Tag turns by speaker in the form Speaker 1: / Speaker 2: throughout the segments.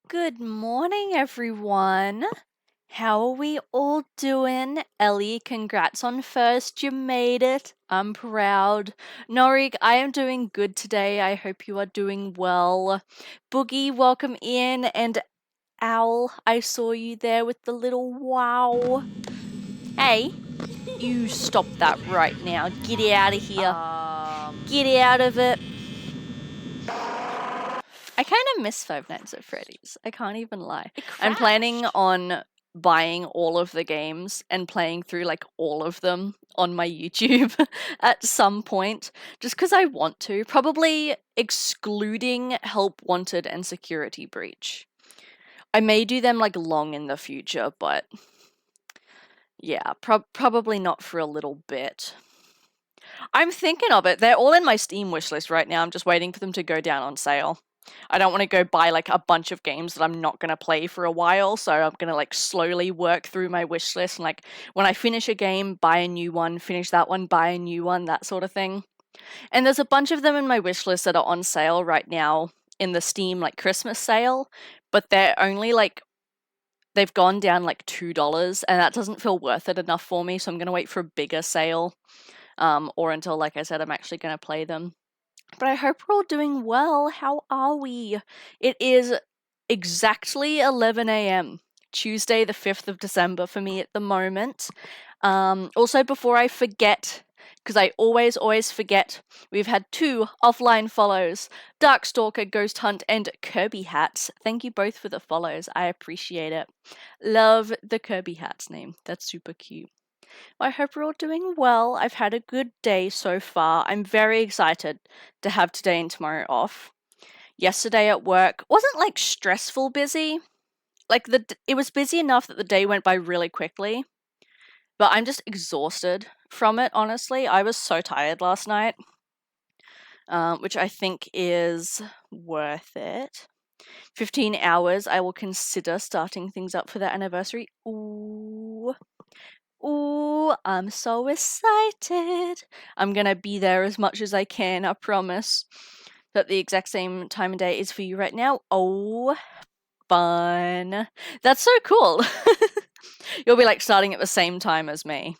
Speaker 1: Good morning, everyone. How are we all doing? Ellie, congrats on first. You made it. I'm proud. Norik, I am doing good today. I hope you are doing well. Boogie, welcome in. And Owl, I saw you there with the little wow. Hey, you stop that right now. Get out of here. Get out of it. I kind of miss Five Nights at Freddy's. I can't even lie. I'm planning on buying all of the games and playing through like all of them on my YouTube at some point, just because I want to. Probably excluding Help Wanted and Security Breach. I may do them like long in the future, but yeah, probably not for a little bit. I'm thinking of it. They're all in my Steam wishlist right now. I'm just waiting for them to go down on sale. I don't want to go buy like a bunch of games that I'm not going to play for a while, so I'm going to like slowly work through my wish list and like when I finish a game, buy a new one, finish that one, buy a new one, that sort of thing. And there's a bunch of them in my wish list that are on sale right now in the Steam like Christmas sale, but they're only like they've gone down like $2 and that doesn't feel worth it enough for me, so I'm going to wait for a bigger sale or until like I said I'm actually going to play them. But I hope we're all doing well. How are we? It is exactly 11 a.m. Tuesday, the 5th of December for me at the moment. Also, before I forget, because I always forget, we've had 2 offline follows, Darkstalker, Ghost Hunt, and Kirby Hats. Thank you both for the follows. I appreciate it. Love the Kirby Hats name. That's super cute. I hope we're all doing well. I've had a good day so far. I'm very excited to have today and tomorrow off. Yesterday at work wasn't like stressful busy. Like it was busy enough that the day went by really quickly. But I'm just exhausted from it, honestly. I was so tired last night. Which I think is worth it. 15 hours, I will consider starting things up for that anniversary. Ooh. Ooh, I'm so excited. I'm gonna be there as much as I can, I promise. That the exact same time of day is for you right now. Oh, fun. That's so cool. You'll be like starting at the same time as me.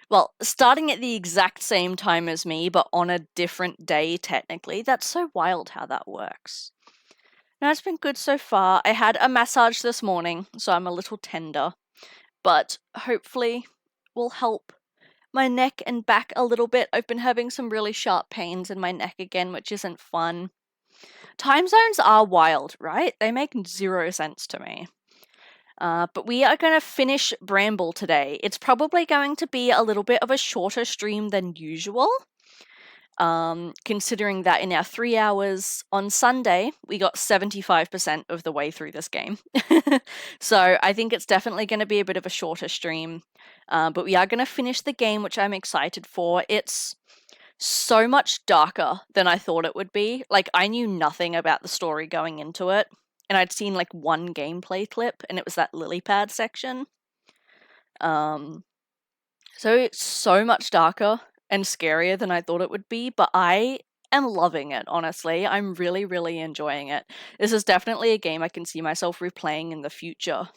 Speaker 1: Well, starting at the exact same time as me, but on a different day, technically. That's so wild how that works. No, it's been good so far. I had a massage this morning, so I'm a little tender. But hopefully will help my neck and back a little bit. I've been having some really sharp pains in my neck again, which isn't fun. Time zones are wild, right? They make 0 sense to me. But we are going to finish Bramble today. It's probably going to be a little bit of a shorter stream than usual. considering that in our 3 hours on Sunday, we got 75% of the way through this game. So I think it's definitely going to be a bit of a shorter stream, but we are going to finish the game, which I'm excited for. It's so much darker than I thought it would be. Like, I knew nothing about the story going into it, and I'd seen like one gameplay clip, and it was that lily pad section. So it's so much darker and scarier than I thought it would be, but I am loving it, honestly. I'm really, really enjoying it. This is definitely a game I can see myself replaying in the future.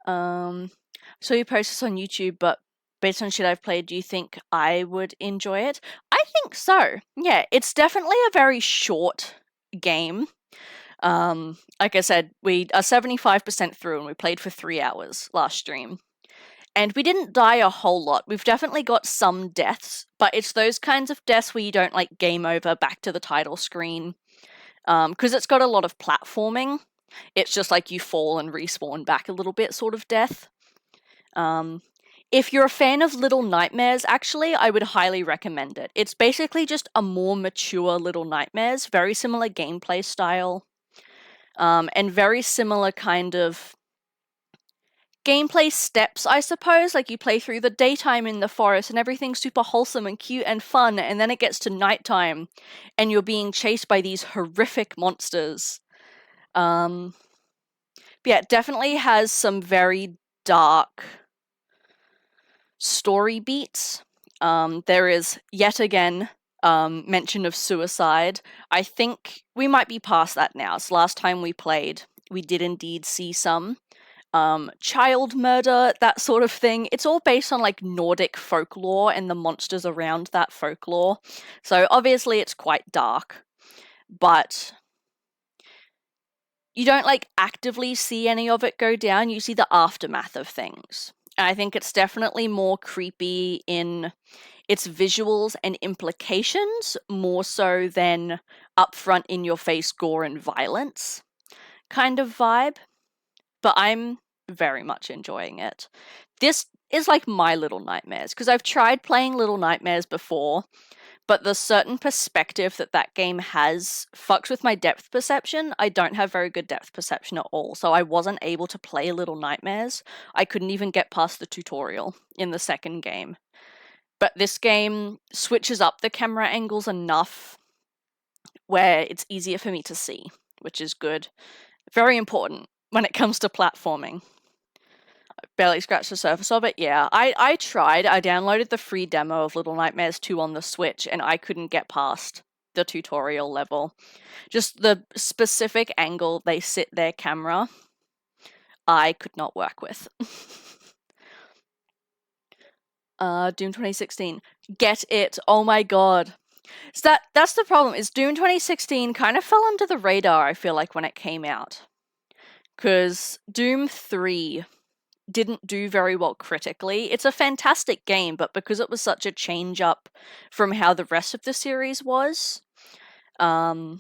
Speaker 1: So you post this on YouTube, but based on shit I've played, do you think I would enjoy it? I think so. Yeah, it's definitely a very short game. Like I said, we are 75% through and we played for 3 hours last stream. And we didn't die a whole lot. We've definitely got some deaths, but it's those kinds of deaths where you don't like game over back to the title screen. Because it's got a lot of platforming. It's just like you fall and respawn back a little bit sort of death. If you're a fan of Little Nightmares, actually, I would highly recommend it. It's basically just a more mature Little Nightmares, very similar gameplay style, and very similar kind of gameplay steps, I suppose. Like, you play through the daytime in the forest and everything's super wholesome and cute and fun, and then it gets to nighttime and you're being chased by these horrific monsters. But yeah, it definitely has some very dark story beats. There is yet again mention of suicide. I think we might be past that now. So last time we played, we did indeed see some child murder, that sort of thing. It's all based on like Nordic folklore and the monsters around that folklore. So obviously it's quite dark, but you don't like actively see any of it go down. You see the aftermath of things. And I think it's definitely more creepy in its visuals and implications, more so than upfront in your face gore and violence kind of vibe. But I'm very much enjoying it. This is like my Little Nightmares, because I've tried playing Little Nightmares before, but the certain perspective that game has fucks with my depth perception. I don't have very good depth perception at all, so I wasn't able to play Little Nightmares. I couldn't even get past the tutorial in the second game. But this game switches up the camera angles enough where it's easier for me to see, which is good. Very important when it comes to platforming. I barely scratched the surface of it. Yeah, I tried. I downloaded the free demo of Little Nightmares 2 on the Switch, and I couldn't get past the tutorial level. Just the specific angle they sit their camera, I could not work with. Doom 2016. Get it. Oh my god. So that's the problem, is Doom 2016 kind of fell under the radar, I feel like, when it came out. Because Doom 3 didn't do very well critically. It's a fantastic game, but because it was such a change up from how the rest of the series was, it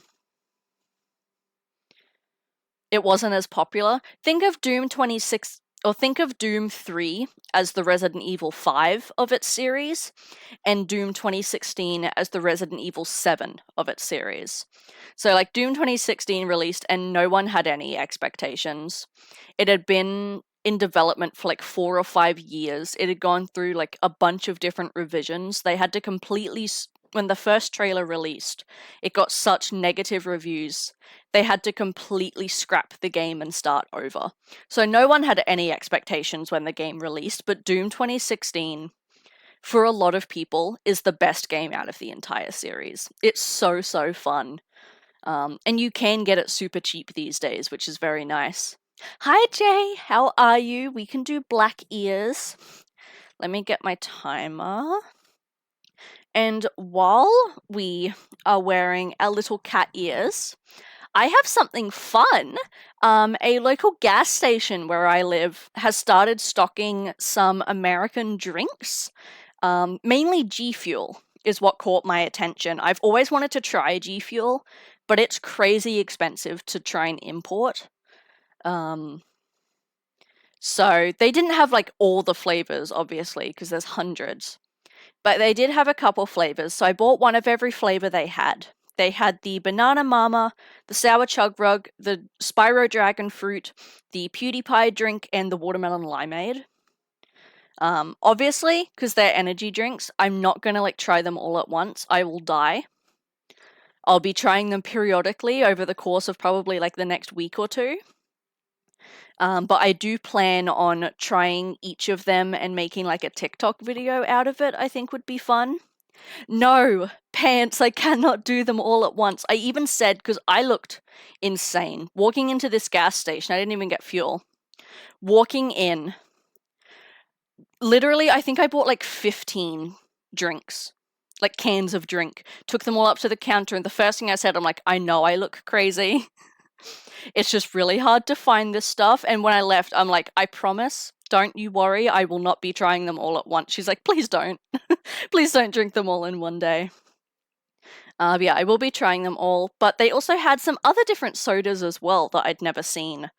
Speaker 1: wasn't as popular. Think of Doom 26, or think of Doom 3 as the Resident Evil 5 of its series, and Doom 2016 as the Resident Evil 7 of its series. So, like, Doom 2016 released and no one had any expectations. It had been in development for like 4 or 5 years. It had gone through like a bunch of different revisions. They had to completely, when the first trailer released, it got such negative reviews, they had to completely scrap the game and start over. So no one had any expectations when the game released, but Doom 2016, for a lot of people, is the best game out of the entire series. It's so, so fun. And you can get it super cheap these days, which is very nice. Hi Jay, how are you? We can do black ears. Let me get my timer. And while we are wearing our little cat ears, I have something fun. A local gas station where I live has started stocking some American drinks. Mainly G Fuel is what caught my attention. I've always wanted to try G Fuel, but it's crazy expensive to try and import. So they didn't have like all the flavors, obviously, because there's hundreds. But they did have a couple flavors, so I bought one of every flavor they had. They had the Banana Mama, the Sour Chug Rug, the Spyro Dragon Fruit, the PewDiePie drink, and the Watermelon Limeade. Obviously, because they're energy drinks, I'm not going to like try them all at once. I will die. I'll be trying them periodically over the course of probably like the next week or two. But I do plan on trying each of them and making like a TikTok video out of it. I think would be fun. No, pants, I cannot do them all at once. I even said, because I looked insane. Walking into this gas station, I didn't even get fuel. Walking in, literally, I think I bought like 15 drinks, like cans of drink. Took them all up to the counter, and the first thing I said, I'm like, I know I look crazy. It's just really hard to find this stuff. And when I left, I'm like, I promise, don't you worry, I will not be trying them all at once. She's like, please don't. Please don't drink them all in one day. Yeah, I will be trying them all. But they also had some other different sodas as well that I'd never seen.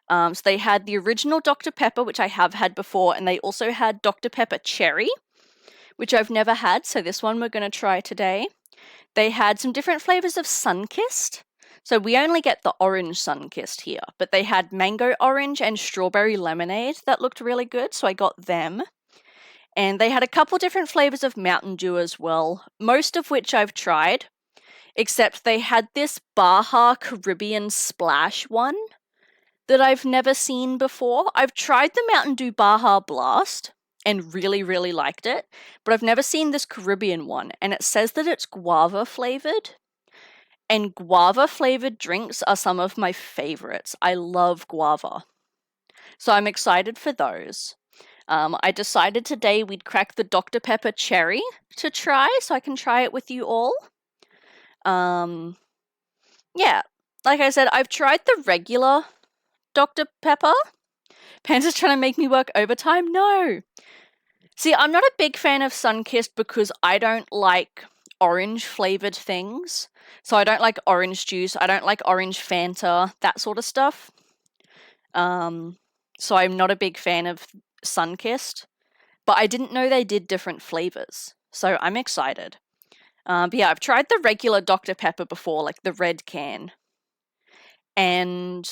Speaker 1: So they had the original Dr. Pepper, which I have had before, and they also had Dr. Pepper Cherry, which I've never had, so this one we're going to try today. They had some different flavors of Sunkissed. So we only get the orange Sunkissed here, but they had mango orange and strawberry lemonade that looked really good, so I got them. And they had a couple different flavors of Mountain Dew as well, most of which I've tried, except they had this Baja Caribbean Splash one that I've never seen before. I've tried the Mountain Dew Baja Blast and really, really liked it, but I've never seen this Caribbean one, and it says that it's guava flavored. And guava flavored drinks are some of my favorites. I love guava. So I'm excited for those. I decided today we'd crack the Dr. Pepper Cherry to try, so I can try it with you all. Yeah, like I said, I've tried the regular Dr. Pepper. Panda's trying to make me work overtime? No. See, I'm not a big fan of Sunkissed because I don't like orange flavored things. So I don't like orange juice, I don't like orange Fanta, that sort of stuff. So I'm not a big fan of Sunkissed, but I didn't know they did different flavors, so I'm excited. But yeah, I've tried the regular Dr. Pepper before, like the red can, and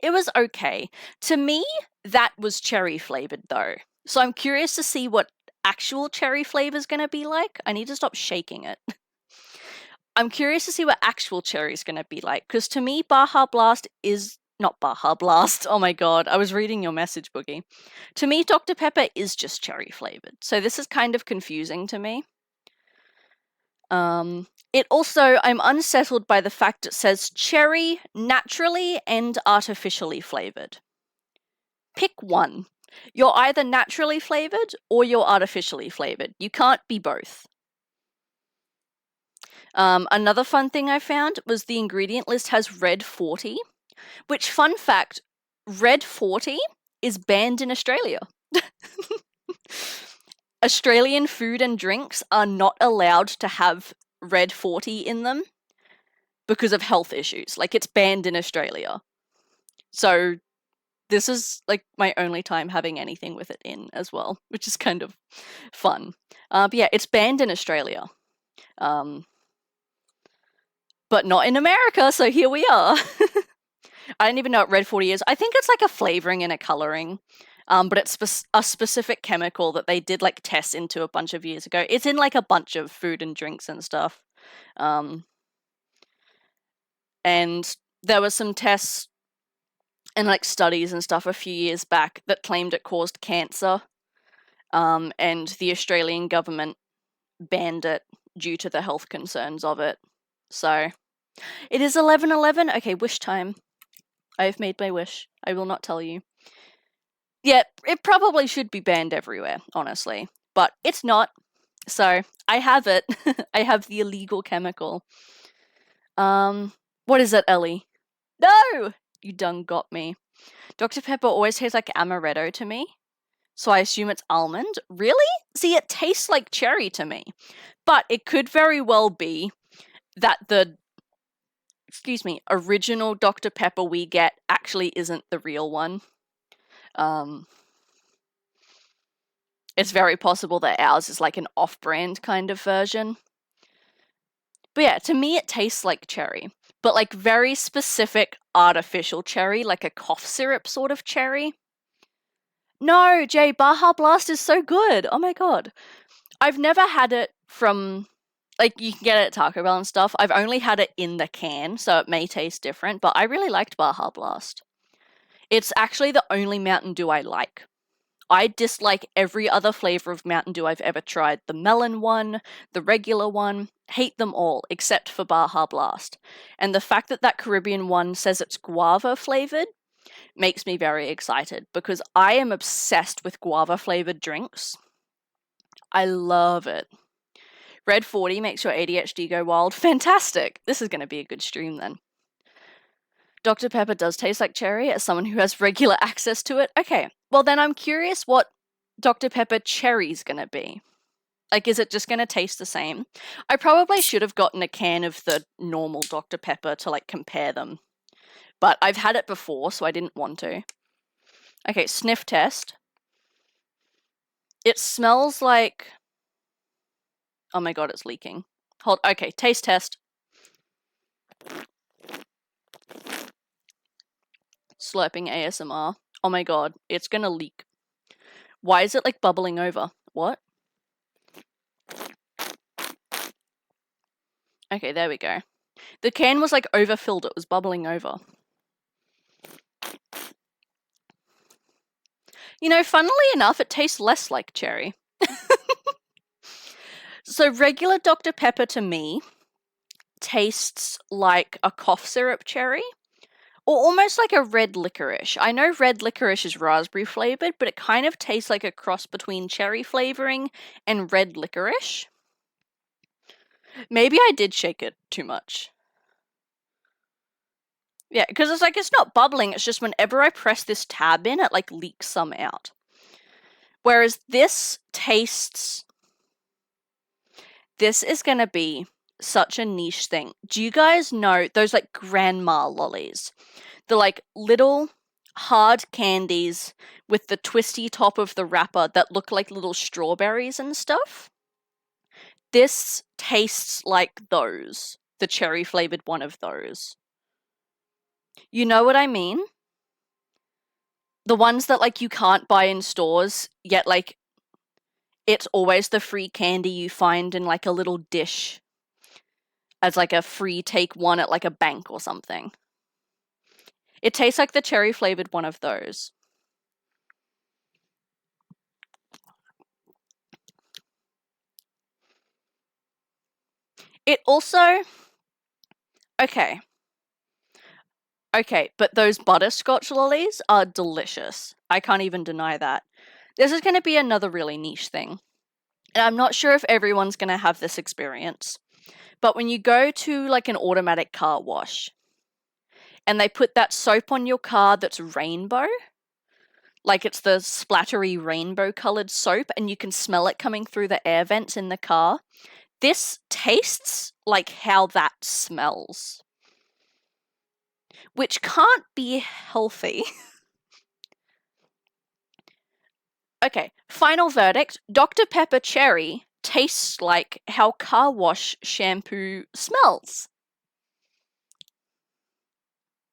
Speaker 1: it was okay. To me, that was cherry flavored though, so I'm curious to see what actual cherry flavor is going to be like. I need to stop shaking it. I'm curious to see what actual cherry is going to be like, because to me, Baja Blast is not Baja Blast. Oh my god, I was reading your message, Boogie. To me, Dr. Pepper is just cherry flavored, so this is kind of confusing to me. It also, I'm unsettled by the fact it says cherry, naturally and artificially flavored. Pick one. You're either naturally flavored or you're artificially flavored. You can't be both. Another fun thing I found was the ingredient list has Red 40, which, fun fact, Red 40 is banned in Australia. Australian food and drinks are not allowed to have Red 40 in them because of health issues. Like, it's banned in Australia. So this is like my only time having anything with it in as well, which is kind of fun. But yeah, it's banned in Australia. But not in America, so here we are. I don't even know what Red 40 is. I think it's like a flavoring and a coloring, but it's a specific chemical that they did like tests into a bunch of years ago. It's in like a bunch of food and drinks and stuff. And there were some tests and like studies and stuff a few years back that claimed it caused cancer, and the Australian government banned it due to the health concerns of it. So, it is 11:11. Okay, wish time. I have made my wish. I will not tell you. Yeah, it probably should be banned everywhere, honestly. But it's not. So, I have it. I have the illegal chemical. What is it, Ellie? No! You done got me. Dr. Pepper always tastes like amaretto to me, so I assume it's almond. Really? See, it tastes like cherry to me. But it could very well be that the original Dr. Pepper we get actually isn't the real one. It's very possible that ours is like an off-brand kind of version. But yeah, to me it tastes like cherry, but like very specific artificial cherry, like a cough syrup sort of cherry. No, Jay, Baja Blast is so good. Oh my god. I've never had it from, like, you can get it at Taco Bell and stuff. I've only had it in the can, so it may taste different, but I really liked Baja Blast. It's actually the only Mountain Dew I like. I dislike every other flavor of Mountain Dew I've ever tried. The melon one, the regular one, hate them all except for Baja Blast. And the fact that that Caribbean one says it's guava flavored makes me very excited because I am obsessed with guava flavored drinks. I love it. Red 40 makes your ADHD go wild. Fantastic! This is going to be a good stream then. Dr. Pepper does taste like cherry as someone who has regular access to it. Okay, well then I'm curious what Dr. Pepper cherry's going to be. Like, is it just going to taste the same? I probably should have gotten a can of the normal Dr. Pepper to, like, compare them. But I've had it before, so I didn't want to. Okay, sniff test. It smells like... Oh my god, it's leaking. Okay, taste test. Slurping ASMR. Oh my god, it's gonna leak. Why is it like bubbling over? What? Okay, there we go. The can was like overfilled, it was bubbling over. You know, funnily enough, it tastes less like cherry. So regular Dr. Pepper to me tastes like a cough syrup cherry. Or almost like a red licorice. I know red licorice is raspberry flavored, but it kind of tastes like a cross between cherry flavoring and red licorice. Maybe I did shake it too much. Yeah, because it's like, it's not bubbling, it's just whenever I press this tab in, it like leaks some out. Whereas this tastes... This is gonna be such a niche thing. Do you guys know those like grandma lollies? The like little hard candies with the twisty top of the wrapper that look like little strawberries and stuff? This tastes like those. The cherry flavored one of those. You know what I mean? The ones that like you can't buy in stores, yet like it's always the free candy you find in like a little dish as like a free take one at like a bank or something. It tastes like the cherry flavored one of those. It also... Okay. Okay, but those butterscotch lollies are delicious. I can't even deny that. This is going to be another really niche thing. And I'm not sure if everyone's going to have this experience. But when you go to like an automatic car wash and they put that soap on your car that's rainbow, like it's the splattery rainbow colored soap and you can smell it coming through the air vents in the car, this tastes like how that smells. Which can't be healthy. Okay, final verdict. Dr. Pepper Cherry tastes like how car wash shampoo smells.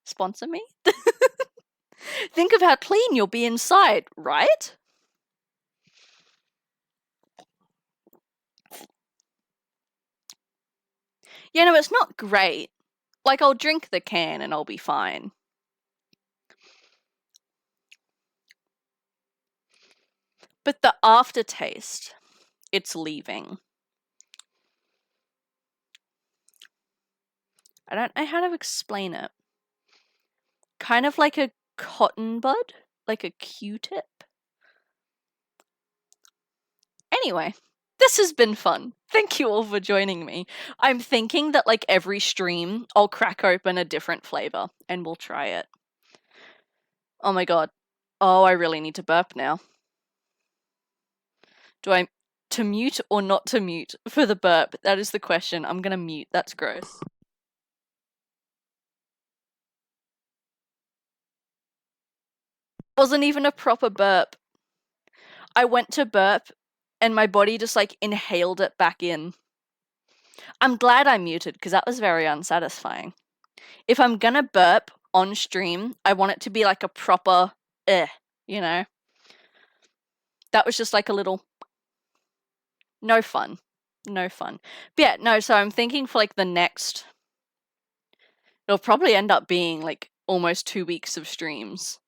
Speaker 1: Sponsor me? Think of how clean you'll be inside, right? Yeah, no, it's not great. Like, I'll drink the can and I'll be fine. But the aftertaste, it's leaving. I don't know how to explain it. Kind of like a cotton bud, like a Q-tip. Anyway, this has been fun. Thank you all for joining me. I'm thinking that like every stream, I'll crack open a different flavor and we'll try it. Oh my god. Oh, I really need to burp now. Do I to mute or not to mute for the burp? That is the question. I'm gonna mute. That's gross. Wasn't even a proper burp. I went to burp and my body just like inhaled it back in. I'm glad I muted because that was very unsatisfying. If I'm gonna burp on stream, I want it to be like a proper you know? That was just like a little no fun. No fun. But yeah, no, so I'm thinking for like the next it'll probably end up being like almost 2 weeks of streams.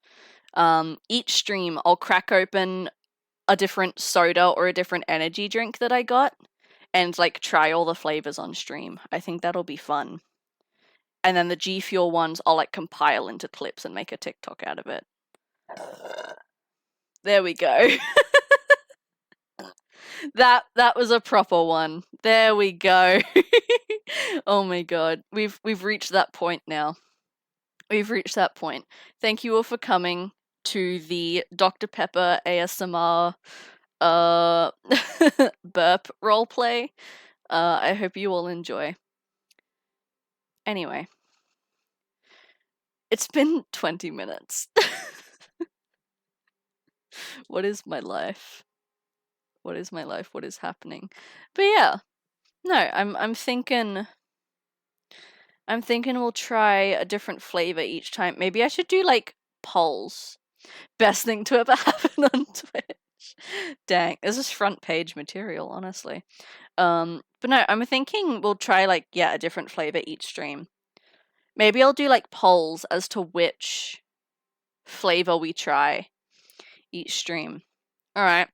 Speaker 1: Each stream I'll crack open a different soda or a different energy drink that I got and like try all the flavors on stream. I think that'll be fun. And then the G Fuel ones I'll like compile into clips and make a TikTok out of it. There we go. that was a proper one. There we go. Oh my god. We've reached that point now. We've reached that point. Thank you all for coming to the Dr. Pepper ASMR burp roleplay. I hope you all enjoy. Anyway. It's been 20 minutes. What is my life? What is my life? What is happening? But yeah. No, I'm thinking we'll try a different flavor each time. Maybe I should do like polls. Best thing to ever happen on Twitch. Dang, this is front page material, honestly. But no, I'm thinking we'll try like a different flavor each stream. Maybe I'll do like polls as to which flavor we try each stream. Alright.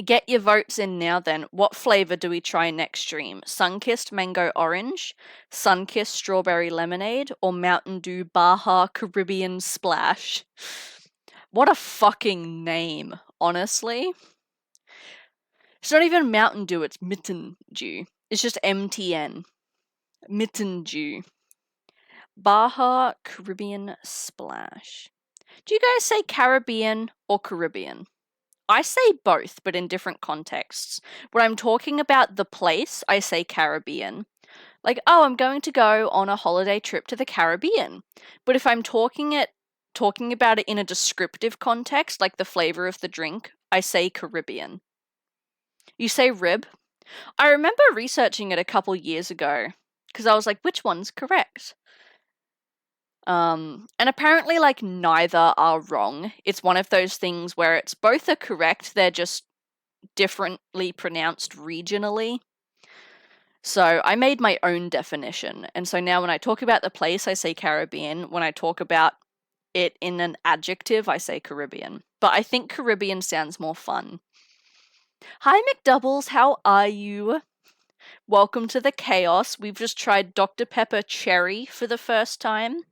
Speaker 1: Get your votes in now then. What flavor do we try next stream? Sunkissed Mango Orange, Sunkissed Strawberry Lemonade, or Mountain Dew Baja Caribbean Splash? What a fucking name, honestly. It's not even Mountain Dew, it's Mitten Dew. It's just MTN. Mitten Dew. Baja Caribbean Splash. Do you guys say Caribbean or Caribbean? I say both, but in different contexts. When I'm talking about the place, I say Caribbean. Like, oh, I'm going to go on a holiday trip to the Caribbean. But if I'm talking about it in a descriptive context, like the flavor of the drink, I say Caribbean. You say rib? I remember researching it a couple years ago, because I was like, which one's correct? And apparently, like, neither are wrong. It's one of those things where it's both are correct, they're just differently pronounced regionally. So I made my own definition, and so now when I talk about the place, I say Caribbean. When I talk about it in an adjective, I say Caribbean. But I think Caribbean sounds more fun. Hi, McDoubles, how are you? Welcome to the chaos. We've just tried Dr. Pepper Cherry for the first time.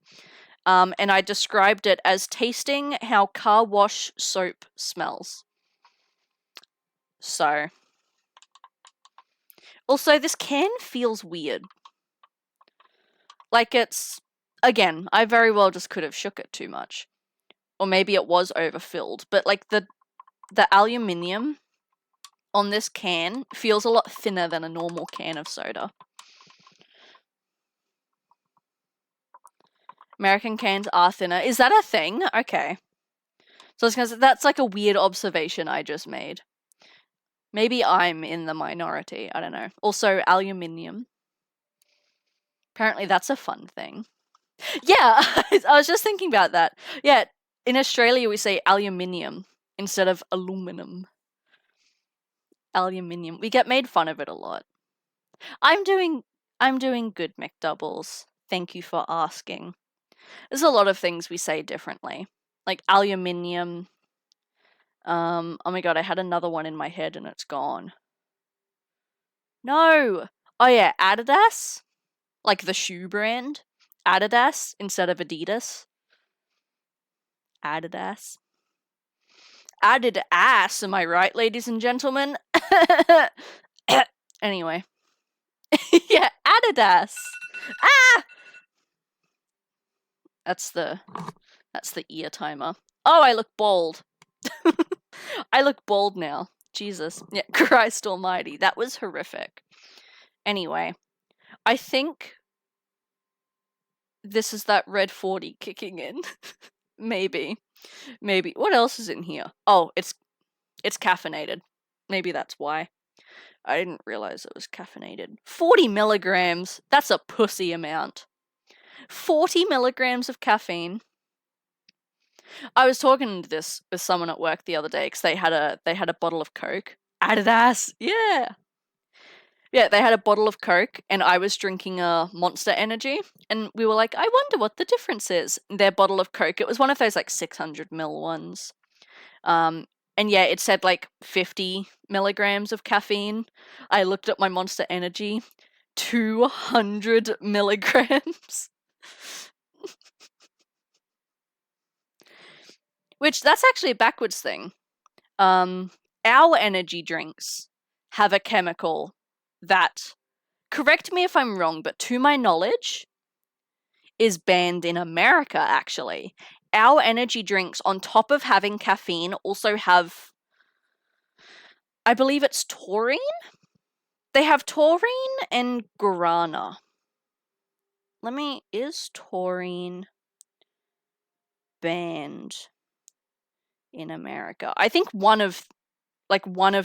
Speaker 1: And I described it as tasting how car wash soap smells. So. Also, this can feels weird. Like it's, again, I very well just could have shook it too much. Or maybe it was overfilled. But like the aluminium on this can feels a lot thinner than a normal can of soda. American cans are thinner. Is that a thing? Okay. So I was gonna say, that's like a weird observation I just made. Maybe I'm in the minority. I don't know. Also, aluminium. Apparently that's a fun thing. Yeah, I was just thinking about that. Yeah, in Australia we say aluminium instead of aluminum. Aluminium. We get made fun of it a lot. I'm doing good, McDoubles. Thank you for asking. There's a lot of things we say differently. Like aluminium. Oh my god, I had another one in my head and it's gone. No! Oh yeah, Adidas? Like the shoe brand. Adidas instead of Adidas. Adidas. Added ass, am I right, ladies and gentlemen? Anyway. Yeah, Adidas! Ah! That's the ear timer. Oh, I look bald. I look bald now. Jesus. Yeah, Christ almighty. That was horrific. Anyway, I think this is that red 40 kicking in. Maybe. What else is in here? Oh, it's It's caffeinated. Maybe that's why. I didn't realize it was caffeinated. 40 milligrams. That's a pussy amount. 40 milligrams of caffeine. I was talking to this with someone at work the other day because they had a bottle of Coke. Adidas, yeah. Yeah, they had a bottle of Coke and I was drinking a Monster Energy and we were like, I wonder what the difference is. Their bottle of Coke, it was one of those like 600 ml ones. And yeah, it said like 50 milligrams of caffeine. I looked at my Monster Energy, 200 milligrams. Which, that's actually a backwards thing. Our energy drinks have a chemical that, correct me if I'm wrong, but to my knowledge, is banned in America, actually. Our energy drinks, on top of having caffeine, also have, I believe it's taurine? They have taurine and guarana. Is taurine banned in America? I think one of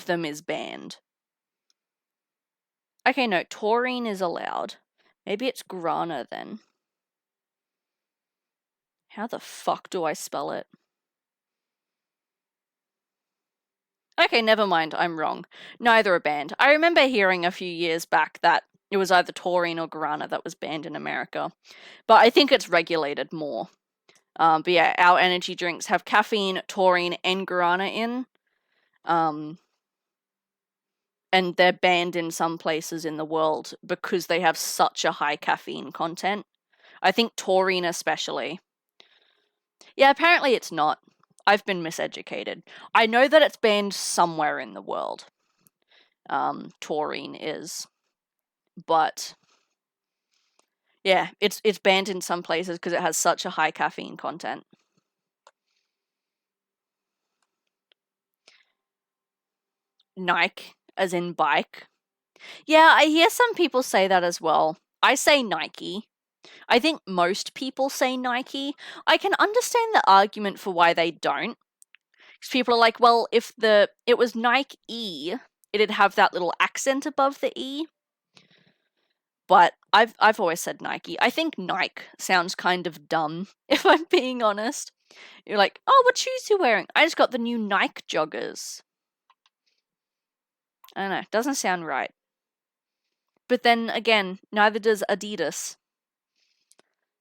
Speaker 1: them is banned. Okay, no, taurine is allowed. Maybe it's guarana then. How the fuck do I spell it? Okay, never mind, I'm wrong. Neither are banned. I remember hearing a few years back that it was either taurine or guarana that was banned in America. But I think it's regulated more. But yeah, our energy drinks have caffeine, taurine, and guarana in. And they're banned in some places in the world because they have such a high caffeine content. I think taurine especially. Yeah, apparently it's not. I've been miseducated. I know that it's banned somewhere in the world. Taurine is. But yeah, it's banned in some places because it has such a high caffeine content. Nike, as in bike. Yeah, I hear some people say that as well. I say Nike. I think most people say Nike. I can understand the argument for why they don't. Because people are like, well, if it was Nike E, it'd have that little accent above the E. But I've always said Nike. I think Nike sounds kind of dumb, if I'm being honest. You're like, oh, what shoes are you wearing? I just got the new Nike joggers. I don't know, doesn't sound right. But then again, neither does Adidas.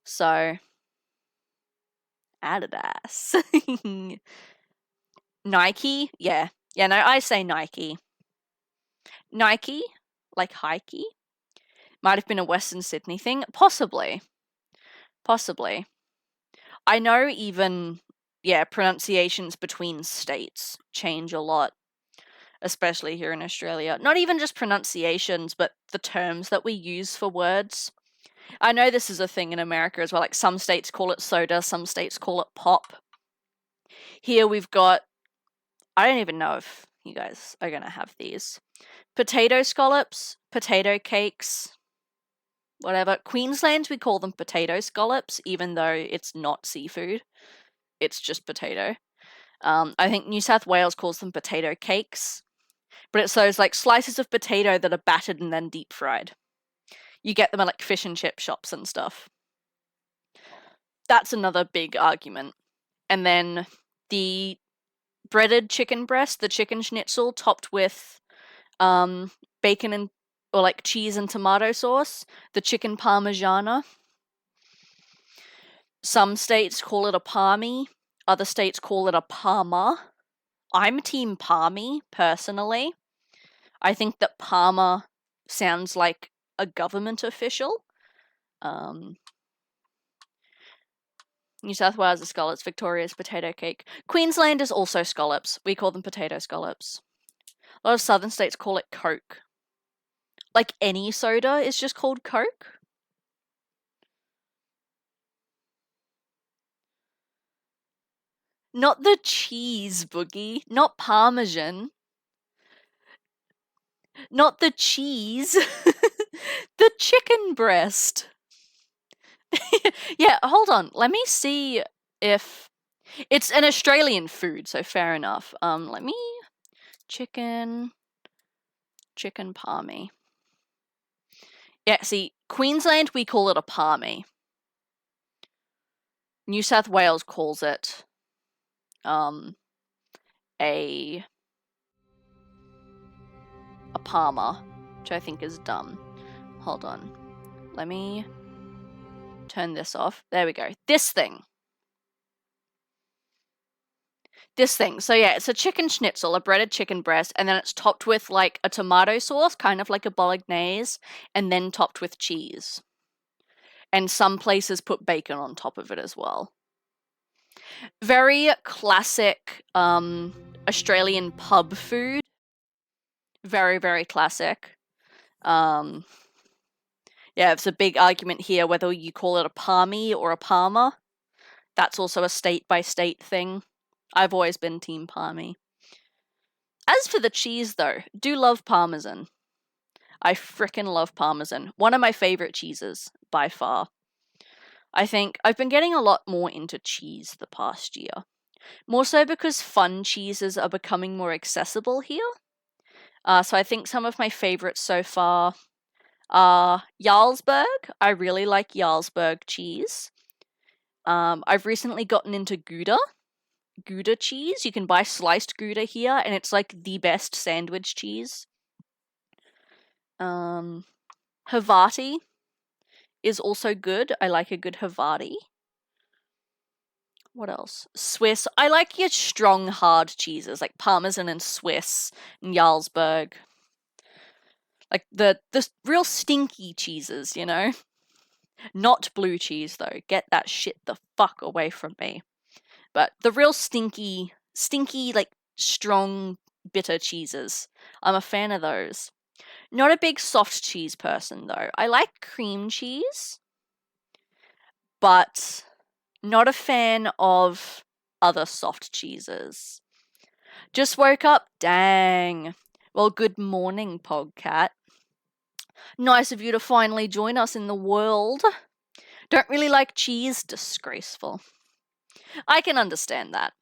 Speaker 1: So, Adidas. Nike? Yeah. Yeah, no, I say Nike. Nike? Like Hikey? Might have been a Western Sydney thing. Possibly. Possibly. I know even, yeah, pronunciations between states change a lot, especially here in Australia. Not even just pronunciations, but the terms that we use for words. I know this is a thing in America as well. Like some states call it soda, some states call it pop. Here we've got, I don't even know if you guys are going to have these. Potato scallops, potato cakes, whatever. Queensland, we call them potato scallops, even though it's not seafood. It's just potato. I think New South Wales calls them potato cakes. But it's those like slices of potato that are battered and then deep fried. You get them at like fish and chip shops and stuff. That's another big argument. And then the breaded chicken breast, the chicken schnitzel topped with bacon and or like cheese and tomato sauce, the chicken parmigiana. Some states call it a palmy, other states call it a parma. I'm team palmy, personally. I think that parma sounds like a government official. New South Wales is scallops, Victoria's potato cake. Queensland is also scallops. We call them potato scallops. A lot of southern states call it Coke. Like any soda is just called Coke. Not the cheese, Boogie. Not Parmesan. Not the cheese. The chicken breast. Yeah, hold on. Let me see if it's an Australian food, so fair enough. Let me Chicken palmy. Yeah, see, Queensland, we call it a palmy. New South Wales calls it a palmer, which I think is dumb. Hold on. Let me turn this off. There we go. This thing. So yeah, it's a chicken schnitzel, a breaded chicken breast, and then it's topped with like a tomato sauce, kind of like a bolognese, and then topped with cheese. And some places put bacon on top of it as well. Very classic Australian pub food. Very, very classic. Yeah, it's a big argument here whether you call it a palmy or a palmer. That's also a state-by-state thing. I've always been team palmy. As for the cheese, though, do love Parmesan. I frickin' love Parmesan. One of my favorite cheeses, by far. I think I've been getting a lot more into cheese the past year. More so because fun cheeses are becoming more accessible here. So I think some of my favorites so far are Jarlsberg. I really like Jarlsberg cheese. I've recently gotten into Gouda cheese. You can buy sliced Gouda here, and it's like the best sandwich cheese. Havarti is also good. I like a good Havarti. What else? Swiss. I like your strong, hard cheeses, like Parmesan and Swiss and Jarlsberg. Like the real stinky cheeses, you know? Not blue cheese, though. Get that shit the fuck away from me. But the real stinky, like, strong, bitter cheeses. I'm a fan of those. Not a big soft cheese person, though. I like cream cheese, but not a fan of other soft cheeses. Just woke up? Dang. Well, good morning, Podcat. Nice of you to finally join us in the world. Don't really like cheese? Disgraceful. I can understand that.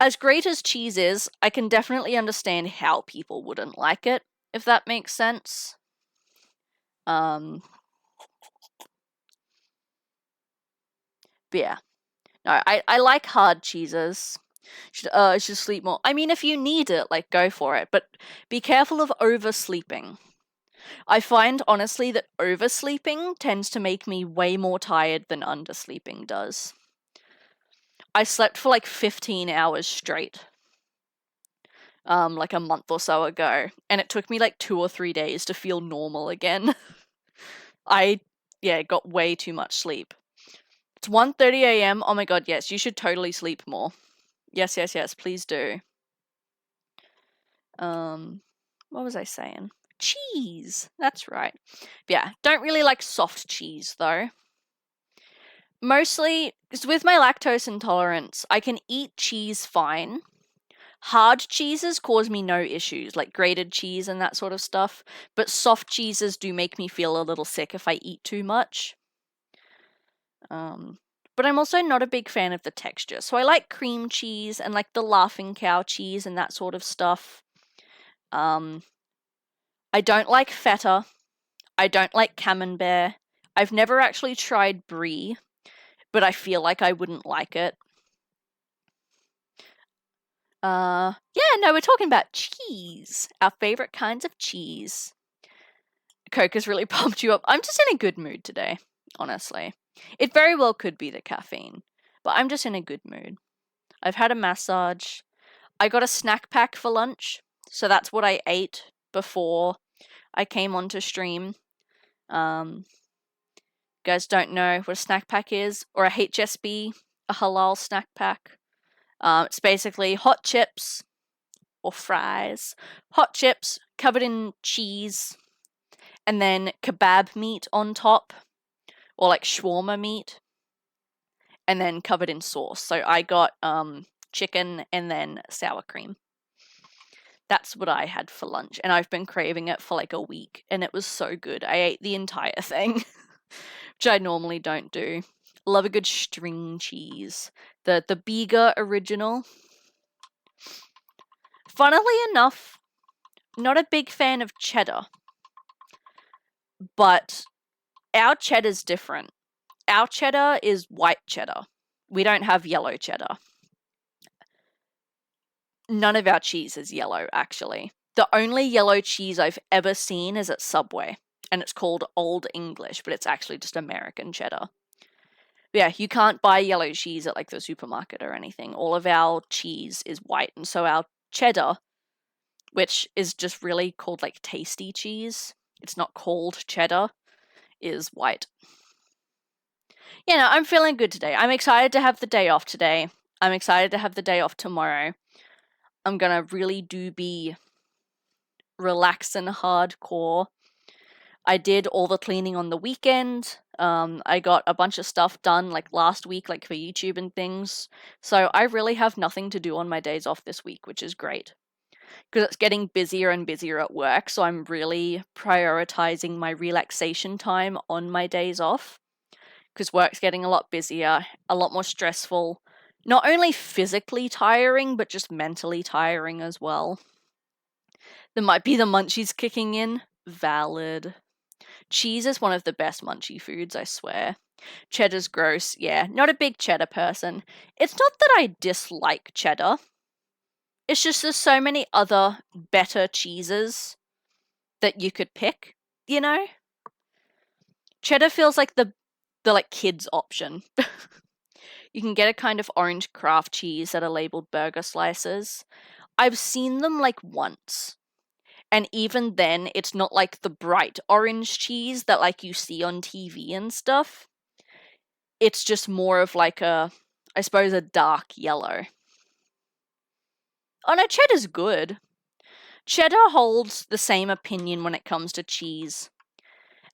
Speaker 1: As great as cheese is, I can definitely understand how people wouldn't like it, if that makes sense. But yeah. No, I like hard cheeses. Should sleep more. I mean, if you need it, like, go for it. But be careful of oversleeping. I find, honestly, that oversleeping tends to make me way more tired than undersleeping does. I slept for like 15 hours straight. Like a month or so ago. And it took me like 2 or 3 days to feel normal again. I got way too much sleep. It's 1:30 a.m. Oh my god, yes, you should totally sleep more. Yes, please do. What was I saying? Cheese! That's right. But yeah, don't really like soft cheese, though. Mostly, because with my lactose intolerance, I can eat cheese fine. Hard cheeses cause me no issues, like grated cheese and that sort of stuff, but soft cheeses do make me feel a little sick if I eat too much. But I'm also not a big fan of the texture, so I like cream cheese and like the Laughing Cow cheese and that sort of stuff. I don't like feta. I don't like camembert. I've never actually tried brie, but I feel like I wouldn't like it. Yeah, no, we're talking about cheese. Our favorite kinds of cheese. Coke has really pumped you up. I'm just in a good mood today, honestly. It very well could be the caffeine, but I'm just in a good mood. I've had a massage. I got a snack pack for lunch, so that's what I ate before I came onto stream. You guys don't know what a snack pack is, or a HSB, a halal snack pack. It's basically hot chips or fries, hot chips covered in cheese, and then kebab meat on top, or like shawarma meat, and then covered in sauce. So I got chicken and then sour cream. That's what I had for lunch, and I've been craving it for like a week, and it was so good. I ate the entire thing, which I normally don't do. Love a good string cheese. The Bega original. Funnily enough, not a big fan of cheddar. But our cheddar's different. Our cheddar is white cheddar. We don't have yellow cheddar. None of our cheese is yellow, actually. The only yellow cheese I've ever seen is at Subway, and it's called Old English, but it's actually just American cheddar. Yeah, you can't buy yellow cheese at like the supermarket or anything. All of our cheese is white, and so our cheddar, which is just really called like tasty cheese, it's not called cheddar, is white. Yeah, no, I'm feeling good today. I'm excited to have the day off today. I'm excited to have the day off tomorrow. I'm gonna really be relaxing hardcore. I did all the cleaning on the weekend. I got a bunch of stuff done like last week, like for YouTube and things. So I really have nothing to do on my days off this week, which is great. Because it's getting busier and busier at work, so I'm really prioritizing my relaxation time on my days off. Because work's getting a lot busier, a lot more stressful. Not only physically tiring, but just mentally tiring as well. There might be the munchies kicking in. Valid. Cheese is one of the best munchie foods, I swear. Cheddar's gross. Yeah, not a big cheddar person. It's not that I dislike cheddar. It's just there's so many other better cheeses that you could pick, you know? Cheddar feels like the like kids option. You can get a kind of orange craft cheese that are labeled burger slices. I've seen them like once. And even then, it's not like the bright orange cheese that like you see on TV and stuff. It's just more of like I suppose a dark yellow. Oh no, cheddar's good. Cheddar holds the same opinion when it comes to cheese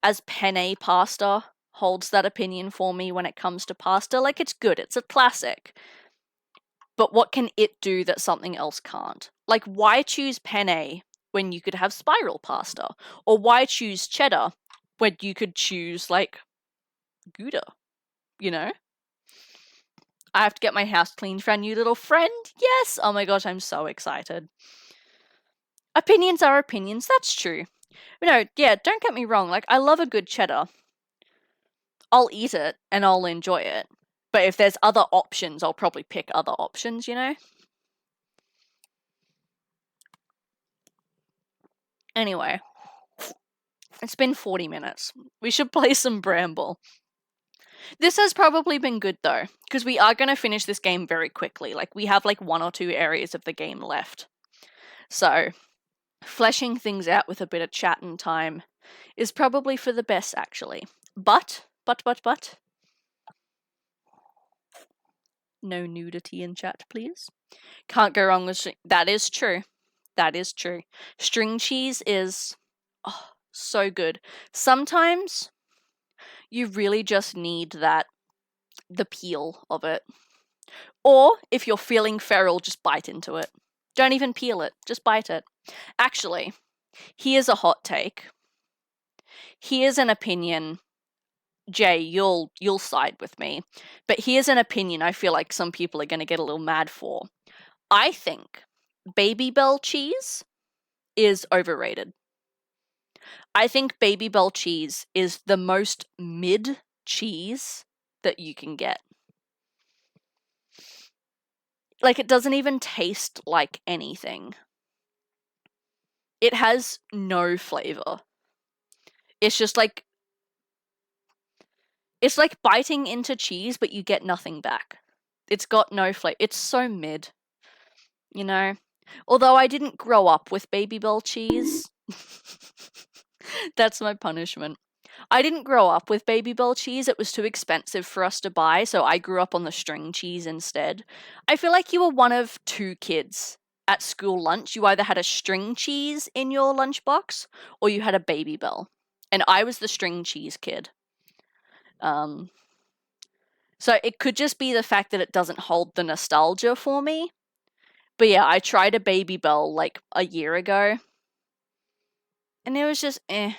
Speaker 1: as penne pasta holds that opinion for me when it comes to pasta. Like, it's good, it's a classic. But what can it do that something else can't? Like, why choose penne when you could have spiral pasta? Or why choose cheddar when you could choose, like, Gouda? You know? I have to get my house cleaned for our new little friend. Yes! Oh my gosh, I'm so excited. Opinions are opinions, that's true. But no, yeah, don't get me wrong. Like, I love a good cheddar. I'll eat it and I'll enjoy it. But if there's other options, I'll probably pick other options, you know? Anyway, it's been 40 minutes. We should play some Bramble. This has probably been good though, because we are going to finish this game very quickly. Like, we have like 1 or 2 areas of the game left. So, fleshing things out with a bit of chat and time is probably for the best, actually. But, no nudity in chat, please. Can't go wrong with that is true. That is true. String cheese is so good. Sometimes you really just need the peel of it. Or if you're feeling feral, just bite into it. Don't even peel it, just bite it. Actually, here's a hot take. Here's an opinion. Jay, you'll side with me. But here's an opinion I feel like some people are going to get a little mad for. I think Baby Bell cheese is overrated. I think Baby Bell cheese is the most mid cheese that you can get. Like, it doesn't even taste like anything. It has no flavor. It's just like, it's like biting into cheese, but you get nothing back. It's got no flavor. It's so mid, you know? Although I didn't grow up with Baby Bell cheese. That's my punishment. I didn't grow up with Baby Bell cheese. It was too expensive for us to buy, so I grew up on the string cheese instead. I feel like you were one of 2 kids at school lunch. You either had a string cheese in your lunchbox or you had a Baby Bell. And I was the string cheese kid. So it could just be the fact that it doesn't hold the nostalgia for me. But yeah, I tried a Baby Bell like a year ago. And it was just It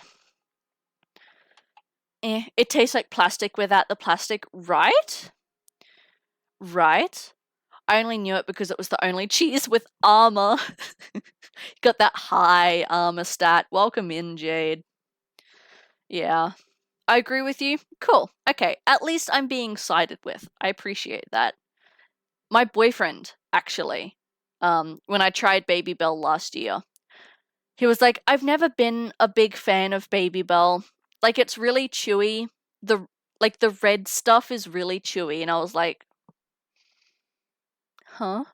Speaker 1: tastes like plastic without the plastic, right? Right? I only knew it because it was the only cheese with armor. Got that high armor stat. Welcome in, Jade. Yeah. I agree with you. Cool. Okay, at least I'm being sided with. I appreciate that. My boyfriend, actually, when I tried Baby Bell last year, he was like, I've never been a big fan of Baby Bell. Like, it's really chewy. The red stuff is really chewy. And I was like, huh?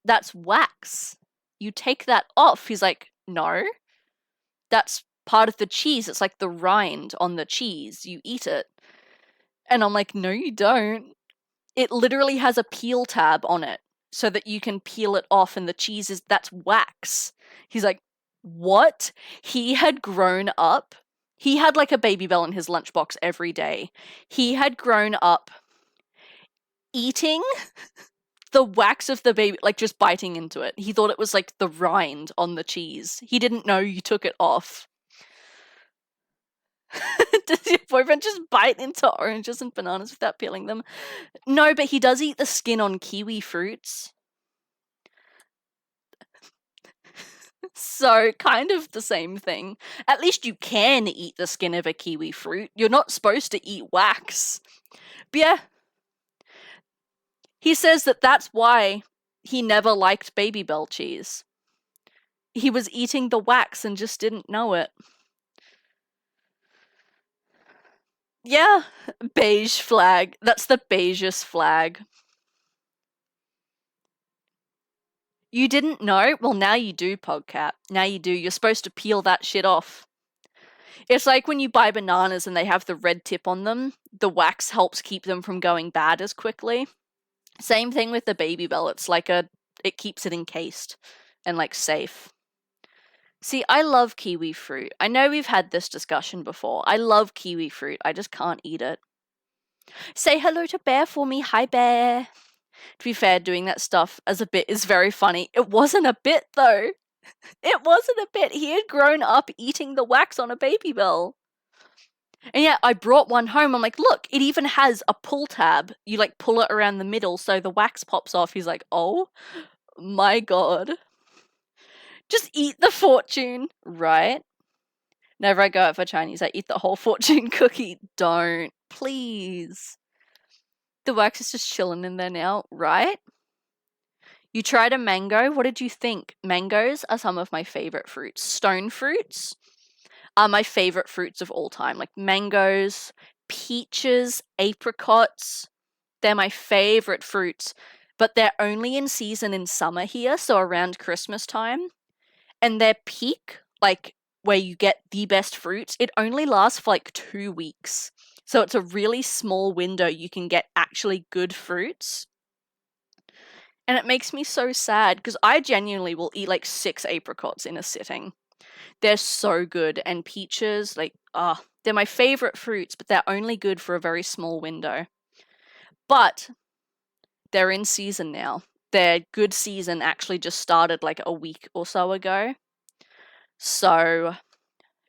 Speaker 1: That's wax. You take that off. He's like, no. That's part of the cheese. It's like the rind on the cheese. You eat it. And I'm like, no, you don't. It literally has a peel tab on it so that you can peel it off, and the cheese that's wax. He's like, what? He had grown up. He had like a Baby Bell in his lunchbox every day. He had grown up eating the wax of the baby, like just biting into it. He thought it was like the rind on the cheese. He didn't know you took it off. Does your boyfriend just bite into oranges and bananas without peeling them? No, but he does eat the skin on kiwi fruits. So, kind of the same thing. At least you can eat the skin of a kiwi fruit. You're not supposed to eat wax. But yeah. He says that that's why he never liked Baby Bell cheese. He was eating the wax and just didn't know it. Yeah, beige flag. That's the beigest flag. You didn't know? Well, now you do, Podcat. Now you do. You're supposed to peel that shit off. It's like when you buy bananas and they have the red tip on them. The wax helps keep them from going bad as quickly. Same thing with the Baby Bell. It's like it keeps it encased and like safe. See, I love kiwi fruit. I know we've had this discussion before. I love kiwi fruit. I just can't eat it. Say hello to Bear for me. Hi, Bear. To be fair, doing that stuff as a bit is very funny. It wasn't a bit, though. It wasn't a bit. He had grown up eating the wax on a Baby Bell. And yeah, I brought one home. I'm like, look, it even has a pull tab. You like pull it around the middle so the wax pops off. He's like, oh my god. Just eat the fortune, right? Whenever I go out for Chinese, I eat the whole fortune cookie. Don't. Please. The wax is just chilling in there now, right? You tried a mango. What did you think? Mangoes are some of my favorite fruits. Stone fruits are my favorite fruits of all time. Like mangoes, peaches, apricots. They're my favorite fruits. But they're only in season in summer here, so around Christmas time. And their peak, like where you get the best fruits, it only lasts for like 2 weeks. So it's a really small window you can get actually good fruits. And it makes me so sad because I genuinely will eat like 6 apricots in a sitting. They're so good. And peaches, like, they're my favorite fruits, but they're only good for a very small window. But they're in season now. Their good season actually just started like a week or so ago. So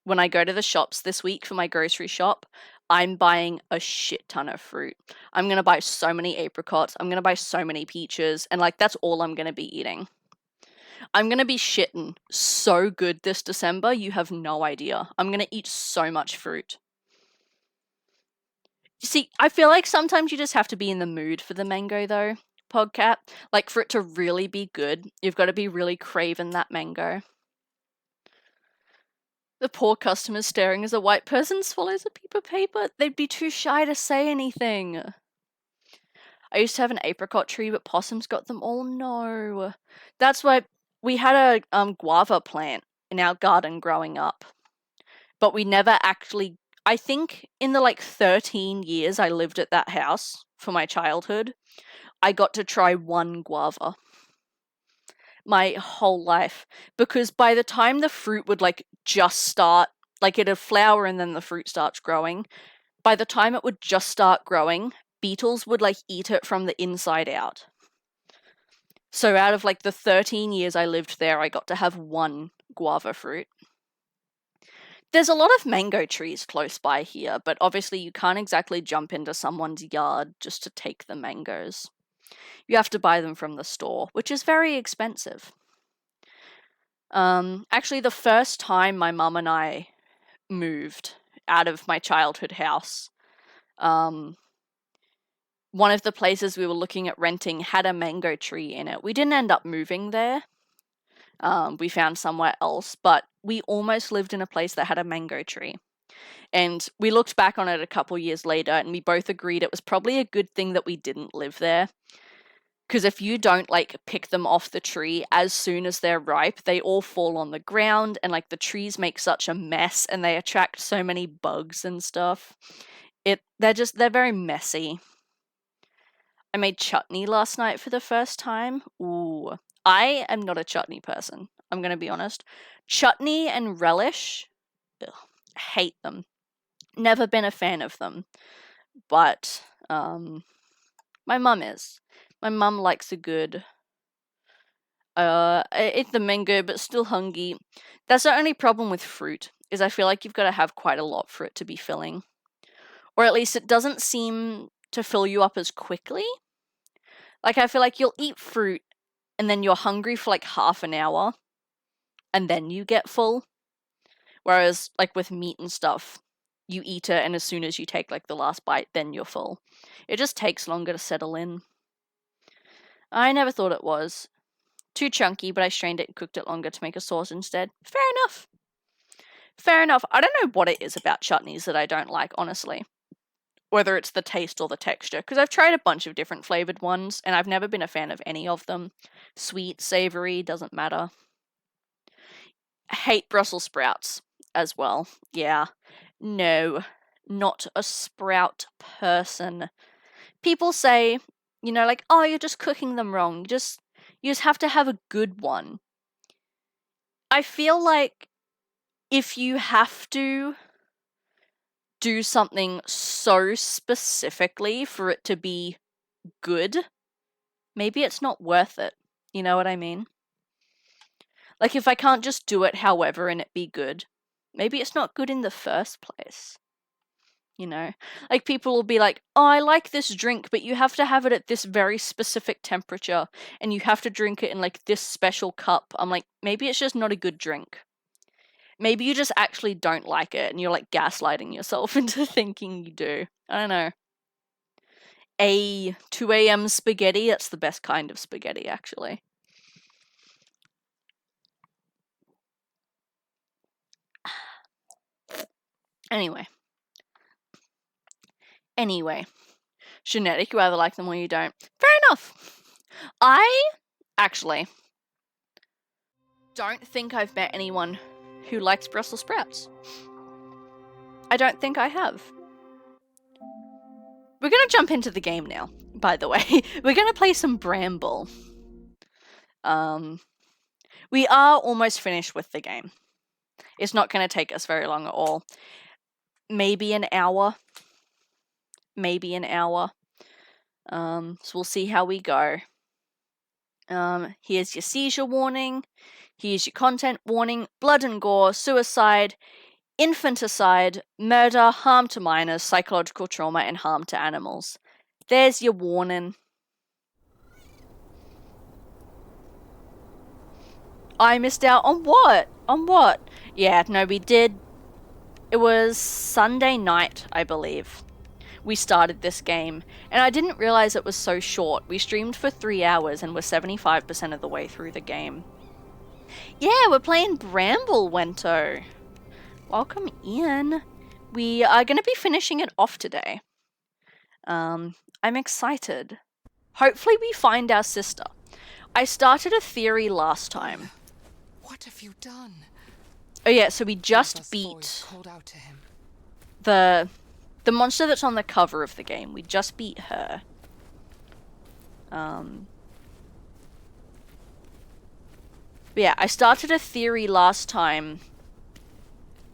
Speaker 1: when I go to the shops this week for my grocery shop, I'm buying a shit ton of fruit. I'm going to buy so many apricots. I'm going to buy so many peaches. And like, that's all I'm going to be eating. I'm going to be shitting so good this December. You have no idea. I'm going to eat so much fruit. You see, I feel like sometimes you just have to be in the mood for the mango though, Podcat. Like for it to really be good, you've got to be really craving that mango. The poor customer staring as a white person swallows a piece of paper. They'd be too shy to say anything. I used to have an apricot tree, but possums got them all. No. That's why we had a guava plant in our garden growing up. But we never actually... I think in the like 13 years I lived at that house for my childhood, I got to try one guava. My whole life, because by the time the fruit would like just start, like it'd flower and then the fruit starts growing, by the time it would just start growing, beetles would like eat it from the inside out. So out of like the 13 years I lived there, I got to have one guava fruit. There's a lot of mango trees close by here, but obviously you can't exactly jump into someone's yard just to take the mangoes. You have to buy them from the store, which is very expensive. Actually, the first time my mum and I moved out of my childhood house, one of the places we were looking at renting had a mango tree in it. We didn't end up moving there. We found somewhere else, but we almost lived in a place that had a mango tree. And we looked back on it a couple years later, and we both agreed it was probably a good thing that we didn't live there. Because if you don't, like, pick them off the tree as soon as they're ripe, they all fall on the ground, and, like, the trees make such a mess, and they attract so many bugs and stuff. They're very messy. I made chutney last night for the first time. Ooh. I am not a chutney person, I'm gonna be honest. Chutney and relish, ugh, I hate them. Never been a fan of them. But, my mum is. My mum likes a good, eat the mango, but still hungry. That's the only problem with fruit, is I feel like you've got to have quite a lot for it to be filling. Or at least it doesn't seem to fill you up as quickly. Like, I feel like you'll eat fruit, and then you're hungry for like half an hour, and then you get full. Whereas, like, with meat and stuff, you eat it, and as soon as you take, like, the last bite, then you're full. It just takes longer to settle in. I never thought it was. Too chunky, but I strained it and cooked it longer to make a sauce instead. Fair enough. Fair enough. I don't know what it is about chutneys that I don't like, honestly. Whether it's the taste or the texture, because I've tried a bunch of different flavored ones, and I've never been a fan of any of them. Sweet, savory, doesn't matter. I hate Brussels sprouts as well. Yeah. No, not a sprout person. People say, you know, like, oh, you're just cooking them wrong. You just have to have a good one. I feel like if you have to do something so specifically for it to be good, maybe it's not worth it. You know what I mean? Like, if I can't just do it however and it be good, maybe it's not good in the first place. You know? Like, people will be like, oh, I like this drink, but you have to have it at this very specific temperature, and you have to drink it in, like, this special cup. I'm like, maybe it's just not a good drink. Maybe you just actually don't like it, and you're, like, gaslighting yourself into thinking you do. I don't know. 2 a.m. spaghetti, that's the best kind of spaghetti, actually. Anyway. Genetic, you either like them or you don't. Fair enough. I actually don't think I've met anyone who likes Brussels sprouts. I don't think I have. We're gonna jump into the game now, by the way. We're gonna play some Bramble. We are almost finished with the game. It's not gonna take us very long at all. Maybe an hour. So we'll see how we go. Here's your seizure warning. Here's your content warning. Blood and gore, suicide, infanticide, murder, harm to minors, psychological trauma, and harm to animals. There's your warning. I missed out on what? Yeah, no, we did. It was Sunday night, I believe. We started this game, and I didn't realize it was so short. We streamed for 3 hours and we're 75% of the way through the game. Yeah, we're playing Bramble, Wento. Welcome in. We are going to be finishing it off today. I'm excited. Hopefully we find our sister. I started a theory last time.
Speaker 2: What have you done?
Speaker 1: Oh yeah, so we just beat the monster that's on the cover of the game. We just beat her. But yeah, I started a theory last time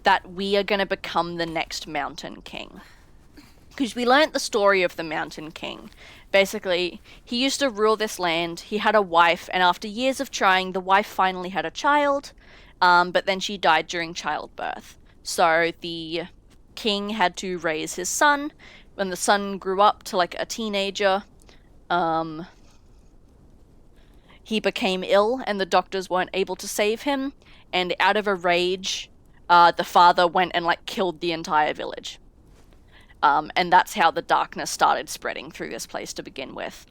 Speaker 1: that we are going to become the next Mountain King. Because we learnt the story of the Mountain King. Basically, he used to rule this land, he had a wife, and after years of trying, the wife finally had a child, but then she died during childbirth. So the king had to raise his son. When the son grew up to like a teenager, he became ill and the doctors weren't able to save him, and out of a rage, the father went and like killed the entire village. And that's how the darkness started spreading through this place to begin with.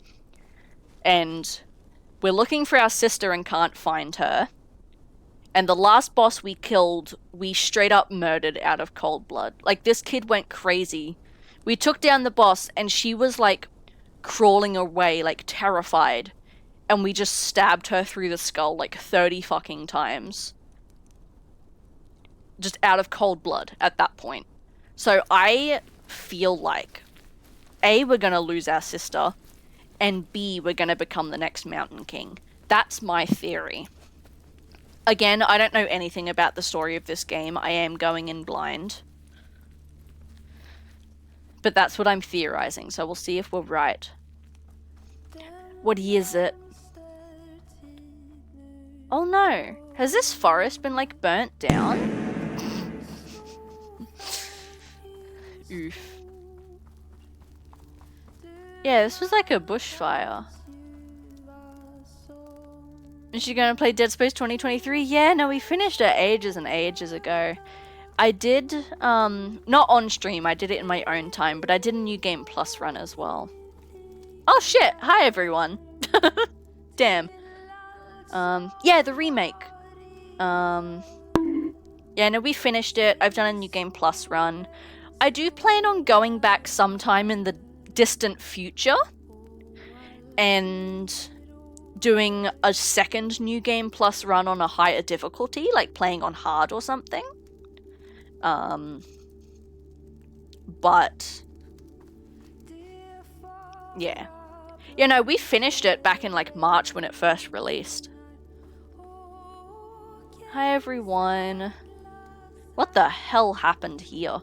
Speaker 1: And we're looking for our sister and can't find her. And the last boss we killed, we straight up murdered out of cold blood. Like, this kid went crazy. We took down the boss and she was like crawling away, like terrified. And we just stabbed her through the skull like 30 fucking times. Just out of cold blood at that point. So I feel like A, we're gonna lose our sister, and B, we're gonna become the next Mountain King. That's my theory. Again, I don't know anything about the story of this game. I am going in blind. But that's what I'm theorizing, so we'll see if we're right. What is it? Oh no. Has this forest been like burnt down? Oof. Yeah, this was like a bushfire. Is she gonna play Dead Space 2023? Yeah, no, we finished it ages and ages ago. I did, not on stream, I did it in my own time, but I did a New Game Plus run as well. Oh shit! Hi everyone! Damn. Yeah, the remake. Yeah, no, we finished it. I've done a New Game Plus run. I do plan on going back sometime in the distant future and doing a second New Game Plus run on a higher difficulty, like playing on hard or something. But yeah. You know, we finished it back in like March when it first released. Hi everyone. What the hell happened here?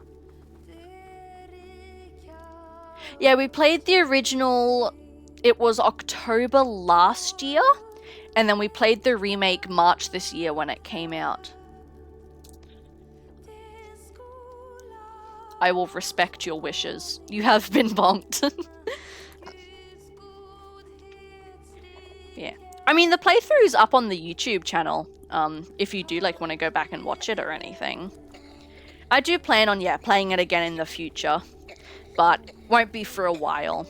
Speaker 1: Yeah, we played the original, it was October last year, and then we played the remake March this year when it came out. I will respect your wishes. You have been bonked. Yeah. I mean, the playthrough's up on the YouTube channel, if you do like want to go back and watch it or anything. I do plan on, yeah, playing it again in the future, but won't be for a while.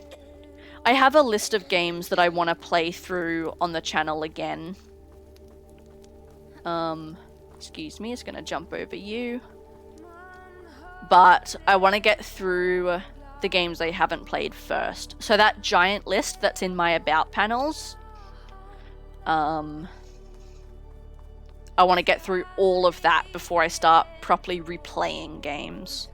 Speaker 1: I have a list of games that I want to play through on the channel again. Excuse me, it's gonna jump over you. But I want to get through the games I haven't played first. So that giant list that's in my About panels, I want to get through all of that before I start properly replaying games.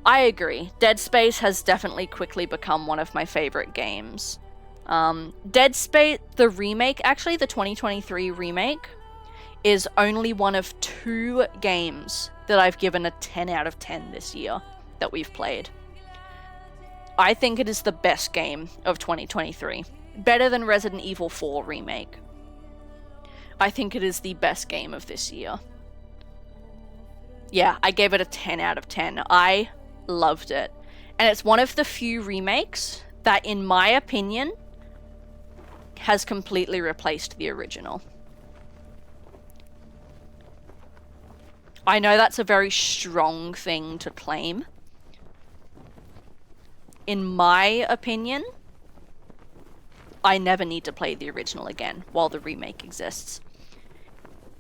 Speaker 1: I agree. Dead Space has definitely quickly become one of my favorite games. Dead Space, the remake, actually the 2023 remake, is only one of 2 games that I've given a 10 out of 10 this year that we've played. I think it is the best game of 2023. Better than Resident Evil 4 remake. I think it is the best game of this year. Yeah, I gave it a 10 out of 10. I loved it. And it's one of the few remakes that, in my opinion, has completely replaced the original. I know that's a very strong thing to claim. In my opinion, I never need to play the original again while the remake exists.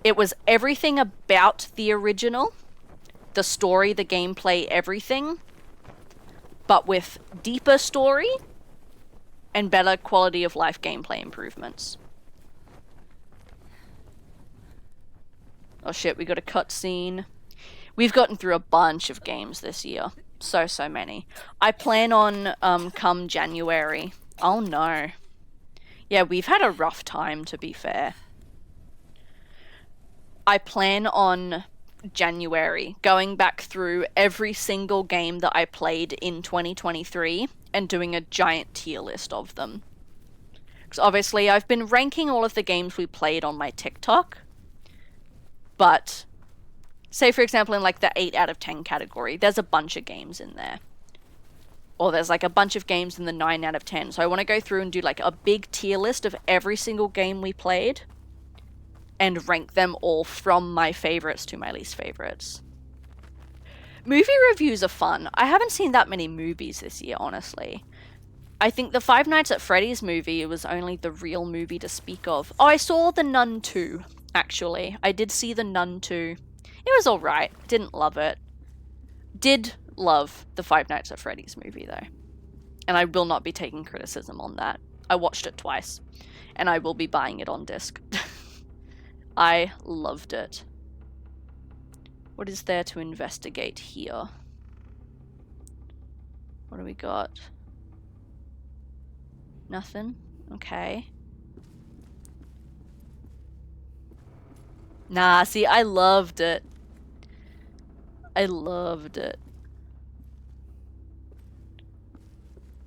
Speaker 1: It was everything about the original, the story, the gameplay, everything, but with deeper story and better quality of life gameplay improvements. Oh shit, we got a cutscene. We've gotten through a bunch of games this year. So many. I plan on, come January. Oh no. Yeah, we've had a rough time, to be fair. I plan on January going back through every single game that I played in 2023 and doing a giant tier list of them. Because obviously I've been ranking all of the games we played on my TikTok, but say for example in like the 8 out of 10 category, there's a bunch of games in there. or there's like a bunch of games in the 9 out of 10. So I want to go through and do like a big tier list of every single game we played and rank them all from my favorites to my least favorites. Movie reviews are fun. I haven't seen that many movies this year, honestly. I think the Five Nights at Freddy's movie was only the real movie to speak of. Oh, I saw The Nun 2, actually. I did see The Nun 2. It was alright. Didn't love it. Did love the Five Nights at Freddy's movie, though. And I will not be taking criticism on that. I watched it twice. And I will be buying it on disc. I loved it. What is there to investigate here? What do we got? Nothing? Okay. Nah, see, I loved it. I loved it.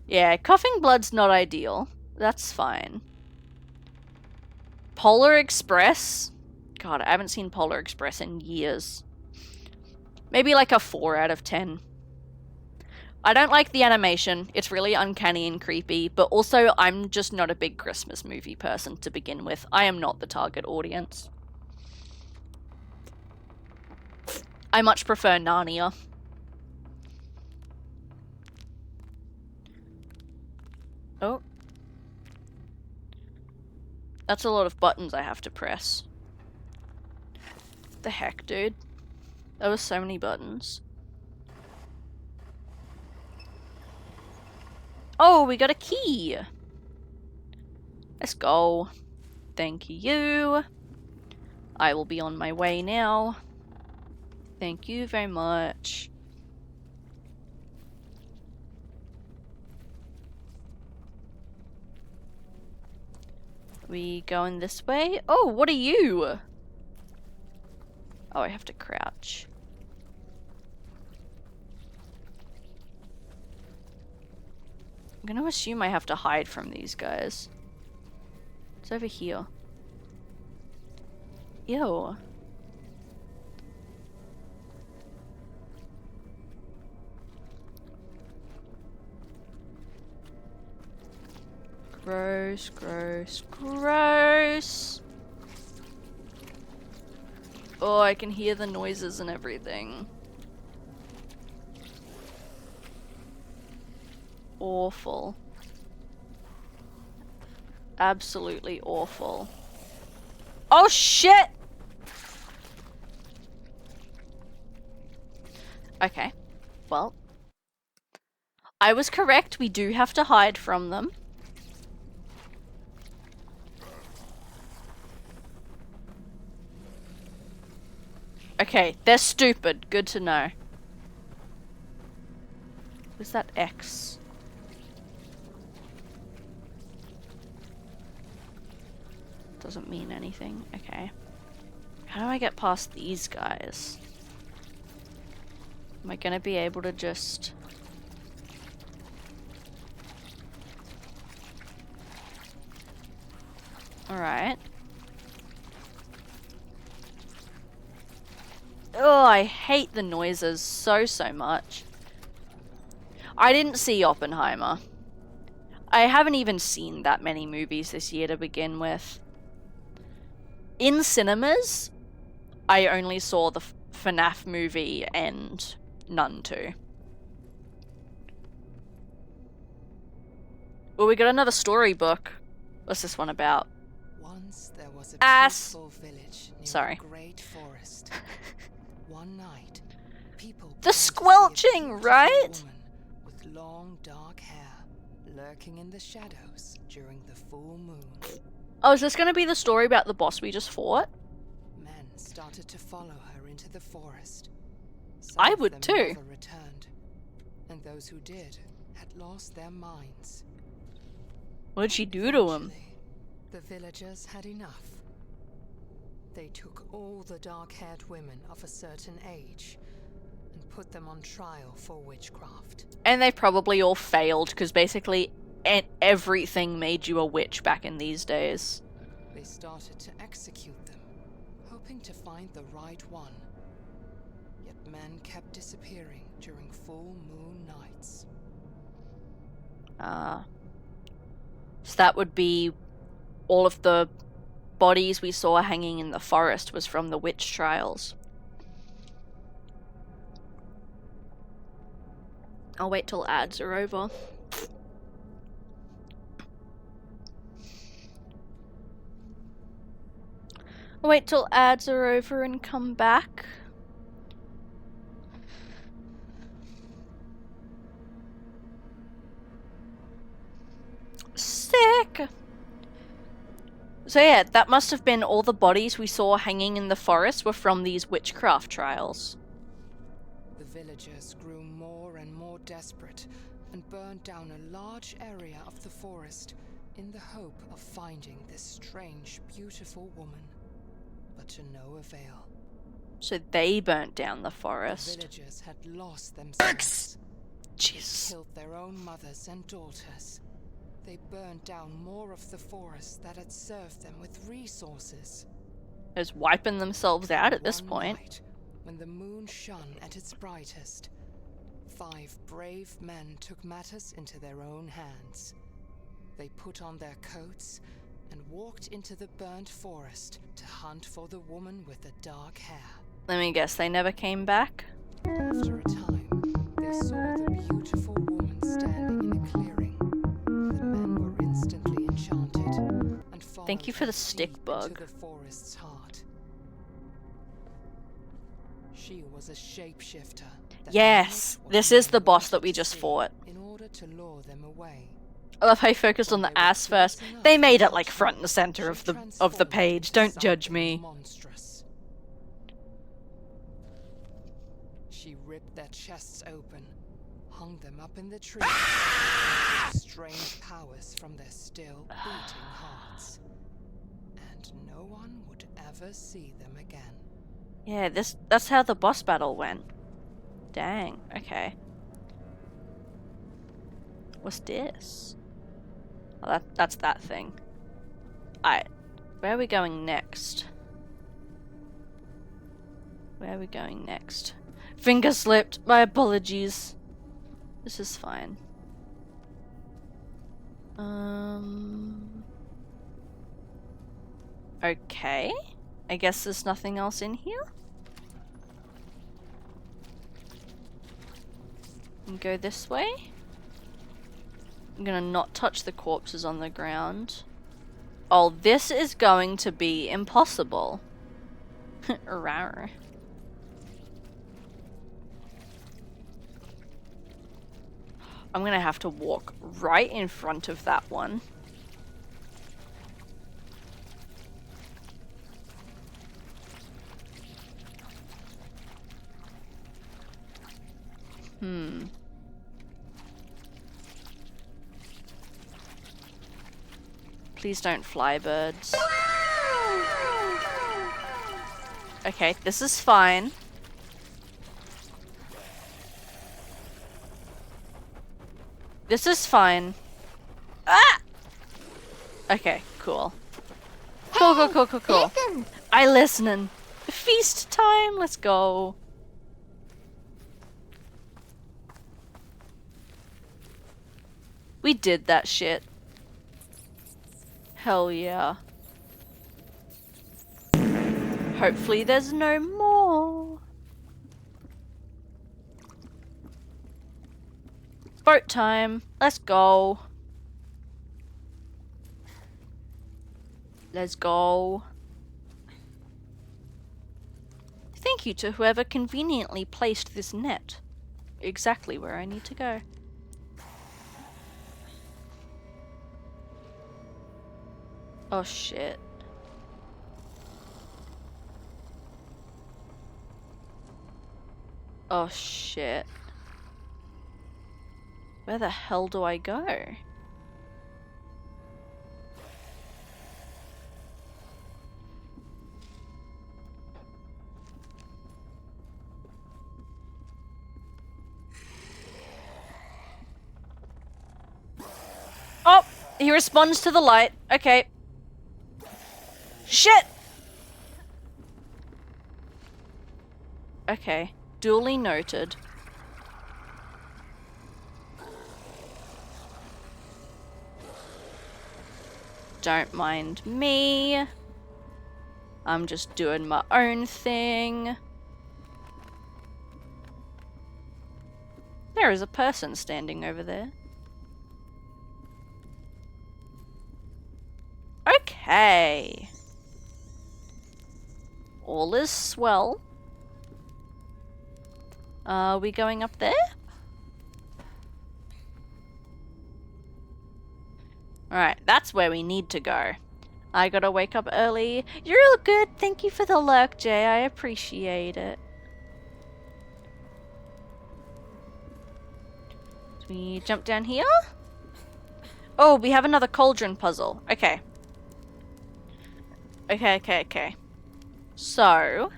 Speaker 1: Yeah, coughing blood's not ideal. That's fine. Polar Express? God, I haven't seen Polar Express in years. Maybe like a 4 out of 10. I don't like the animation. It's really uncanny and creepy, but also I'm just not a big Christmas movie person to begin with. I am not the target audience. I much prefer Narnia. Oh. That's a lot of buttons I have to press. The heck, dude? There were so many buttons. Oh, we got a key! Let's go. Thank you. I will be on my way now. Thank you very much. We going this way? Oh, what are you? Oh, I have to crouch. I'm gonna assume I have to hide from these guys. It's over here. Ew. Gross, gross, gross. Oh, I can hear the noises and everything. Awful. Absolutely awful. Oh shit! Okay. Well. I was correct, we do have to hide from them. Okay, they're stupid. Good to know. What's that X? Doesn't mean anything. Okay. How do I get past these guys? Am I gonna be able to just... Alright. Oh, I hate the noises so much. I didn't see Oppenheimer. I haven't even seen that many movies this year to begin with. In cinemas, I only saw the FNAF movie and Nun 2. Well, we got another storybook. What's this one about?
Speaker 2: Once there was a
Speaker 1: Ass.
Speaker 2: peaceful village near
Speaker 1: Sorry.
Speaker 2: a great forest. One night, people
Speaker 1: The squelching, right?
Speaker 2: woman with long dark hair lurking in the shadows during the full moon.
Speaker 1: Oh, is this going to be the story about the boss we just fought?
Speaker 2: Men started to follow her into the forest. Some
Speaker 1: I
Speaker 2: of
Speaker 1: would
Speaker 2: them
Speaker 1: too.
Speaker 2: never returned, and those who did had lost their minds.
Speaker 1: What'd she do to him?
Speaker 2: Eventually, the villagers had enough. They took all the dark-haired women of a certain age and put them on trial for witchcraft.
Speaker 1: And they probably all failed, because basically everything made you a witch back in these days.
Speaker 2: They started to execute them, hoping to find the right one. Yet men kept disappearing during full moon nights.
Speaker 1: So that would be all of the bodies we saw hanging in the forest was from the witch trials. I'll wait till ads are over. I'll wait till ads are over and come back. Sick! So yeah, that must have been all the bodies we saw hanging in the forest were from these witchcraft trials.
Speaker 2: The villagers grew more and more desperate and burned down a large area of the forest in the hope of finding this strange, beautiful woman. But to no avail.
Speaker 1: So they burnt down the forest.
Speaker 2: The villagers had lost themselves.
Speaker 1: Jesus.
Speaker 2: Killed their own mothers and daughters. They burned down more of the forest that had served them with resources.
Speaker 1: Just wiping themselves out at this
Speaker 2: One
Speaker 1: point.
Speaker 2: night, when the moon shone at its brightest, 5 brave men took matters into their own hands. They put on their coats and walked into the burnt forest to hunt for the woman with the dark hair.
Speaker 1: Let me guess, they never came back?
Speaker 2: After a time, they saw the beautiful woman standing in a clearing. The men were instantly enchanted and followed
Speaker 1: Thank you for the
Speaker 2: her
Speaker 1: stick
Speaker 2: deep
Speaker 1: bug.
Speaker 2: into the forest's heart. She was a shapeshifter. that
Speaker 1: Yes!
Speaker 2: mimicked what
Speaker 1: This
Speaker 2: men
Speaker 1: is the boss that
Speaker 2: wanted
Speaker 1: we
Speaker 2: to
Speaker 1: just
Speaker 2: see
Speaker 1: fought.
Speaker 2: in order to lure them away.
Speaker 1: I love how you focused on the ass first. They made it like front and center of the page. Don't judge me.
Speaker 2: Monstrous. She ripped their chests open, hung them up in the trees, and took strange powers from their still beating hearts. And no one would ever see them again.
Speaker 1: Yeah, that's how the boss battle went. Dang, okay. What's this? Oh, that's that thing. Alright, where are we going next? Where are we going next? Finger slipped, my apologies. This is fine. Okay. I guess there's nothing else in here? And go this way? I'm gonna not touch the corpses on the ground. Oh, this is going to be impossible. Rawr. I'm gonna have to walk right in front of that one. Please don't fly, birds. Okay, this is fine. This is fine. Ah! Okay, cool. Cool. I listening. Feast time, let's go. We did that shit. Hell yeah. Hopefully there's no more. Boat time. Let's go. Let's go. Thank you to whoever conveniently placed this net. Exactly where I need to go. Oh shit. Oh shit. Where the hell do I go? Oh! He responds to the light. Okay. Shit! Okay. Duly noted. Don't mind me. I'm just doing my own thing. There is a person standing over there. Okay. All is swell. Are we going up there? Alright, that's where we need to go. I gotta wake up early. You're all good. Thank you for the lurk, Jay. I appreciate it. Do we jump down here? Oh, we have another cauldron puzzle. Okay. Okay. So,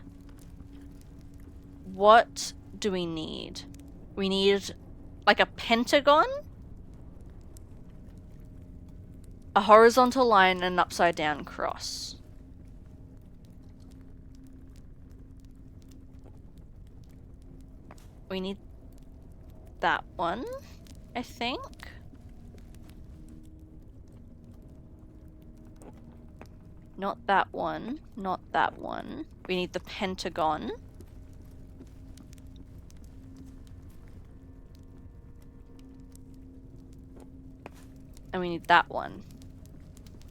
Speaker 1: what do we need? We need, like, a pentagon? A horizontal line and an upside down cross. We need that one, I think. Not that one. Not that one. We need the pentagon. And we need that one.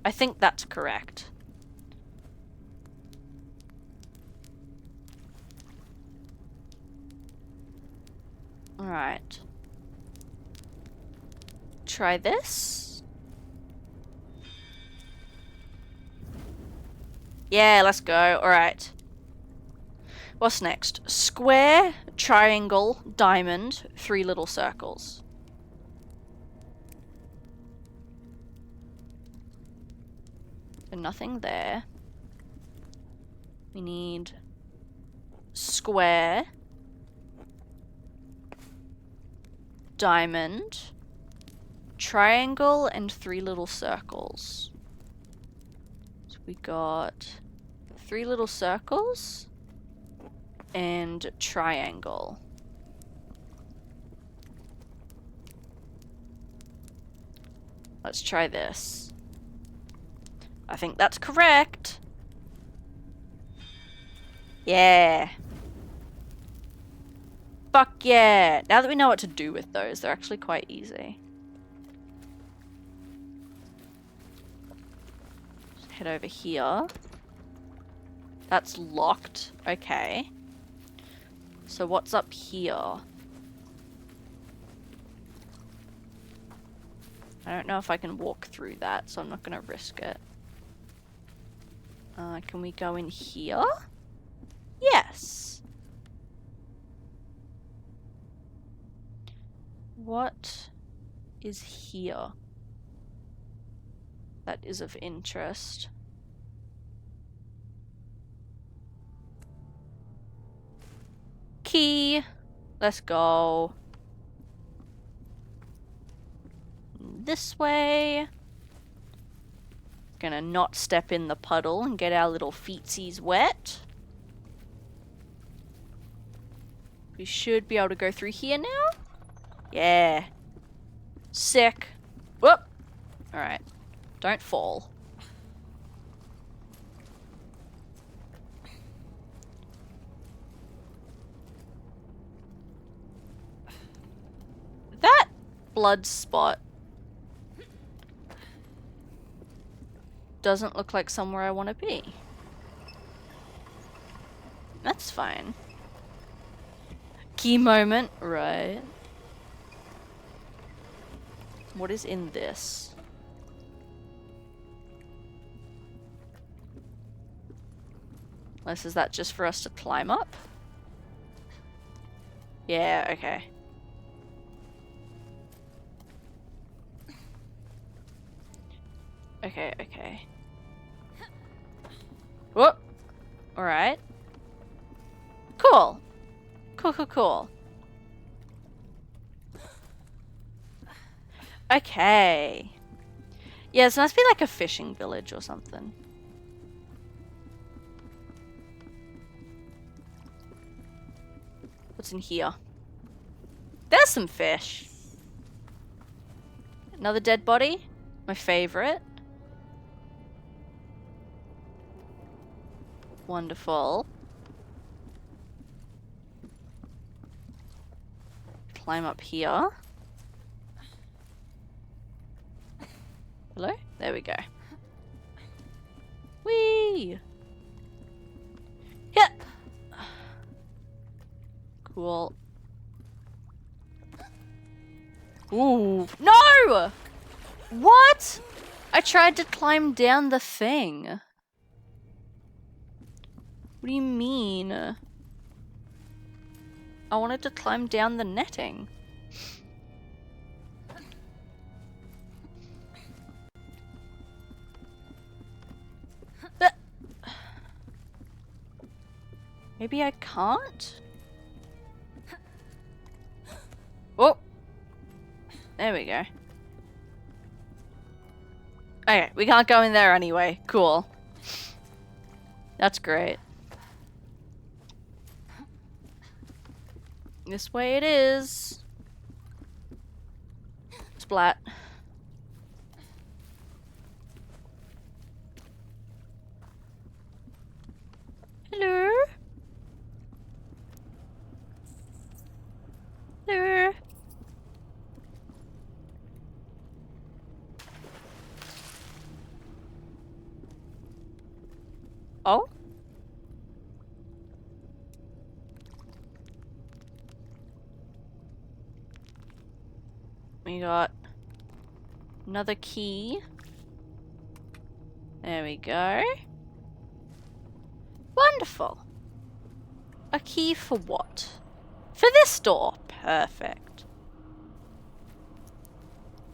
Speaker 1: I think that's correct. Alright. Try this. Yeah, let's go. Alright. What's next? Square, triangle, diamond, 3 little circles. So nothing there. We need square, diamond, triangle, and 3 little circles. So we got 3 little circles and triangle. Let's try this. I think that's correct. Yeah. Fuck yeah. Now that we know what to do with those, they're actually quite easy. Just head over here. That's locked. Okay. So what's up here? I don't know if I can walk through that, so I'm not going to risk it. Can we go in here? Yes. What is here that is of interest? Key. Let's go. This way. Gonna not step in the puddle and get our little feetsies wet. We should be able to go through here now. Yeah. Sick. Whoop. Alright. Don't fall. That blood spot doesn't look like somewhere I want to be. That's fine. Key moment, right? What is in this? Unless is that just for us to climb up? Yeah, okay. Okay. Whoop! Alright. Cool. Cool. Okay. Yeah, this must be like a fishing village or something. What's in here? There's some fish. Another dead body. My favorite. Wonderful. Climb up here. Hello? There we go. Whee! Yeah. Cool. Ooh. No! What? I tried to climb down the thing. What do you mean? I wanted to climb down the netting. Maybe I can't? Oh! There we go. Okay, we can't go in there anyway. Cool. That's great. This way it is. Splat. Hello? Hello? Oh? We got another key. There we go. Wonderful. A key for what? For this door. Perfect.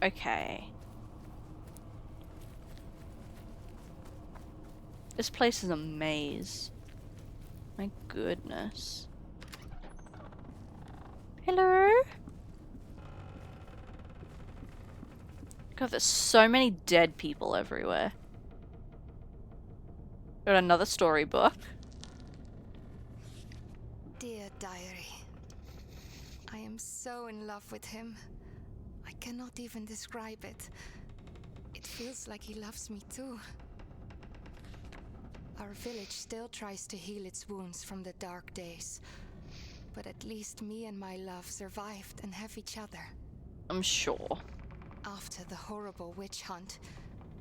Speaker 1: Okay. This place is a maze. My goodness. Hello? God, there's so many dead people everywhere. Got another storybook.
Speaker 2: Dear diary, I am so in love with him. I cannot even describe it. It feels like he loves me too. Our village still tries to heal its wounds from the dark days. But at least me and my love survived and have each other.
Speaker 1: I'm sure.
Speaker 2: After the horrible witch hunt,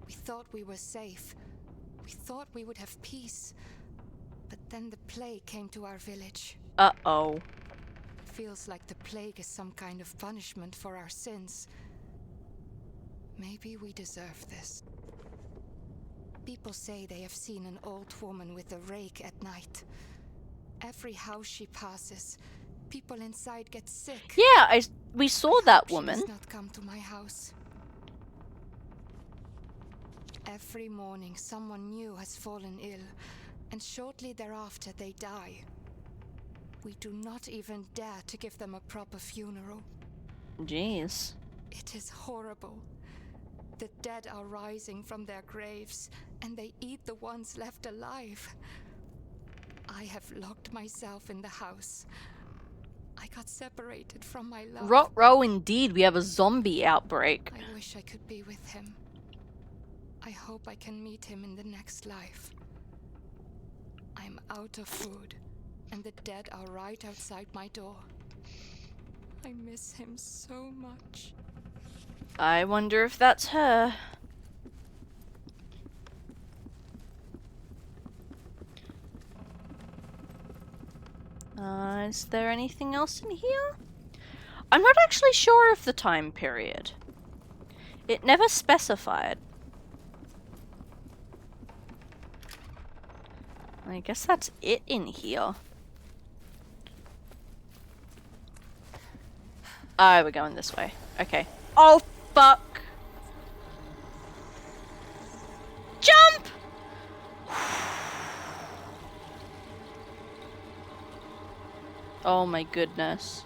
Speaker 2: we thought we were safe. We thought we would have peace. But then the plague came to our village.
Speaker 1: Uh-oh.
Speaker 2: Feels like the plague is some kind of punishment for our sins. Maybe we deserve this. People say they have seen an old woman with a rake at night. Every house she passes, people inside get sick.
Speaker 1: Yeah, we saw that woman.
Speaker 2: She does not come to my house. Every morning someone new has fallen ill, and shortly thereafter they die. We do not even dare to give them a proper funeral.
Speaker 1: Jeez.
Speaker 2: It is horrible. The dead are rising from their graves, and they eat the ones left alive. I have locked myself in the house. I got separated from my love.
Speaker 1: Ruh-roh indeed, we have a zombie outbreak.
Speaker 2: I wish I could be with him. I hope I can meet him in the next life. I'm out of food, and the dead are right outside my door. I miss him so much.
Speaker 1: I wonder if that's her. Is there anything else in here? I'm not actually sure of the time period. It never specified. I guess that's it in here. Oh, we're going this way. Okay. Oh, fuck! Jump! Oh my goodness.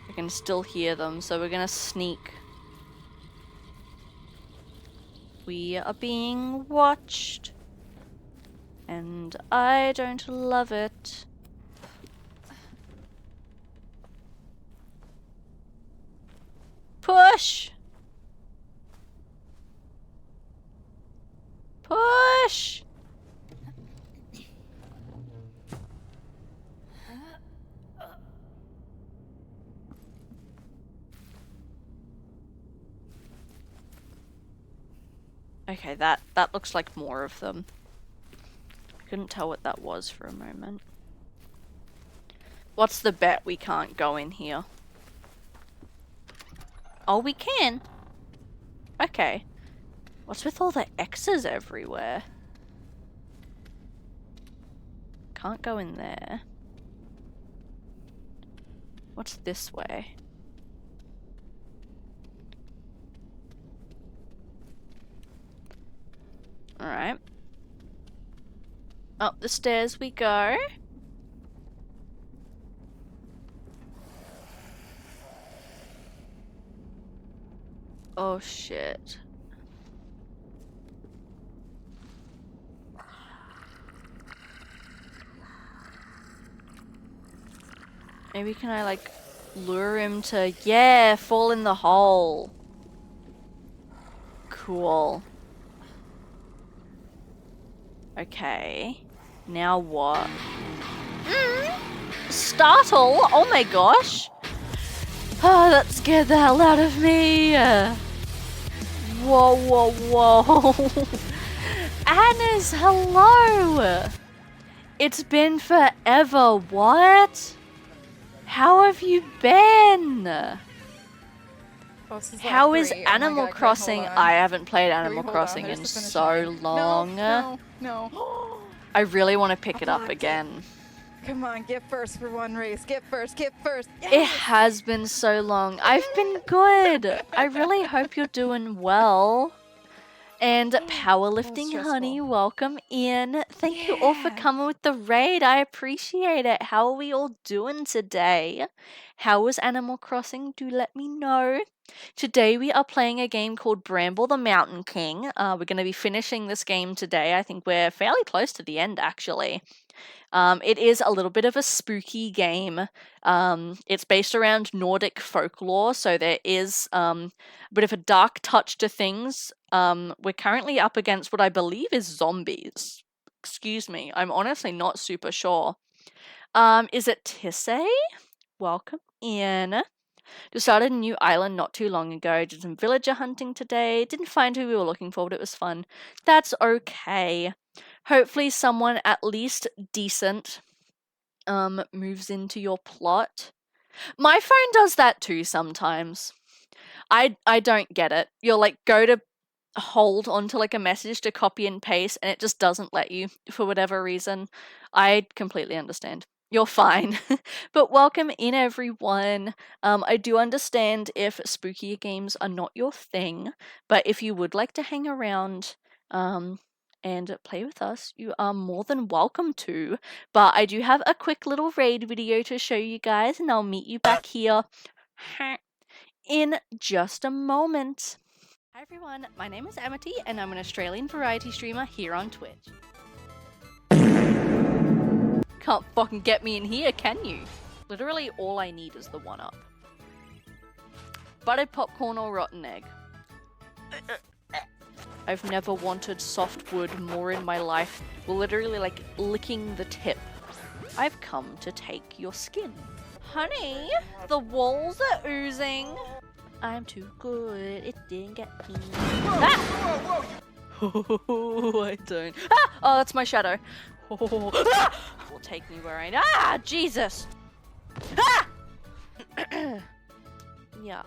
Speaker 1: I can still hear them, so we're gonna sneak. We are being watched. And I don't love it. Push! gosh! Okay, that looks like more of them. I couldn't tell what that was for a moment. What's the bet we can't go in here? Oh, we can. Okay. What's with all the X's everywhere? Can't go in there. What's this way? Alright. Up the stairs we go. Oh shit. Maybe can I like lure him to, yeah, fall in the hole. Cool. Okay. Now what? Startle? Oh my gosh. Oh, that scared the hell out of me. Whoa, whoa, whoa. Anna's, hello. It's been forever. What? How have you been?
Speaker 3: Oh, this is
Speaker 1: How
Speaker 3: like
Speaker 1: is
Speaker 3: 3.
Speaker 1: Animal
Speaker 3: Oh my God,
Speaker 1: Crossing?
Speaker 3: hold on.
Speaker 1: I haven't played
Speaker 3: Hurry,
Speaker 1: Animal
Speaker 3: hold on.
Speaker 1: Crossing
Speaker 3: There's
Speaker 1: in
Speaker 3: the finish
Speaker 1: so
Speaker 3: line.
Speaker 1: long.
Speaker 3: No.
Speaker 1: I really want to pick it up
Speaker 3: Come on,
Speaker 1: again.
Speaker 3: Come on, get first for one race. Get first. Yes!
Speaker 1: It has been so long. I've been good. I really hope you're doing well. And Powerlifting
Speaker 3: stressful.
Speaker 1: Honey, welcome in. Thank you all for coming with the raid. I appreciate it. How are we all doing today? How was Animal Crossing? Do let me know. Today we are playing a game called Bramble the Mountain King. We're going to be finishing this game today. I think we're fairly close to the end, actually. It is a little bit of a spooky game. It's based around Nordic folklore, so there is a bit of a dark touch to things. We're currently up against what I believe is zombies. Excuse me, I'm honestly not super sure. Is it Tissay? Welcome in. Just started a new island not too long ago. Did some villager hunting today. Didn't find who we were looking for, but it was fun. That's okay. Hopefully someone at least decent moves into your plot. My phone does that too sometimes. I don't get it. You'll like go to hold onto like a message to copy and paste and it just doesn't let you for whatever reason. I completely understand. You're fine. But welcome in everyone. I do understand if spooky games are not your thing, but if you would like to hang around and play with us, you are more than welcome to. But I do have a quick little raid video to show you guys, and I'll meet you back here in just a moment. Hi everyone, my name is Amity, and I'm an Australian variety streamer here on Twitch. Can't fucking get me in here, can you? Literally all I need is the 1-up. Buttered popcorn or rotten egg? I've never wanted softwood more in my life. We're literally like licking the tip. I've come to take your skin. Honey, the walls are oozing. I'm too good, it didn't get me. Ah! Oh, I don't. Ah! Oh, that's my shadow. Oh, ah! Will take me where I... Ah! Jesus! Ah! Yeah.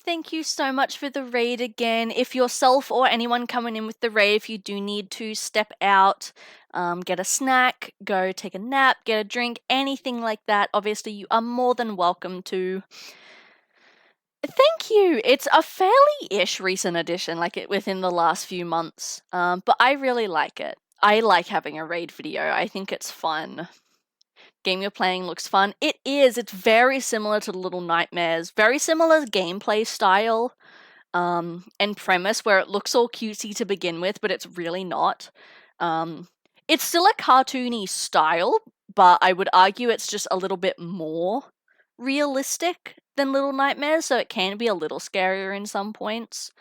Speaker 1: Thank you so much for the raid again. If yourself or anyone coming in with the raid, if you do need to step out, get a snack, go take a nap, get a drink, anything like that, obviously you are more than welcome to. Thank you. It's a fairly-ish recent addition, like it within the last few months, but I really like it. I like having a raid video. I think it's fun. Game you're playing looks fun. It is. It's very similar to Little Nightmares. Very similar gameplay style and premise, where it looks all cutesy to begin with, but it's really not. It's still a cartoony style, but I would argue it's just a little bit more realistic than Little Nightmares, so it can be a little scarier in some points.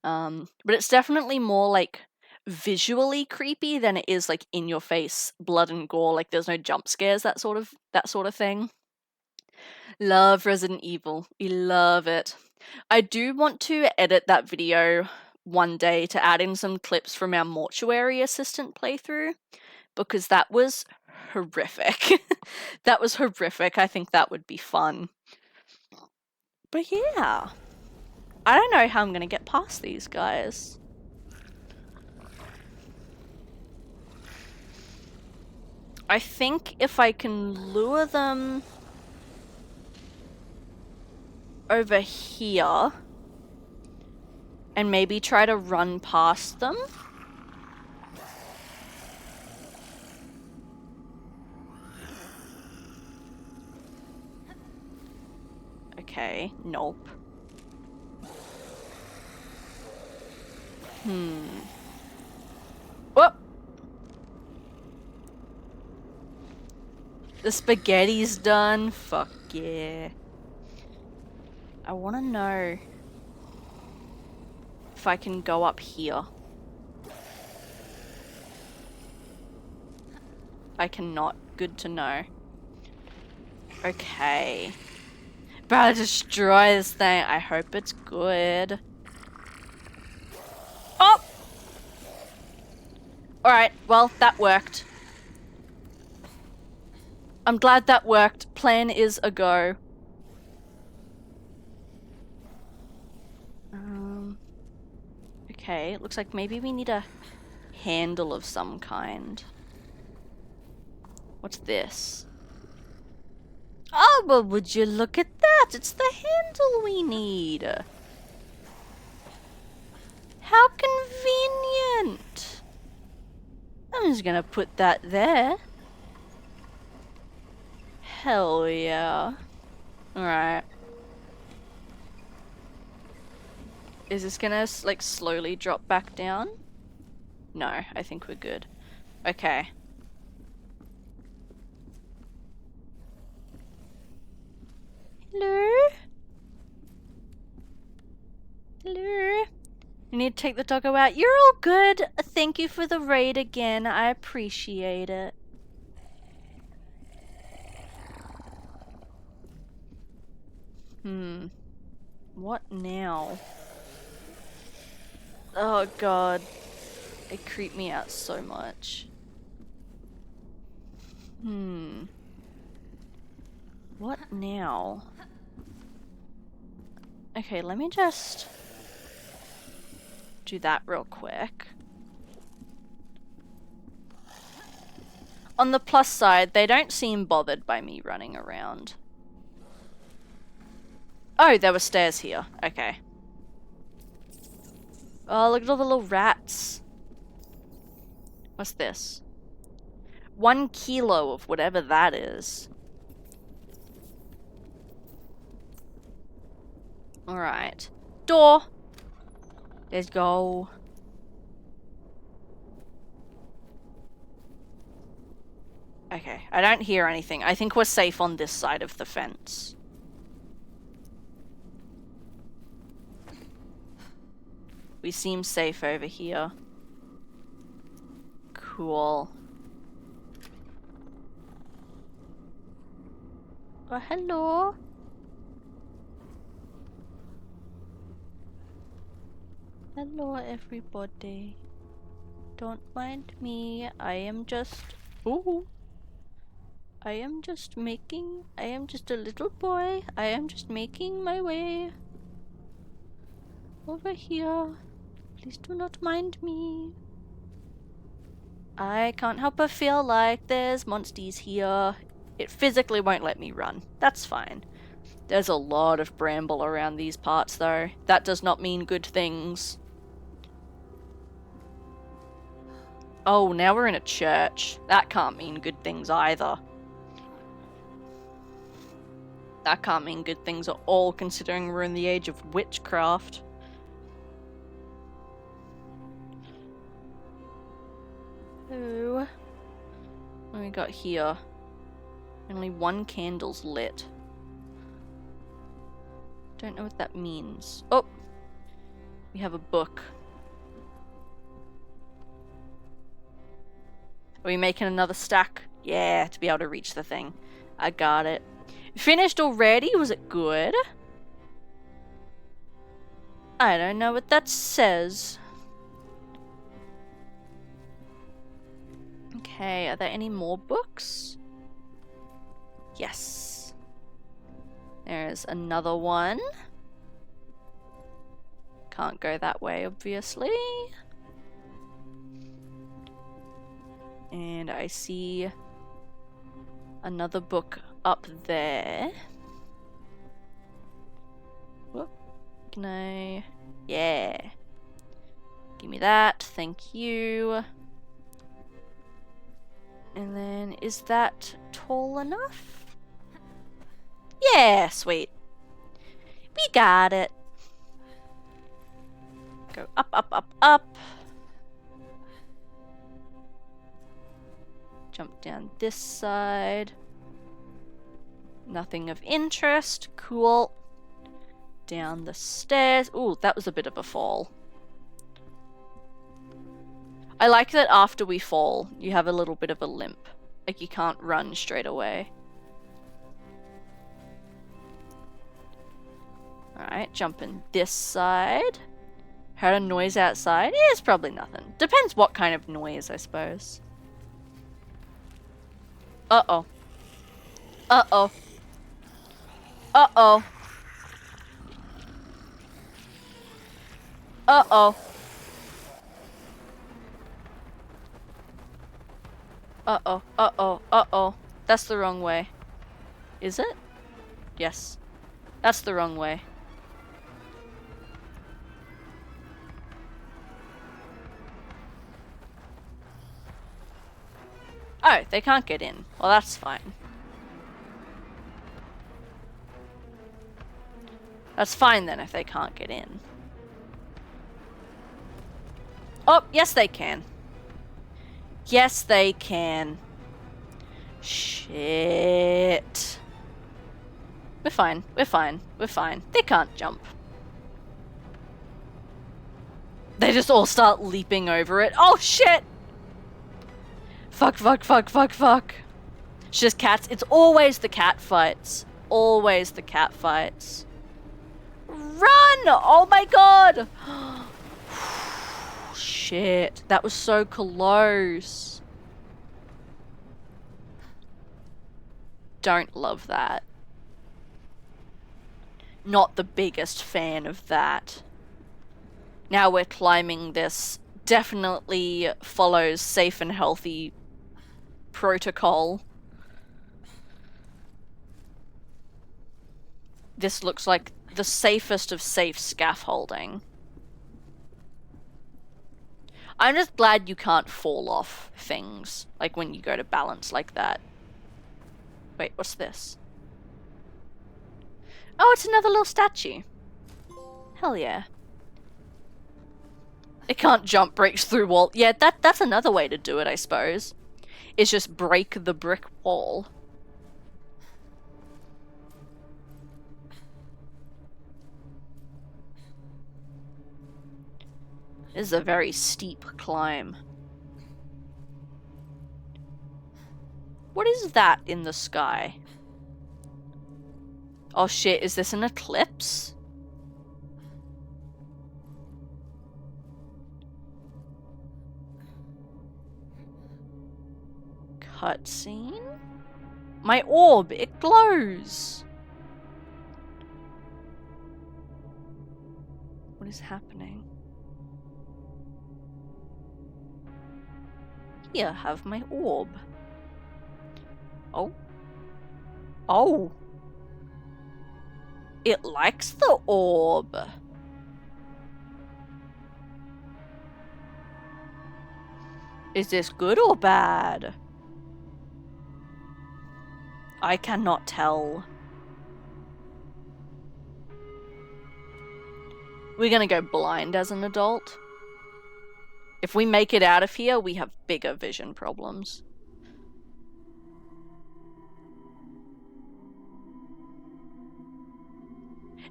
Speaker 1: But it's definitely more like visually creepy than it is like in your face blood and gore. Like there's no jump scares, that sort of thing. Love Resident Evil. We love it. I do want to edit that video one day to add in some clips from our mortuary assistant playthrough, because that was horrific. That was horrific. I think that would be fun. But yeah. I don't know how I'm gonna get past these guys. I think if I can lure them over here and maybe try to run past them. Okay, nope. Whoop! The spaghetti's done. Fuck yeah. I want to know if I can go up here. I cannot. Good to know. Okay. Better destroy this thing. I hope it's good. Oh! Alright, well, that worked. I'm glad that worked. Plan is a go. Okay, it looks like maybe we need a handle of some kind. What's this? Oh, well, would you look at that? It's the handle we need. How convenient. I'm just gonna put that there. Hell yeah. Alright. Is this gonna, like, slowly drop back down? No, I think we're good. Okay. Hello? Hello? You need to take the doggo out. You're all good. Thank you for the raid again. I appreciate it. What now? Oh god. It creeped me out so much. What now? Okay, let me just do that real quick. On the plus side, they don't seem bothered by me running around. Oh, there were stairs here. Okay. Oh, look at all the little rats. What's this? 1 kilo of whatever that is. Alright. Door! Let's go. Okay, I don't hear anything. I think we're safe on this side of the fence. We seem safe over here. Cool. Oh, hello. Hello, everybody. Don't mind me. I am just... Ooh. I am just a little boy. I am just making my way over here. Please do not mind me. I can't help but feel like there's monsties here. It physically won't let me run. That's fine. There's a lot of bramble around these parts though. That does not mean good things. Oh, now we're in a church. That can't mean good things either. That can't mean good things at all, considering we're in the age of witchcraft. Oh. What we got here? Only 1 candle's lit. Don't know what that means. Oh! We have a book. Are we making another stack? Yeah, to be able to reach the thing. I got it. Finished already? Was it good? I don't know what that says. Okay, are there any more books? Yes. There's another one. Can't go that way, obviously. And I see another book up there. Whoop. Can I? Yeah. Give me that. Thank you. And then, is that tall enough? Yeah, sweet. We got it. Go up, up, up, up. Jump down this side. Nothing of interest. Cool. Down the stairs. Ooh, that was a bit of a fall. I like that after we fall, you have a little bit of a limp. Like you can't run straight away. Alright, jumping this side. Heard a noise outside? Yeah, it's probably nothing. Depends what kind of noise, I suppose. Uh-oh. Uh-oh. Uh-oh. Uh-oh. Uh-oh. Uh-oh. Uh-oh. That's the wrong way. Is it? Yes. That's the wrong way. Oh, they can't get in. Well, that's fine. That's fine then if they can't get in. Oh, yes they can. Yes they can. Shit. We're fine. We're fine. We're fine. They can't jump. They just all start leaping over it. Oh shit! Fuck, fuck, fuck, fuck, fuck. It's just cats. It's always the cat fights. Always the cat fights. Run! Oh my god! Shit. That was so close. Don't love that. Not the biggest fan of that. Now we're climbing this. Definitely follows safe and healthy protocol. This looks like the safest of safe scaffolding. I'm just glad you can't fall off things, like when you go to balance like that. Wait, what's this? Oh, it's another little statue. Hell yeah. It can't jump, breaks through wall. Yeah, that's another way to do it, I suppose. Is just break the brick wall. This is a very steep climb. What is that in the sky? Oh shit, is this an eclipse? Cutscene? My orb, it glows! What is happening? Here, have my orb. Oh. Oh! It likes the orb! Is this good or bad? I cannot tell. We're gonna go blind as an adult. If we make it out of here, we have bigger vision problems.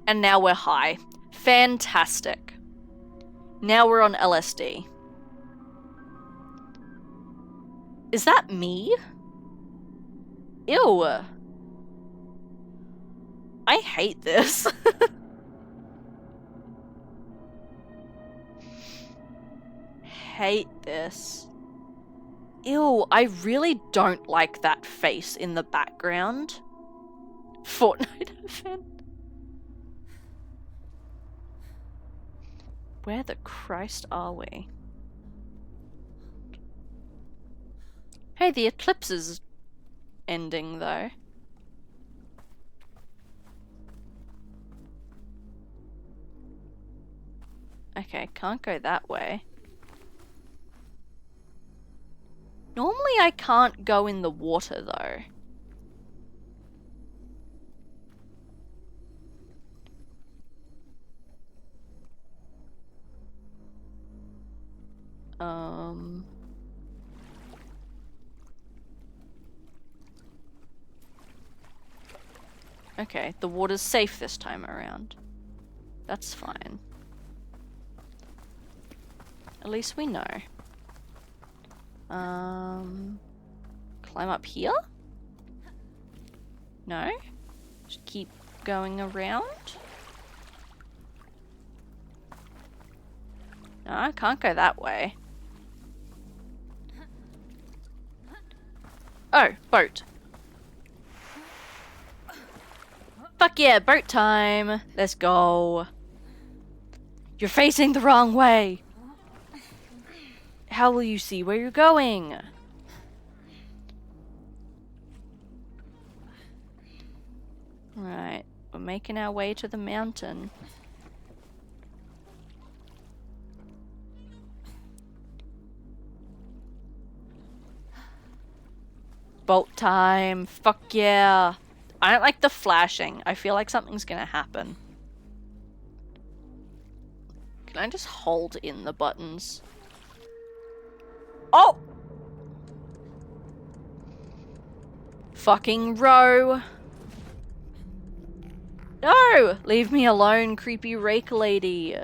Speaker 1: And now we're high. Fantastic. Now we're on LSD. Is that me? Ew. I hate this. Hate this. Ew, I really don't like that face in the background. Fortnite event. Where the Christ are we? Hey, the eclipse is ending though. Okay, can't go that way. Normally I can't go in the water though. Okay, the water's safe this time around. That's fine. At least we know. Climb up here? No? Just keep going around? No, I can't go that way. Oh, boat. Fuck yeah, boat time. Let's go. You're facing the wrong way. How will you see where you're going? Right, we're making our way to the mountain. Bolt time. Fuck yeah. I don't like the flashing. I feel like something's gonna happen. Can I just hold in the buttons? Oh! Fucking row. No! Leave me alone, creepy rake lady.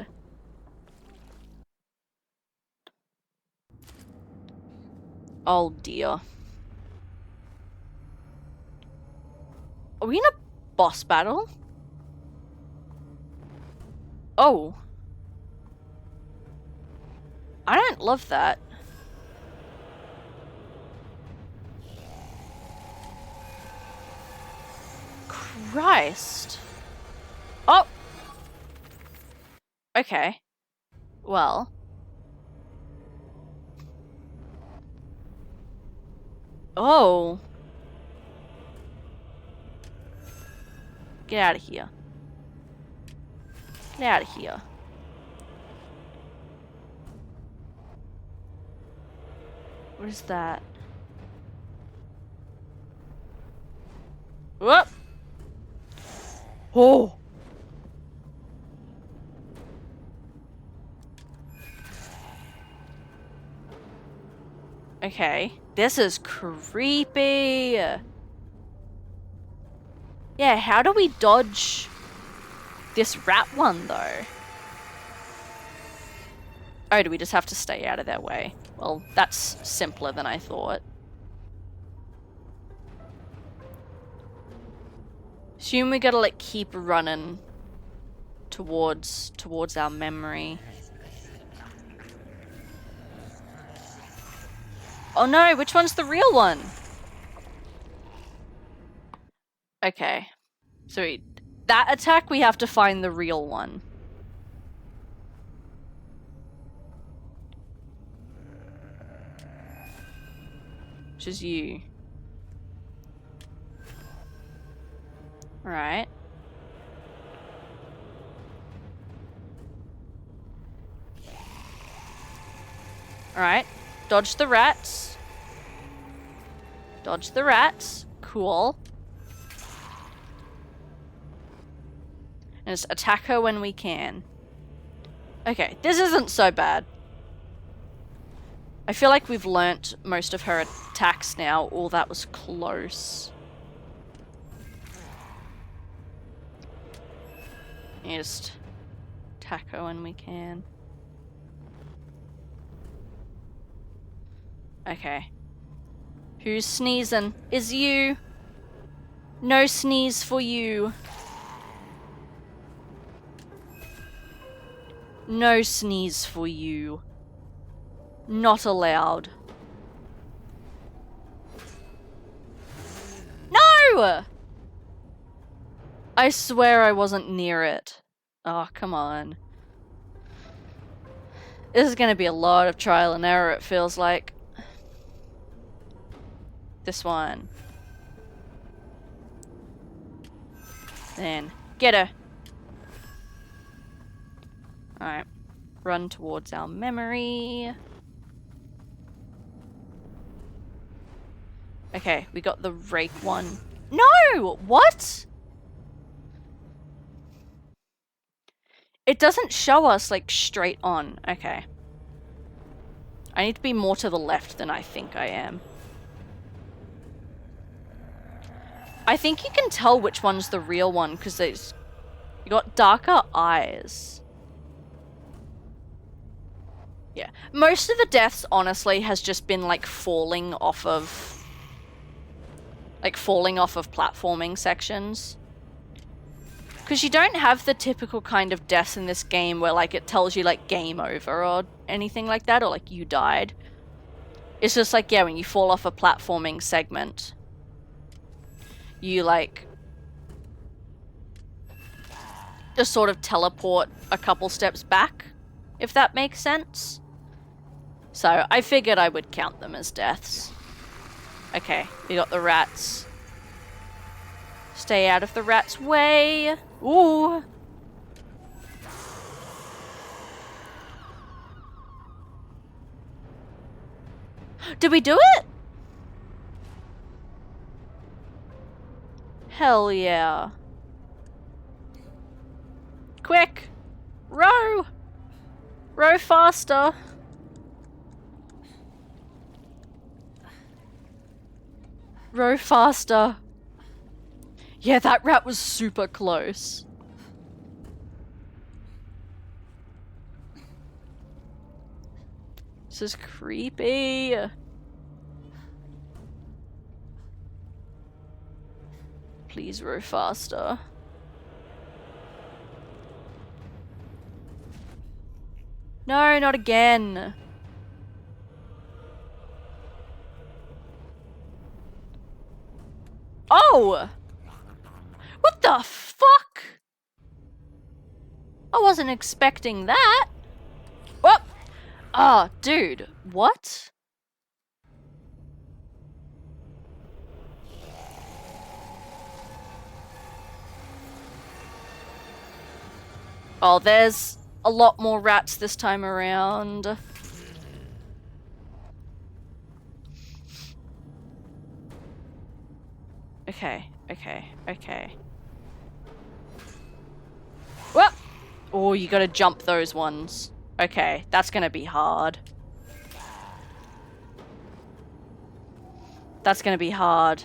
Speaker 1: Oh dear. Are we in a boss battle? Oh. I don't love that. Christ. Oh! Okay. Well. Oh. Get out of here. Get out of here. What is that? Whoop! Oh! Okay. This is creepy. Yeah, how do we dodge this rat one, though? Oh, do we just have to stay out of their way? Well, that's simpler than I thought. Assume we gotta, like, keep running towards our memory. Oh no, which one's the real one? Okay. So that attack, we have to find the real one. Which is you. Alright. Alright. Dodge the rats. Dodge the rats. Cool. And just attack her when we can. Okay, this isn't so bad. I feel like we've learnt most of her attacks now. Oh, that was close. Just taco when we can. Okay. Who's sneezing? Is you. No sneeze for you. No sneeze for you. Not allowed. No! I swear I wasn't near it. Oh, come on. This is gonna be a lot of trial and error, it feels like. This one. Then, get her. Alright. Run towards our memory. Okay, we got the rake one. No! What? It doesn't show us, like, straight on. Okay. I need to be more to the left than I think I am. I think you can tell which one's the real one, because you got darker eyes. Yeah. Most of the deaths, honestly, has just been, like, falling off of platforming sections. Because you don't have the typical kind of deaths in this game where, like, it tells you, like, game over or anything like that, or, like, you died. It's just like, yeah, when you fall off a platforming segment, you, like, just sort of teleport a couple steps back, if that makes sense. So, I figured I would count them as deaths. Okay, we got the rats. Stay out of the rat's way. Ooh. Did we do it? Hell yeah. Quick! Row! Row faster! Row faster. Yeah, that rat was super close. This is creepy. Please row faster. No, not again. Oh! What the fuck? I wasn't expecting that. What? Ah, dude, what? Oh, there's a lot more rats this time around. Okay, okay, okay. Whoop! Oh, you gotta jump those ones. Okay, that's gonna be hard. That's gonna be hard.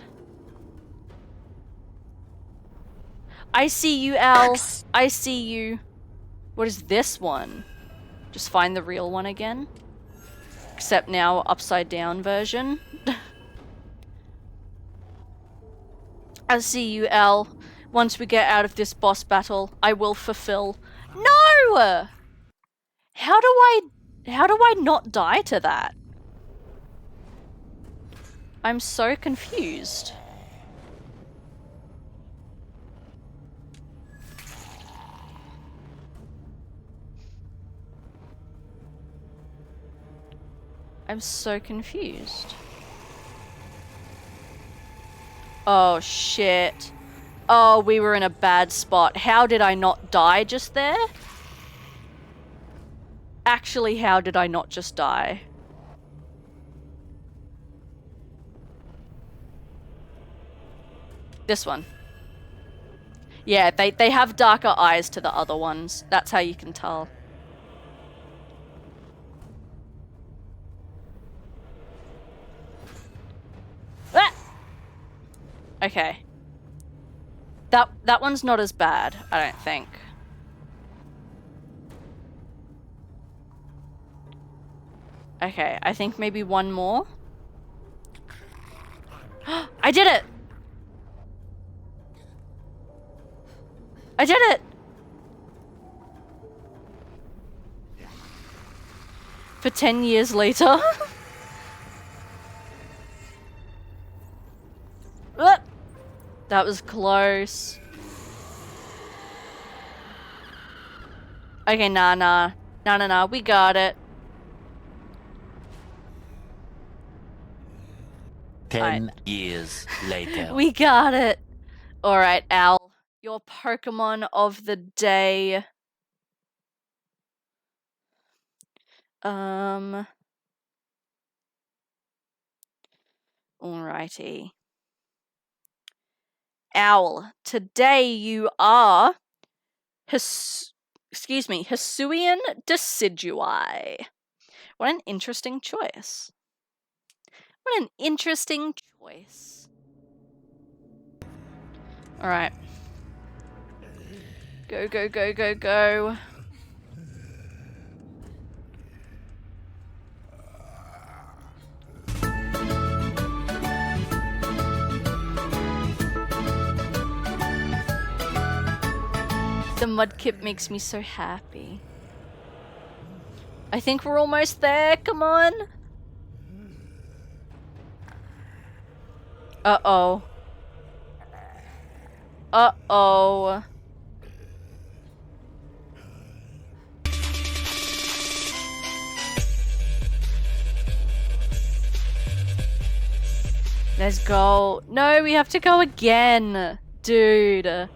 Speaker 1: I see you, Al. I see you. What is this one? Just find the real one again. Except now upside down version. I see you, Al. Once we get out of this boss battle, I will fulfill. No! How do I not die to that? I'm so confused. I'm so confused. Oh, shit. Oh, we were in a bad spot. How did I not die just there? Actually, how did I not just die? This one. Yeah, they have darker eyes to the other ones. That's how you can tell. Ah! Okay. That one's not as bad, I don't think. Okay, I think maybe one more. I did it! I did it! For 10 years later. That was close. Okay, nah, we got it.
Speaker 4: 10 years later.
Speaker 1: We got it. Alright, Owl. Your Pokemon of the day. Alrighty. Owl, today you are Hisuian Decidui. What an interesting choice. What an interesting choice. Alright. Go, go, go, go, go. The Mudkip makes me so happy. I think we're almost there. Come on. Uh-oh. Uh-oh. Let's go. No, we have to go again. Dude.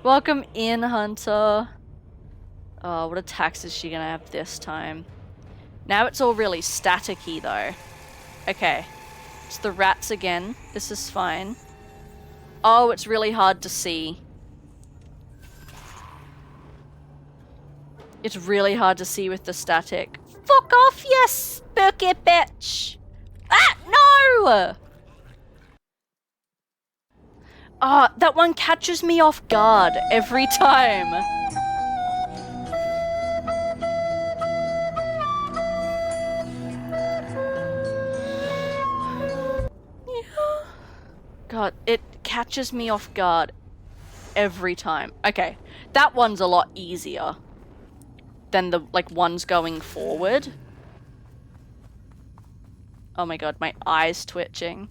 Speaker 1: Welcome in, Hunter. Oh, what attacks is she gonna have this time? Now it's all really staticky, though. Okay. It's the rats again. This is fine. Oh, it's really hard to see. It's really hard to see with the static. Fuck off, you spooky bitch! Ah, no! Ah, that one catches me off guard every time. God, it catches me off guard every time. Okay, that one's a lot easier than the, like, ones going forward. Oh my god, my eye's twitching.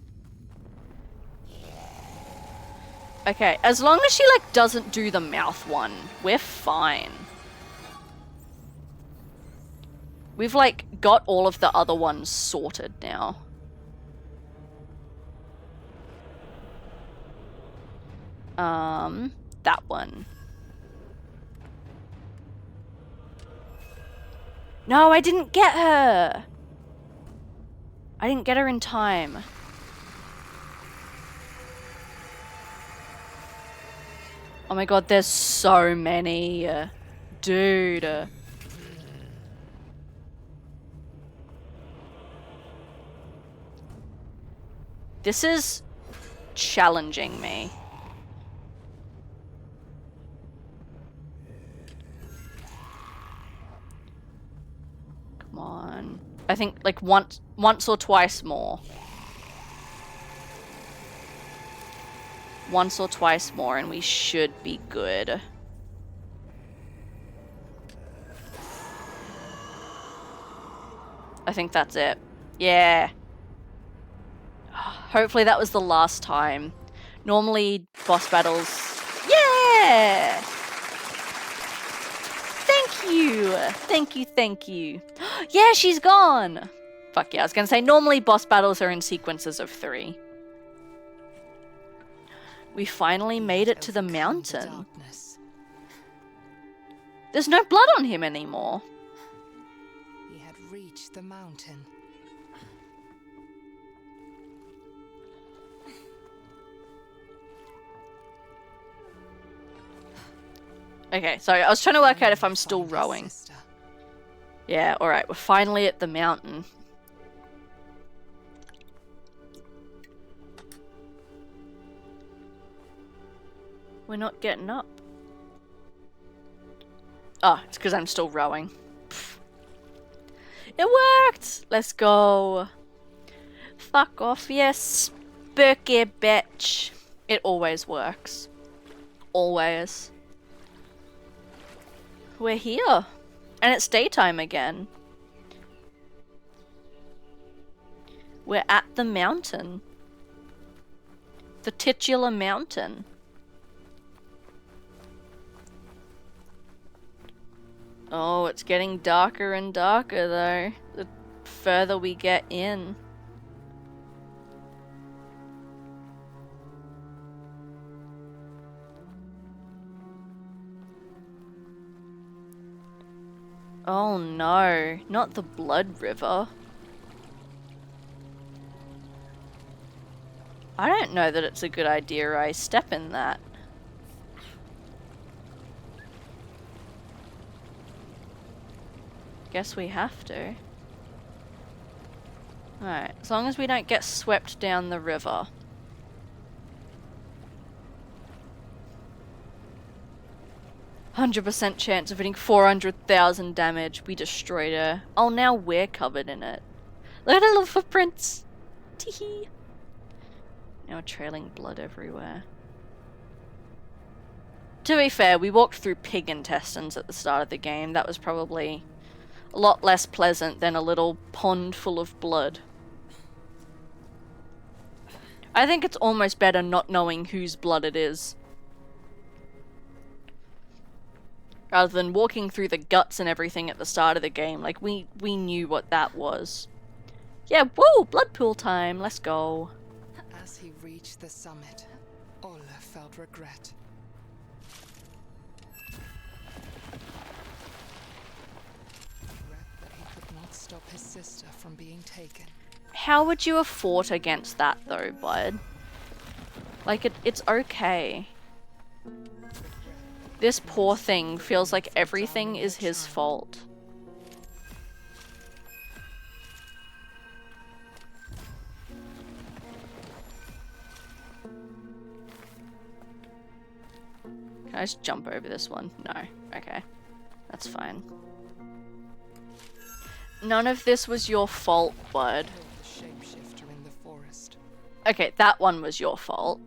Speaker 1: Okay, as long as she, like, doesn't do the mouth one, we're fine. We've, like, got all of the other ones sorted now. That one. No, I didn't get her! I didn't get her in time. Oh my god, there's so many. Dude. This is challenging me. Come on. I think like once or twice more. Once or twice more and we should be good. I think that's it. Yeah. Hopefully that was the last time. Normally boss battles... Yeah! Thank you! Thank you, thank you. Yeah, she's gone! Fuck yeah, I was gonna say normally boss battles are in sequences of 3. We finally made it to the mountain. There's no blood on him anymore.
Speaker 2: He had reached the mountain.
Speaker 1: Okay, sorry, I was trying to work out if I'm still rowing. Yeah, alright, we're finally at the mountain. We're not getting up. Oh, it's because I'm still rowing. Pfft. It worked! Let's go. Fuck off, yes. Spooky bitch. It always works. Always. We're here. And it's daytime again. We're at the mountain. The titular mountain. Oh, it's getting darker and darker though, the further we get in. Oh no, not the Blood River. I don't know that it's a good idea I step in that. Guess we have to. Alright, as long as we don't get swept down the river. %, chance of hitting 400,000 damage. We destroyed her. Oh, now we're covered in it. Look at the little footprints. Teehee. Now trailing blood everywhere. To be fair, we walked through pig intestines at the start of the game. That was probably a lot less pleasant than a little pond full of blood. I think it's almost better not knowing whose blood it is. Rather than walking through the guts and everything at the start of the game. Like, we knew what that was. Yeah, whoa! Blood pool time! Let's go.
Speaker 2: As he reached the summit, Olle felt regret. That he could not stop his sister from being taken.
Speaker 1: How would you have fought against that though, bud? Like, it's okay. This poor thing feels like everything is his fault. Can I just jump over this one? No. Okay. That's fine. None of this was your fault, bud. Okay, that one was your fault.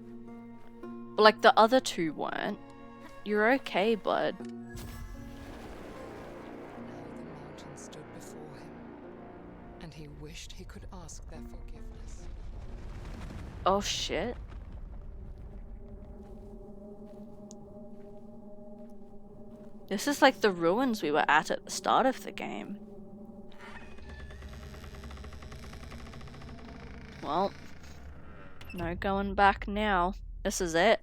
Speaker 1: But like the other two weren't. You're okay, bud.
Speaker 2: Now the mountain stood before him, and he wished he could ask their forgiveness.
Speaker 1: Oh shit. This is like the ruins we were at the start of the game. Well, no going back now. This is it.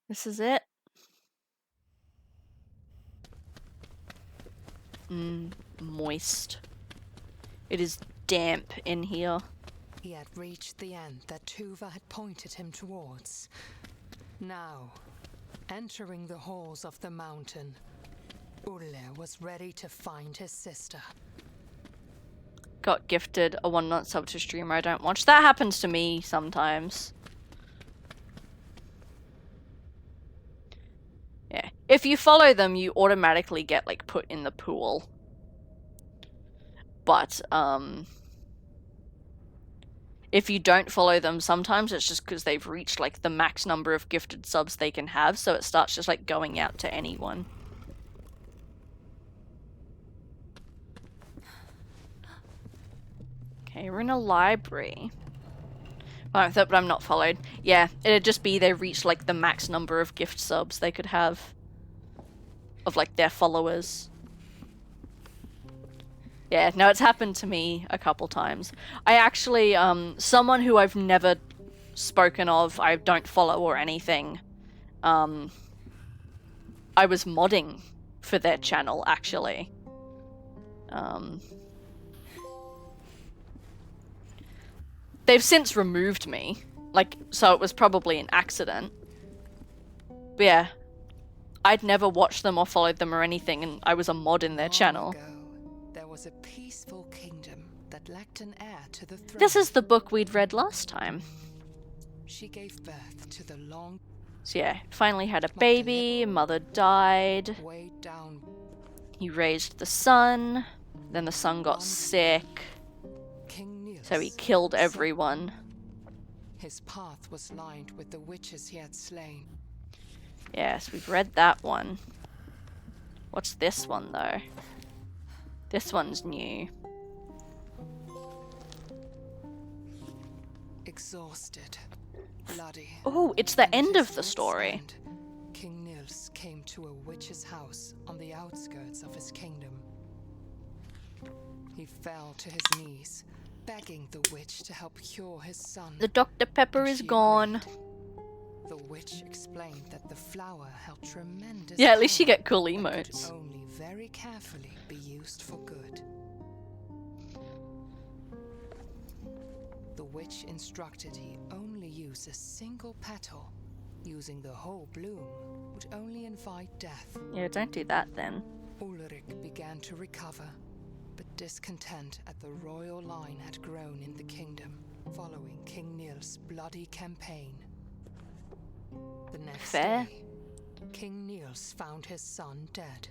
Speaker 1: This is it. Moist. It is damp in here.
Speaker 2: He had reached the end that Tuva had pointed him towards. Now, entering the halls of the mountain, Olle was ready to find his sister.
Speaker 1: Got gifted a 1-month sub to streamer I don't watch. That happens to me sometimes. Yeah. If you follow them, you automatically get, like, put in the pool. But, if you don't follow them, sometimes it's just because they've reached, like, the max number of gifted subs they can have, so it starts just, like, going out to anyone. Okay, we're in a library. Oh, but I'm not followed. Yeah, it'd just be they reached, like, the max number of gift subs they could have. Of, like, their followers. Yeah, no, it's happened to me a couple times. I actually, someone who I've never spoken of, I don't follow or anything, I was modding for their channel, actually. They've since removed me, like, so it was probably an accident. But yeah, I'd never watched them or followed them or anything, and I was a mod in their channel.
Speaker 2: There was a peaceful kingdom that lacked an heir to the throne.
Speaker 1: This is the book we'd read last time.
Speaker 2: She gave birth to the long...
Speaker 1: So yeah, finally had a baby, mother died.
Speaker 2: Weighed down
Speaker 1: He raised the sun, then the sun got sick,
Speaker 2: King Niels
Speaker 1: so he killed
Speaker 2: was
Speaker 1: everyone.
Speaker 2: His path was lined with the witches he had slain.
Speaker 1: Yes, we've read that one. What's this one, though? This one's new.
Speaker 2: Exhausted, bloody.
Speaker 1: Oh, it's the
Speaker 2: and at
Speaker 1: end
Speaker 2: his
Speaker 1: of the
Speaker 2: wits'
Speaker 1: story.
Speaker 2: end, King Niels came to a witch's house on the outskirts of his kingdom. He fell to his knees, begging the witch to help cure his son.
Speaker 1: The Dr. Pepper
Speaker 2: and
Speaker 1: is
Speaker 2: she
Speaker 1: gone.
Speaker 2: agreed. The witch explained that the flower held tremendous
Speaker 1: Yeah, at least you
Speaker 2: power
Speaker 1: get cool
Speaker 2: that could
Speaker 1: emotes.
Speaker 2: only very carefully be used for good. The witch instructed he only use a single petal. Using the whole bloom would only invite death.
Speaker 1: Yeah, don't do that then.
Speaker 2: Ulrich began to recover, but discontent at the royal line had grown in the kingdom following King Niels' bloody campaign. The next
Speaker 1: Fair.
Speaker 2: day, King Niels found his son dead,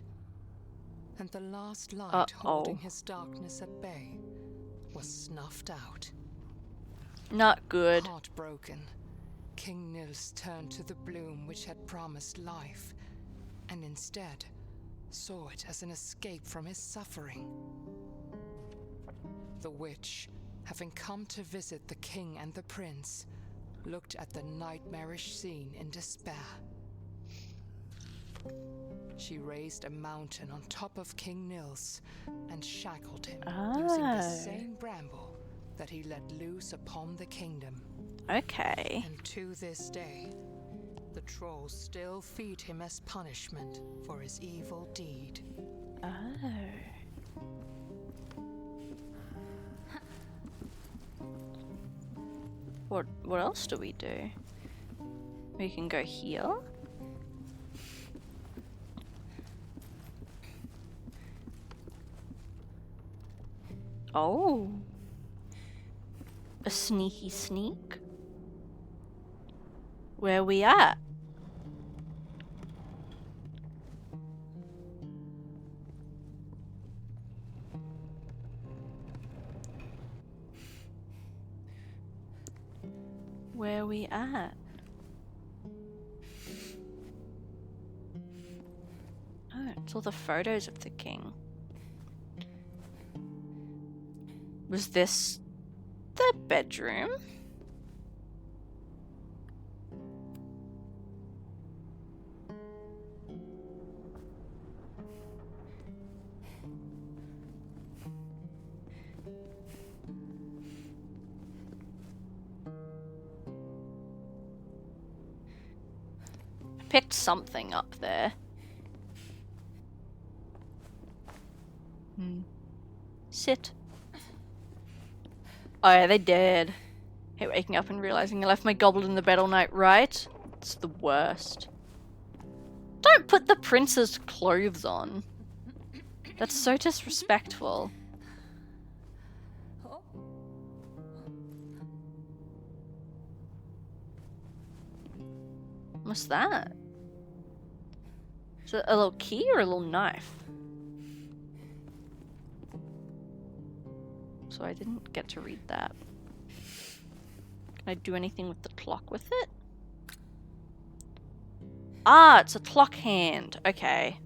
Speaker 2: and the last light
Speaker 1: Uh-oh.
Speaker 2: holding his darkness at bay was snuffed out.
Speaker 1: Not good.
Speaker 2: Heartbroken, King Niels turned to the bloom which had promised life, and instead saw it as an escape from his suffering. The witch, having come to visit the king and the prince, looked at the nightmarish scene in despair. She raised a mountain on top of King Niels and shackled him using the same bramble that he let loose upon the kingdom.
Speaker 1: Okay.
Speaker 2: And to this day, the trolls still feed him as punishment for his evil deed.
Speaker 1: Oh. What else do we do? We can go here. Oh. A sneaky sneak. Where we at? Where we at? Oh, it's all the photos of the king. Was this the bedroom? Picked something up there. Sit. Oh yeah, they dead. Hate waking up and realizing I left my goblet in the bed all night, right? It's the worst. Don't put the prince's clothes on. That's so disrespectful. What's that? Is it a little key or a little knife? So I didn't get to read that. Can I do anything with the clock with it? Ah, it's a clock hand. Okay.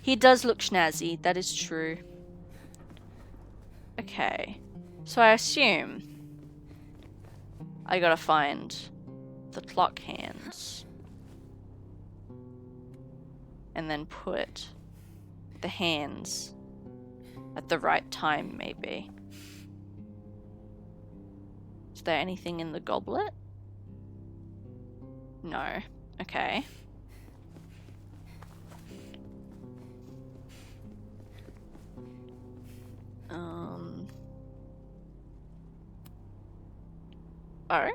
Speaker 1: He does look snazzy, that is true. Okay. So I assume I gotta find the clock hands. And then put the hands at the right time, maybe. Is there anything in the goblet? No. Okay. Oh?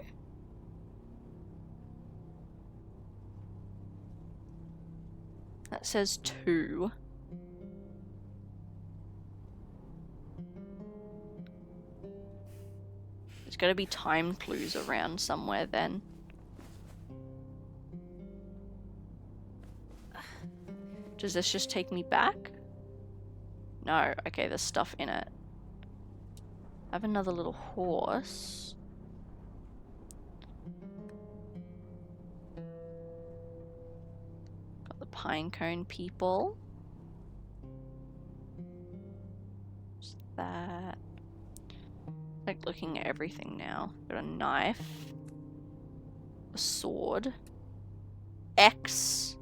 Speaker 1: That says 2. There's gotta be time clues around somewhere then. Does this just take me back? No. Okay, there's stuff in it. I have another little horse. Got the pinecone people. What's that? Like looking at everything now. Got a knife. A sword. X.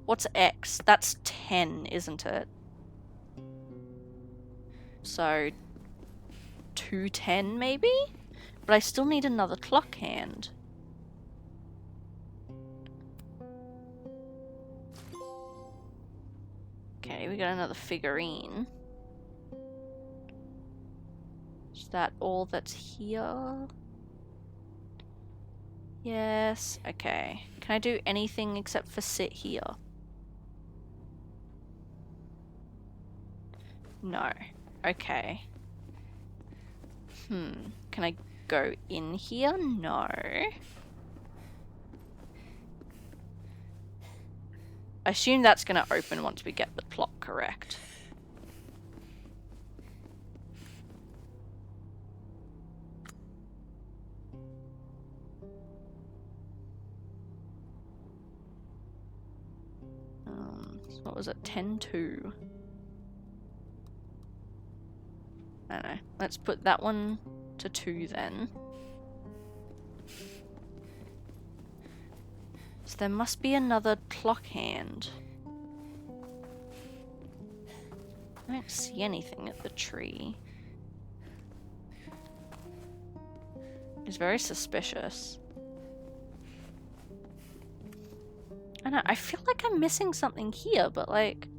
Speaker 1: What's X? That's 10, isn't it? So 210 maybe? But I still need another clock hand. Okay, we got another figurine. Is that all that's here? Yes, okay. Can I do anything except for sit here? No. Okay. Can I go in here? No. I assume that's gonna open once we get the clock correct. What was it? 10-2. I don't know. Let's put that one to 2 then. So there must be another clock hand. I don't see anything at the tree. It's very suspicious. I know, I feel like I'm missing something here, but like...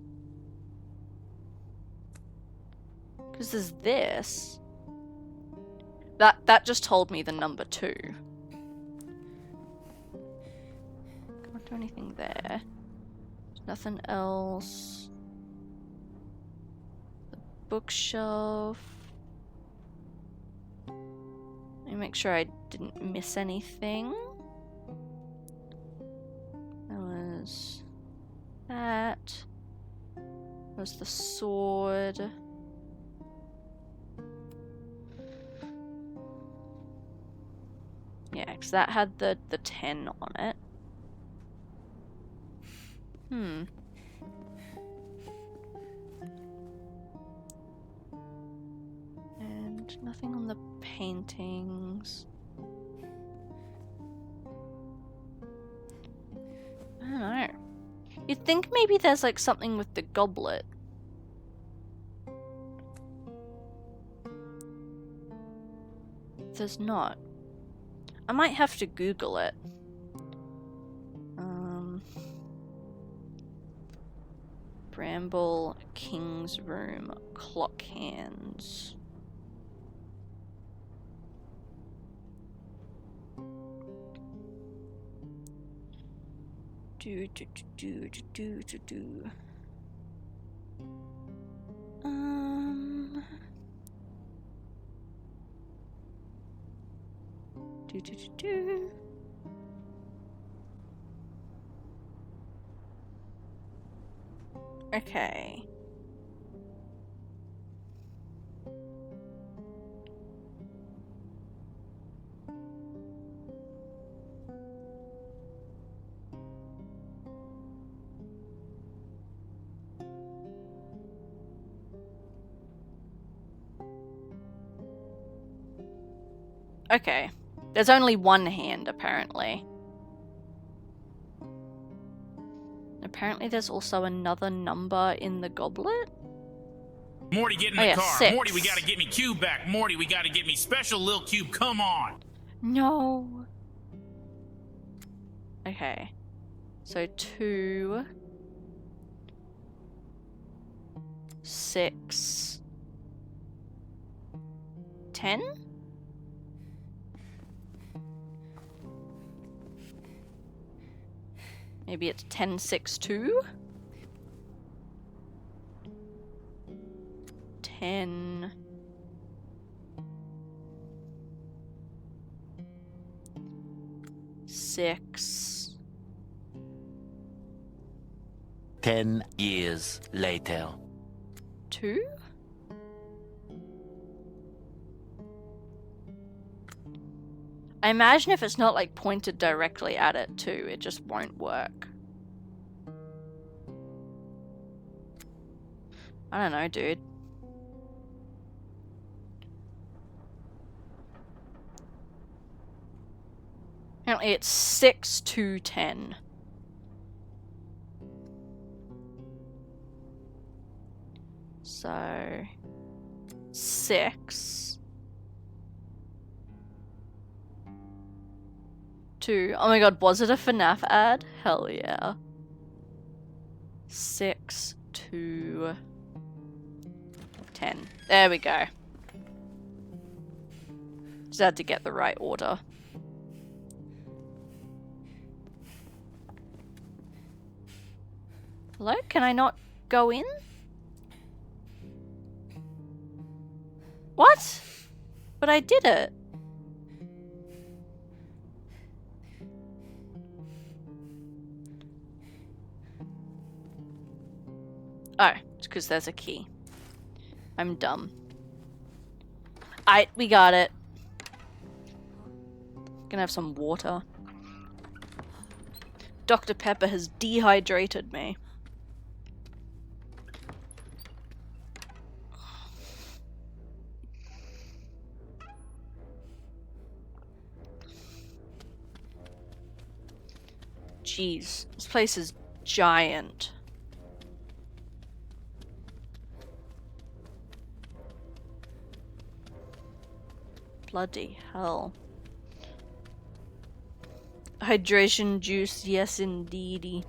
Speaker 1: Because there's this. That just told me the number 2. Can't do anything there. There's nothing else. The bookshelf. Let me make sure I didn't miss anything. There was that. There was the sword. Yeah, because that had the 10 on it. And nothing on the paintings. I don't know. You'd think maybe there's like something with the goblet. There's not. I might have to Google it. Bramble King's Room clock hands. Do. Okay. Okay. There's only one hand, apparently. Apparently there's also another number in the goblet.
Speaker 5: Morty, get in the car.
Speaker 1: 6.
Speaker 5: Morty, we gotta get me Cube back. Morty, we gotta get me special Lil Cube. Come on.
Speaker 1: No. Okay. So 2, 6, 10? Maybe it's 10-6-2? 10... 6...
Speaker 4: 10 years later.
Speaker 1: 2? I imagine if it's not like pointed directly at it too, it just won't work. I don't know, dude. Apparently it's 6 to 10. So 6 to, oh my god, was it a FNAF ad? Hell yeah. 6 to 10. There we go. Just had to get the right order. Hello? Can I not go in? What? But I did it. Oh, it's because there's a key. I'm dumb. Alright, we got it. Gonna have some water. Dr. Pepper has dehydrated me. Jeez, this place is giant. Bloody hell. Hydration juice, yes indeedy.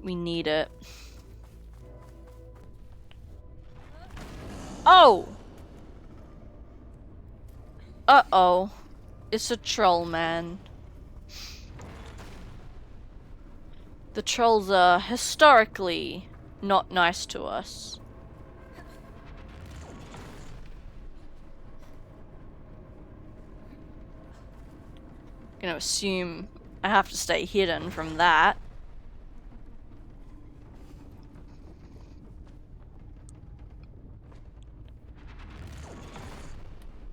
Speaker 1: We need it. Oh! Uh-oh. It's a troll, man. The trolls are historically not nice to us. Gonna assume I have to stay hidden from that.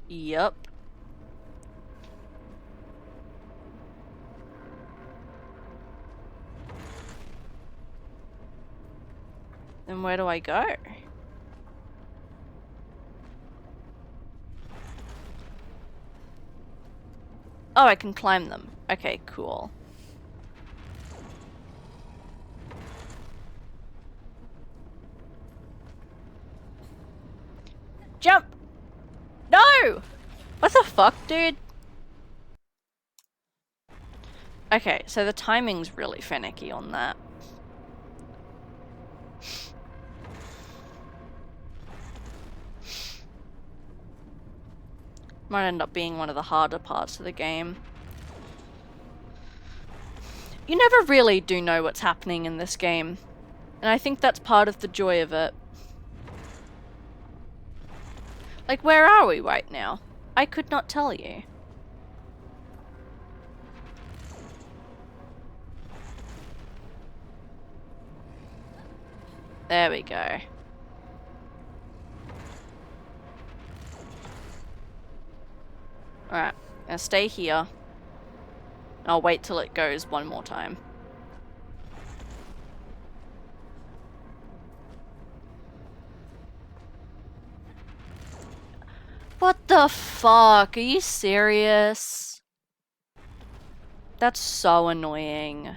Speaker 1: Yup. Then where do I go? Oh, I can climb them. Okay, cool. Jump! No! What the fuck, dude? Okay, so the timing's really finicky on that. Might end up being one of the harder parts of the game. You never really do know what's happening in this game, and I think that's part of the joy of it. Like, where are we right now? I could not tell you. There we go. Alright, now stay here. I'll wait till it goes one more time. What the fuck? Are you serious? That's so annoying.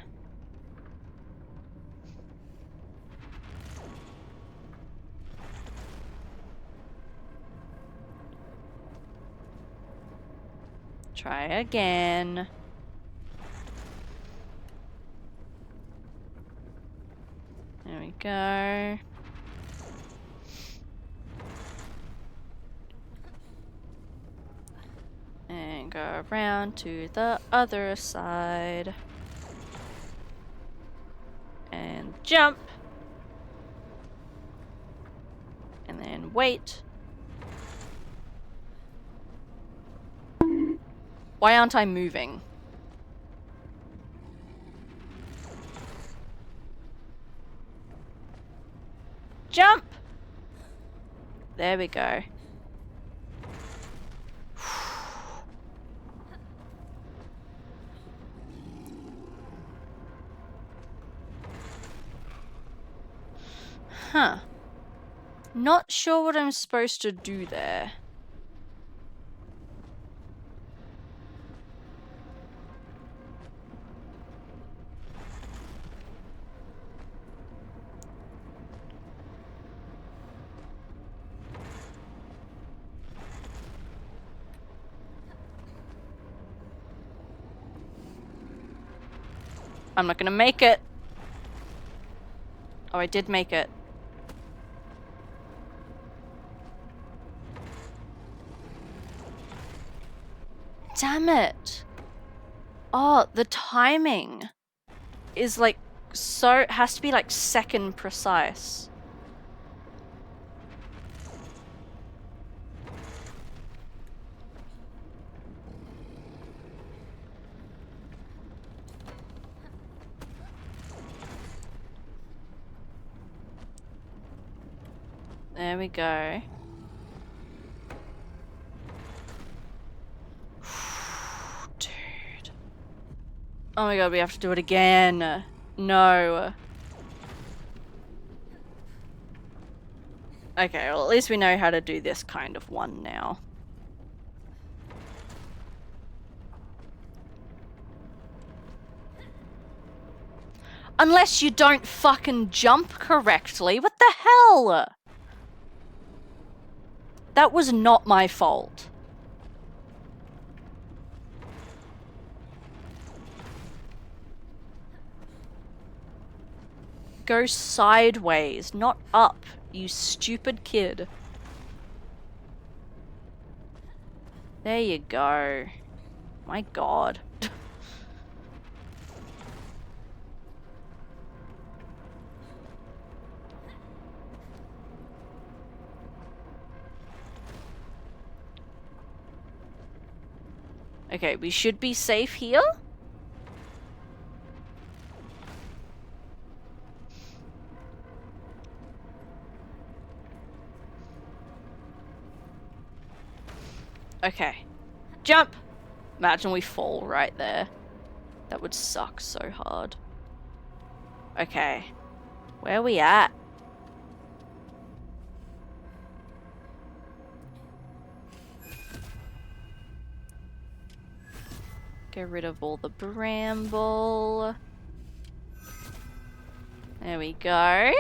Speaker 1: Try again. There we go. And go around to the other side. And jump. And then wait. Why aren't I moving? Jump! There we go. Huh. Not sure what I'm supposed to do there. I'm not gonna make it. Oh, I did make it. Damn it. Oh, the timing is like so, has to be like second precise. There we go. Dude. Oh my god, we have to do it again. No. Okay, well at least we know how to do this kind of one now. Unless you don't fucking jump correctly. What the hell? That was not my fault. Go sideways, not up, you stupid kid. There you go. My god. Okay, we should be safe here. Okay. Jump! Imagine we fall right there. That would suck so hard. Okay. Where are we at? Get rid of all the bramble. There we go.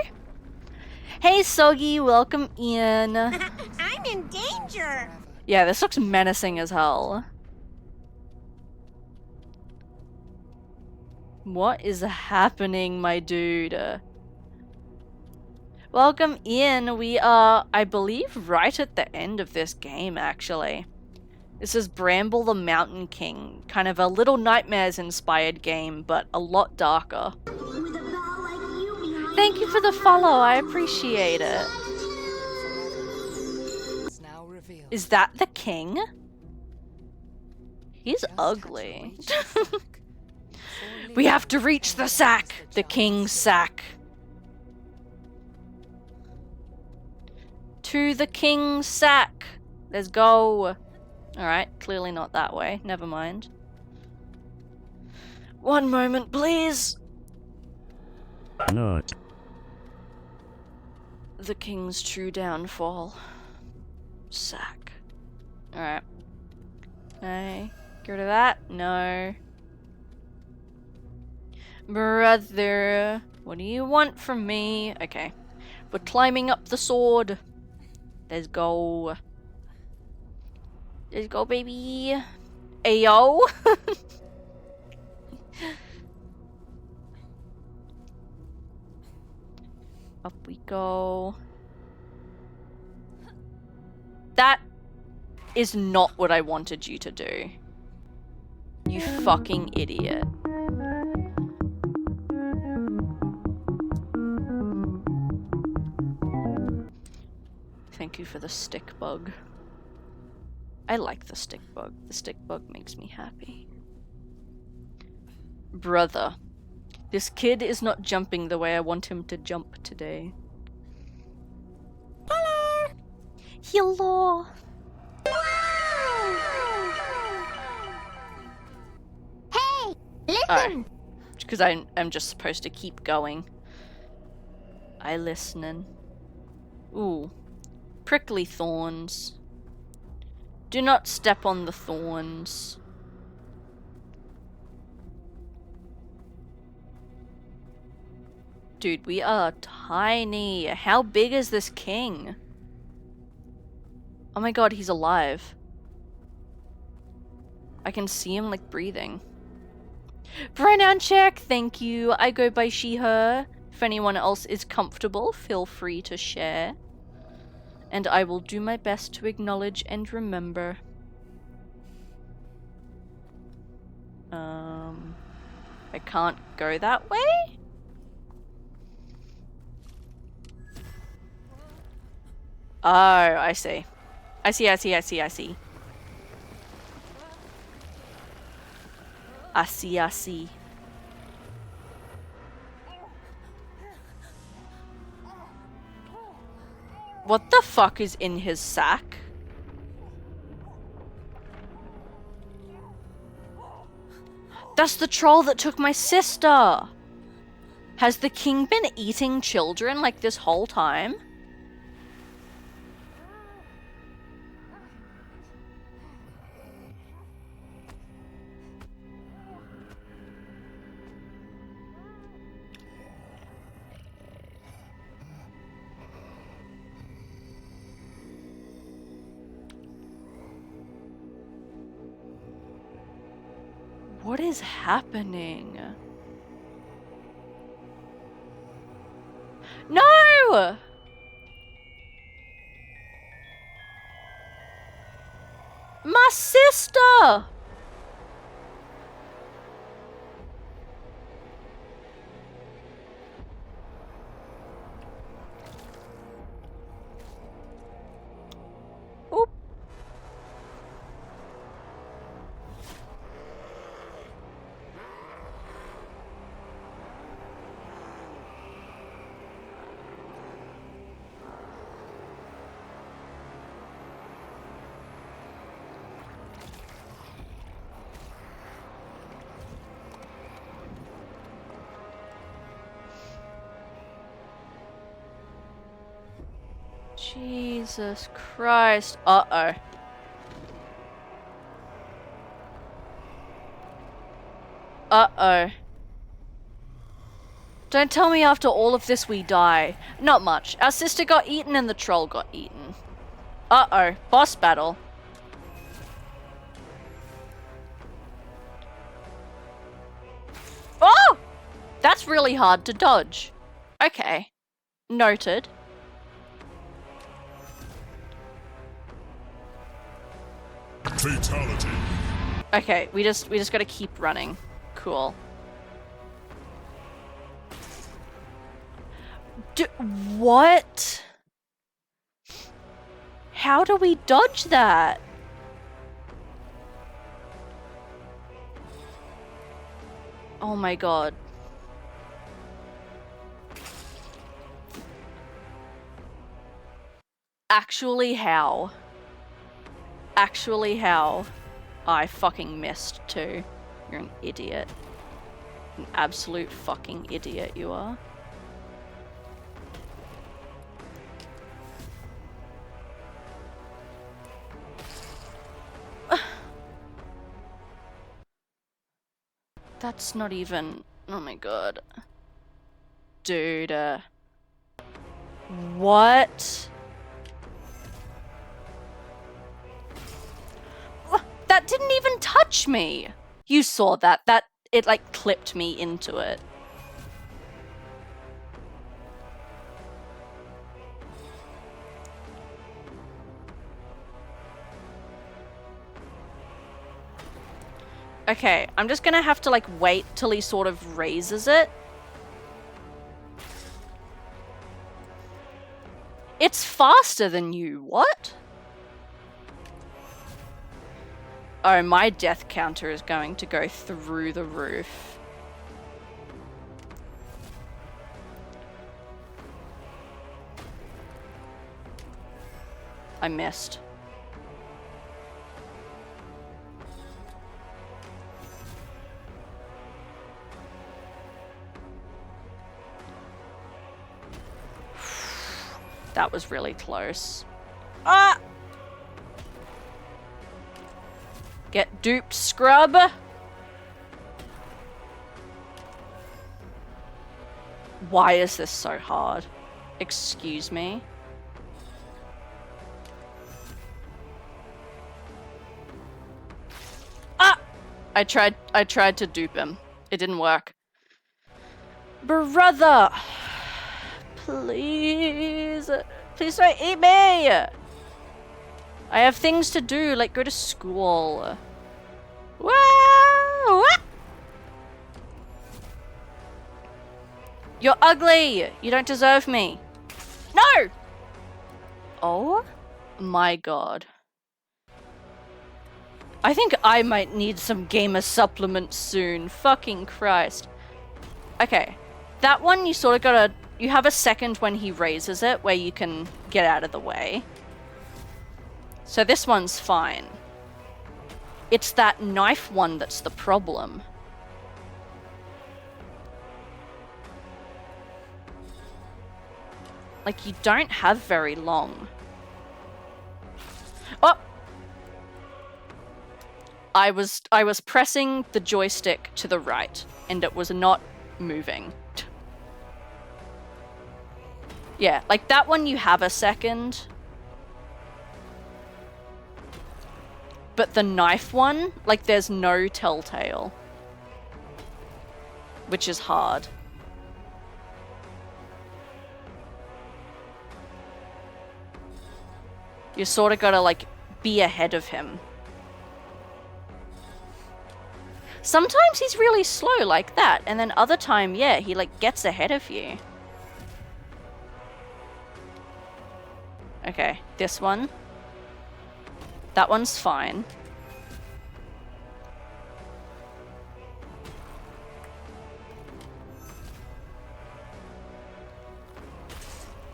Speaker 1: Hey Soggy, welcome in.
Speaker 6: I'm in danger!
Speaker 1: Yeah, this looks menacing as hell. What is happening, my dude? Welcome in. We are, I believe, right at the end of this game, actually. This is Bramble the Mountain King. Kind of a Little Nightmares inspired game, but a lot darker. Thank you for the follow, I appreciate it. Is that the king? He's ugly. We have to reach the sack! The king's sack. To the king's sack! Let's go! Alright, clearly not that way. Never mind. One moment, please!
Speaker 4: Not.
Speaker 1: The king's true downfall. Sack. Alright. No. Get rid of that? No. Brother, what do you want from me? Okay. We're climbing up the sword. Let's go. Let's go, baby. Ayo. Up we go. That is not what I wanted you to do. You fucking idiot. Thank you for the stick bug. I like the stick bug. The stick bug makes me happy. Brother, this kid is not jumping the way I want him to jump today. Hello! Hello.
Speaker 6: Hey, listen.
Speaker 1: Oh, because I'm just supposed to keep going. I listening. Ooh. Prickly thorns. Do not step on the thorns. Dude, we are tiny. How big is this king? Oh my god, he's alive. I can see him, like, breathing. Pronoun check, thank you. I go by she, her. If anyone else is comfortable, feel free to share. And I will do my best to acknowledge and remember. I can't go that way? Oh, I see. I see. I see. What the fuck is in his sack? That's the troll that took my sister! Has the king been eating children like this whole time? What is happening? No! My sister! Oop. Jesus Christ. Uh-oh. Uh-oh. Don't tell me after all of this we die. Not much. Our sister got eaten and the troll got eaten. Uh-oh. Boss battle. Oh! That's really hard to dodge. Okay. Noted.
Speaker 7: Fatality.
Speaker 1: Okay, we just gotta keep running. Cool. What? How do we dodge that? Oh my god. Actually, how? Actually, how? Oh, I fucking missed too. You're an idiot. An absolute fucking idiot you are. That's not even... Oh my god. Dude, what? That didn't even touch me! You saw that. It like clipped me into it. Okay, I'm just gonna have to like wait till he sort of raises it. It's faster than you, what? Oh, my death counter is going to go through the roof. I missed. That was really close. Ah! Get duped, scrub! Why is this so hard? Excuse me? Ah! I tried to dupe him. It didn't work. Brother! Please. Please don't eat me! I have things to do, like go to school. Wow! You're ugly! You don't deserve me. No! Oh my god. I think I might need some gamer supplements soon. Fucking Christ. Okay. That one you sort of gotta... You have a second when he raises it where you can get out of the way. So this one's fine. It's that knife one that's the problem. Like, you don't have very long. Oh! I was pressing the joystick to the right, and it was not moving. Yeah, like that one you have a second. But the knife one, like there's no telltale. Which is hard. You sort of gotta like be ahead of him. Sometimes he's really slow like that, and then other time, yeah, he like gets ahead of you. Okay, this one. That one's fine.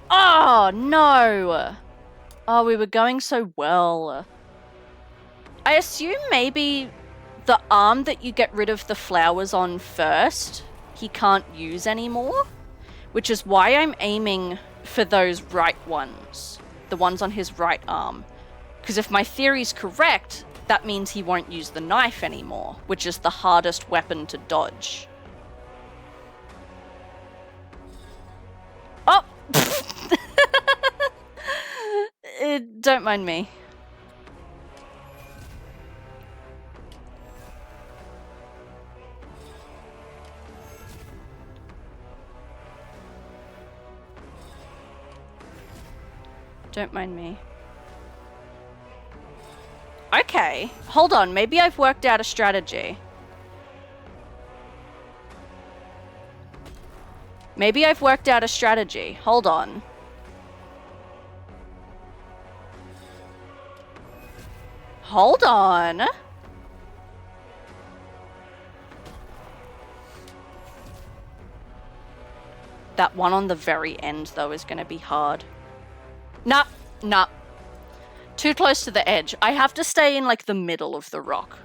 Speaker 1: Oh, no! Oh, we were going so well. I assume maybe the arm that you get rid of the flowers on first, he can't use anymore, which is why I'm aiming for those right ones. The ones on his right arm. Because if my theory's correct, that means he won't use the knife anymore, which is the hardest weapon to dodge. Oh! Don't mind me. Don't mind me. Okay, hold on. Maybe I've worked out a strategy. Maybe I've worked out a strategy. Hold on. Hold on. That one on the very end, though, is going to be hard. Nah, nah. Too close to the edge. I have to stay in, like, the middle of the rock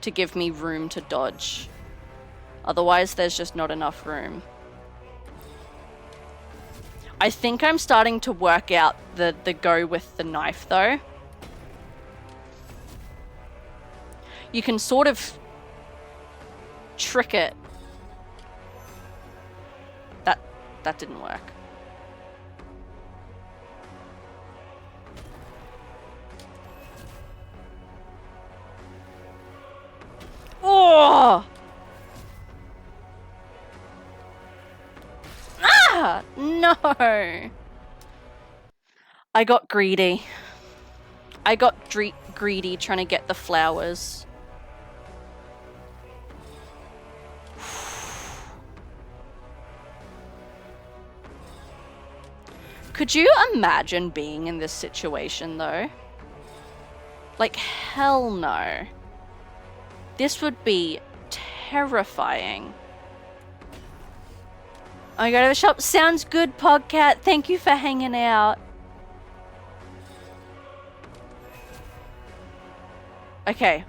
Speaker 1: to give me room to dodge. Otherwise, there's just not enough room. I think I'm starting to work out the go with the knife, though. You can sort of trick it. That didn't work. Oh! Ah! No! I got greedy. I got greedy trying to get the flowers. Could you imagine being in this situation, though? Like, hell no. This would be terrifying. I go to the shop. Sounds good, Podcat. Thank you for hanging out. Okay.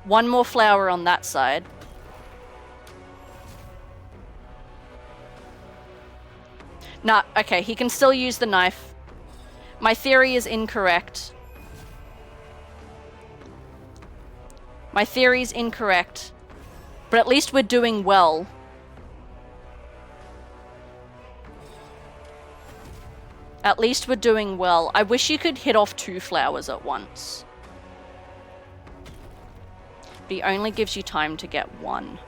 Speaker 1: One more flower on that side. Nah, okay, he can still use the knife. My theory is incorrect. My theory's incorrect. But at least we're doing well. At least we're doing well. I wish you could hit off 2 flowers at once. But he only gives you time to get 1.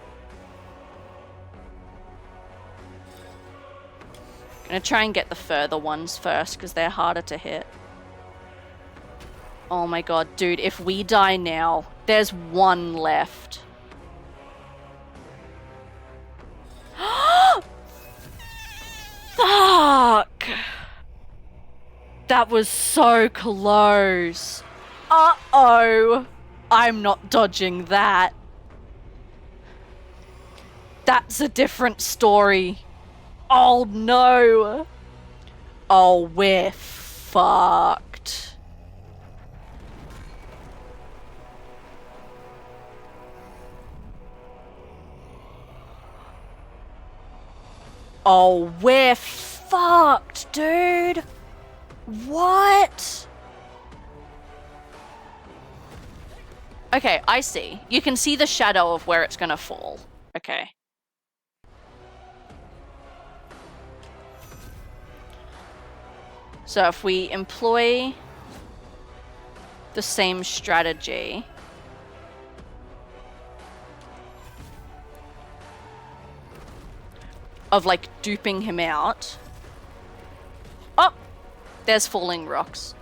Speaker 1: Gonna try and get the further ones first, because they're harder to hit. Oh my god, dude, if we die now, there's 1 left. Fuck! That was so close. Uh-oh. I'm not dodging that. That's a different story. Oh no. Oh, we're fucked. Oh, we're fucked, dude. What? Okay, I see. You can see the shadow of where it's gonna fall. Okay. So if we employ the same strategy, of like duping him out. Oh, there's falling rocks.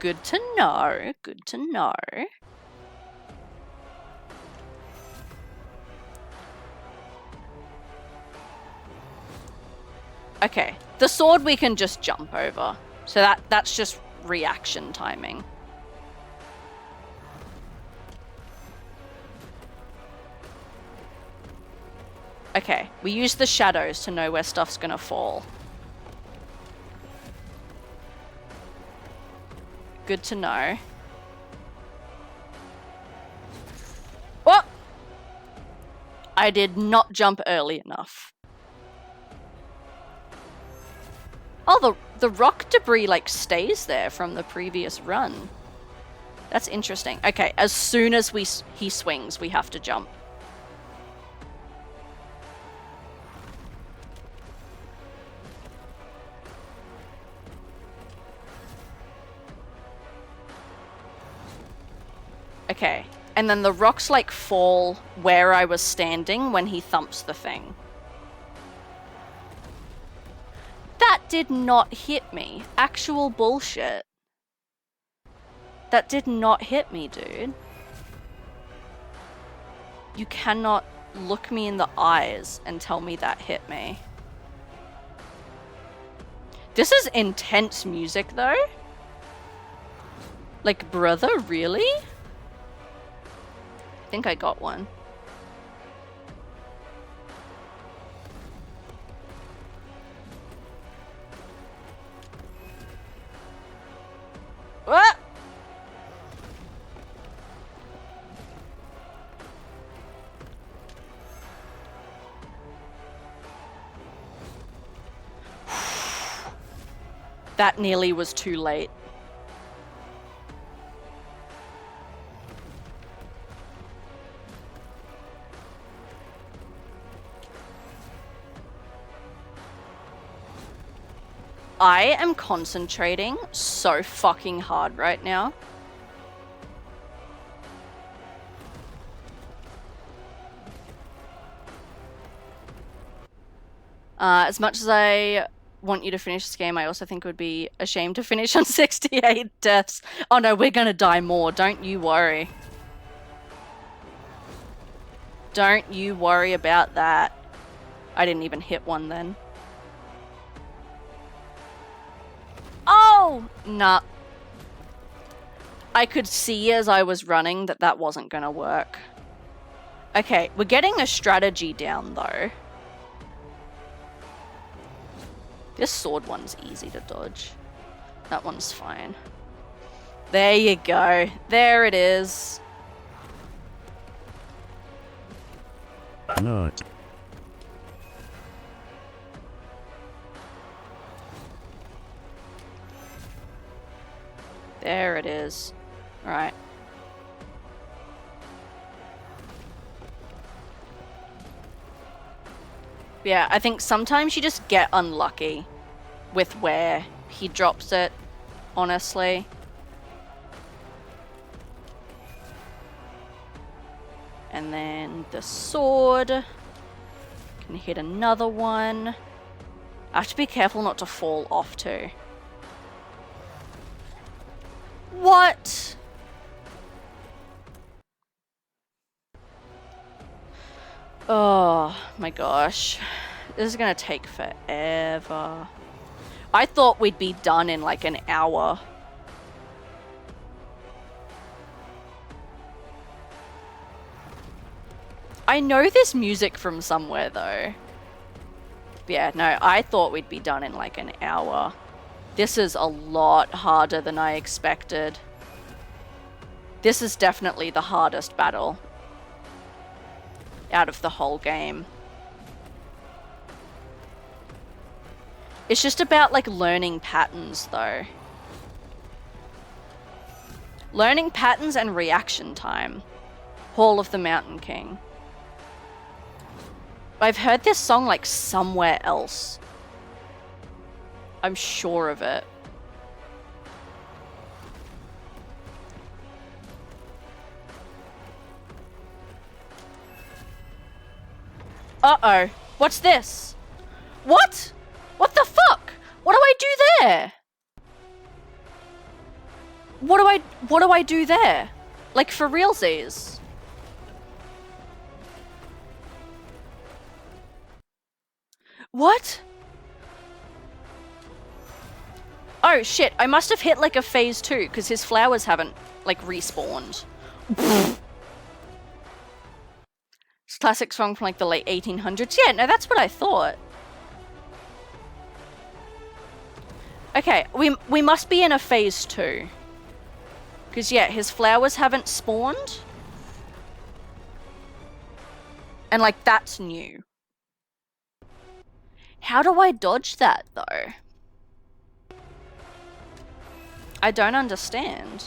Speaker 1: Good to know, good to know. Okay, the sword we can just jump over. So that's just reaction timing. Okay, we use the shadows to know where stuff's gonna fall. Good to know. Oh! I did not jump early enough. Oh, the rock debris like stays there from the previous run. That's interesting. Okay, as soon as he swings, we have to jump. Okay, and then the rocks like fall where I was standing when he thumps the thing. That did not hit me. Actual bullshit. That did not hit me, dude. You cannot look me in the eyes and tell me that hit me. This is intense music, though. Like, brother, really? I think I got one. What? That nearly was too late. I am concentrating so fucking hard right now. As much as I want you to finish this game, I also think it would be a shame to finish on 68 deaths. Oh no, we're gonna die more, don't you worry. Don't you worry about that. I didn't even hit one then. Oh! Nah. I could see as I was running that that wasn't gonna work. Okay, we're getting a strategy down though. This sword one's easy to dodge. That one's fine. There you go. There it is.
Speaker 7: No.
Speaker 1: There it is. Alright. Yeah, I think sometimes you just get unlucky with where he drops it, honestly. And then the sword can hit another one. I have to be careful not to fall off too. What? Oh my gosh. This is gonna take forever. I thought we'd be done in like an hour. I know this music from somewhere though. Yeah, no, I thought we'd be done in like an hour. This is a lot harder than I expected. This is definitely the hardest battle out of the whole game. It's just about like learning patterns though. Learning patterns and reaction time. Hall of the Mountain King. I've heard this song like somewhere else. I'm sure of it. Uh-oh. What's this? What? What the fuck? What do I do there? What do I do there? Like for realsies? What? Oh shit, I must have hit like a phase 2 because his flowers haven't like respawned. It's a classic song from like the late 1800s. Yeah, no, that's what I thought. Okay, we must be in a phase 2. Because yeah, his flowers haven't spawned. And like that's new. How do I dodge that though? I don't understand.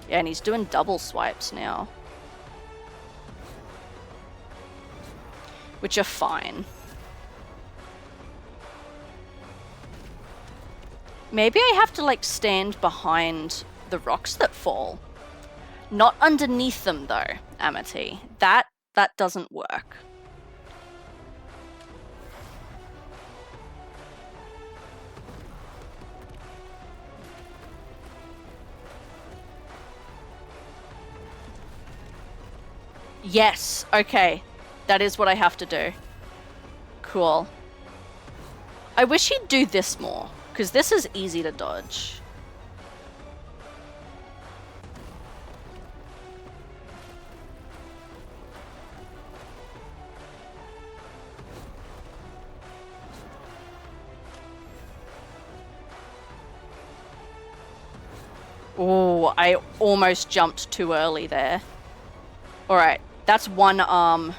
Speaker 1: Yeah, and he's doing double swipes now. Which are fine. Maybe I have to like stand behind the rocks that fall. Not underneath them though, Amity. That doesn't work. Yes, okay. That is what I have to do. Cool. I wish he'd do this more, because this is easy to dodge. Oh, I almost jumped too early there. Alright, that's one arm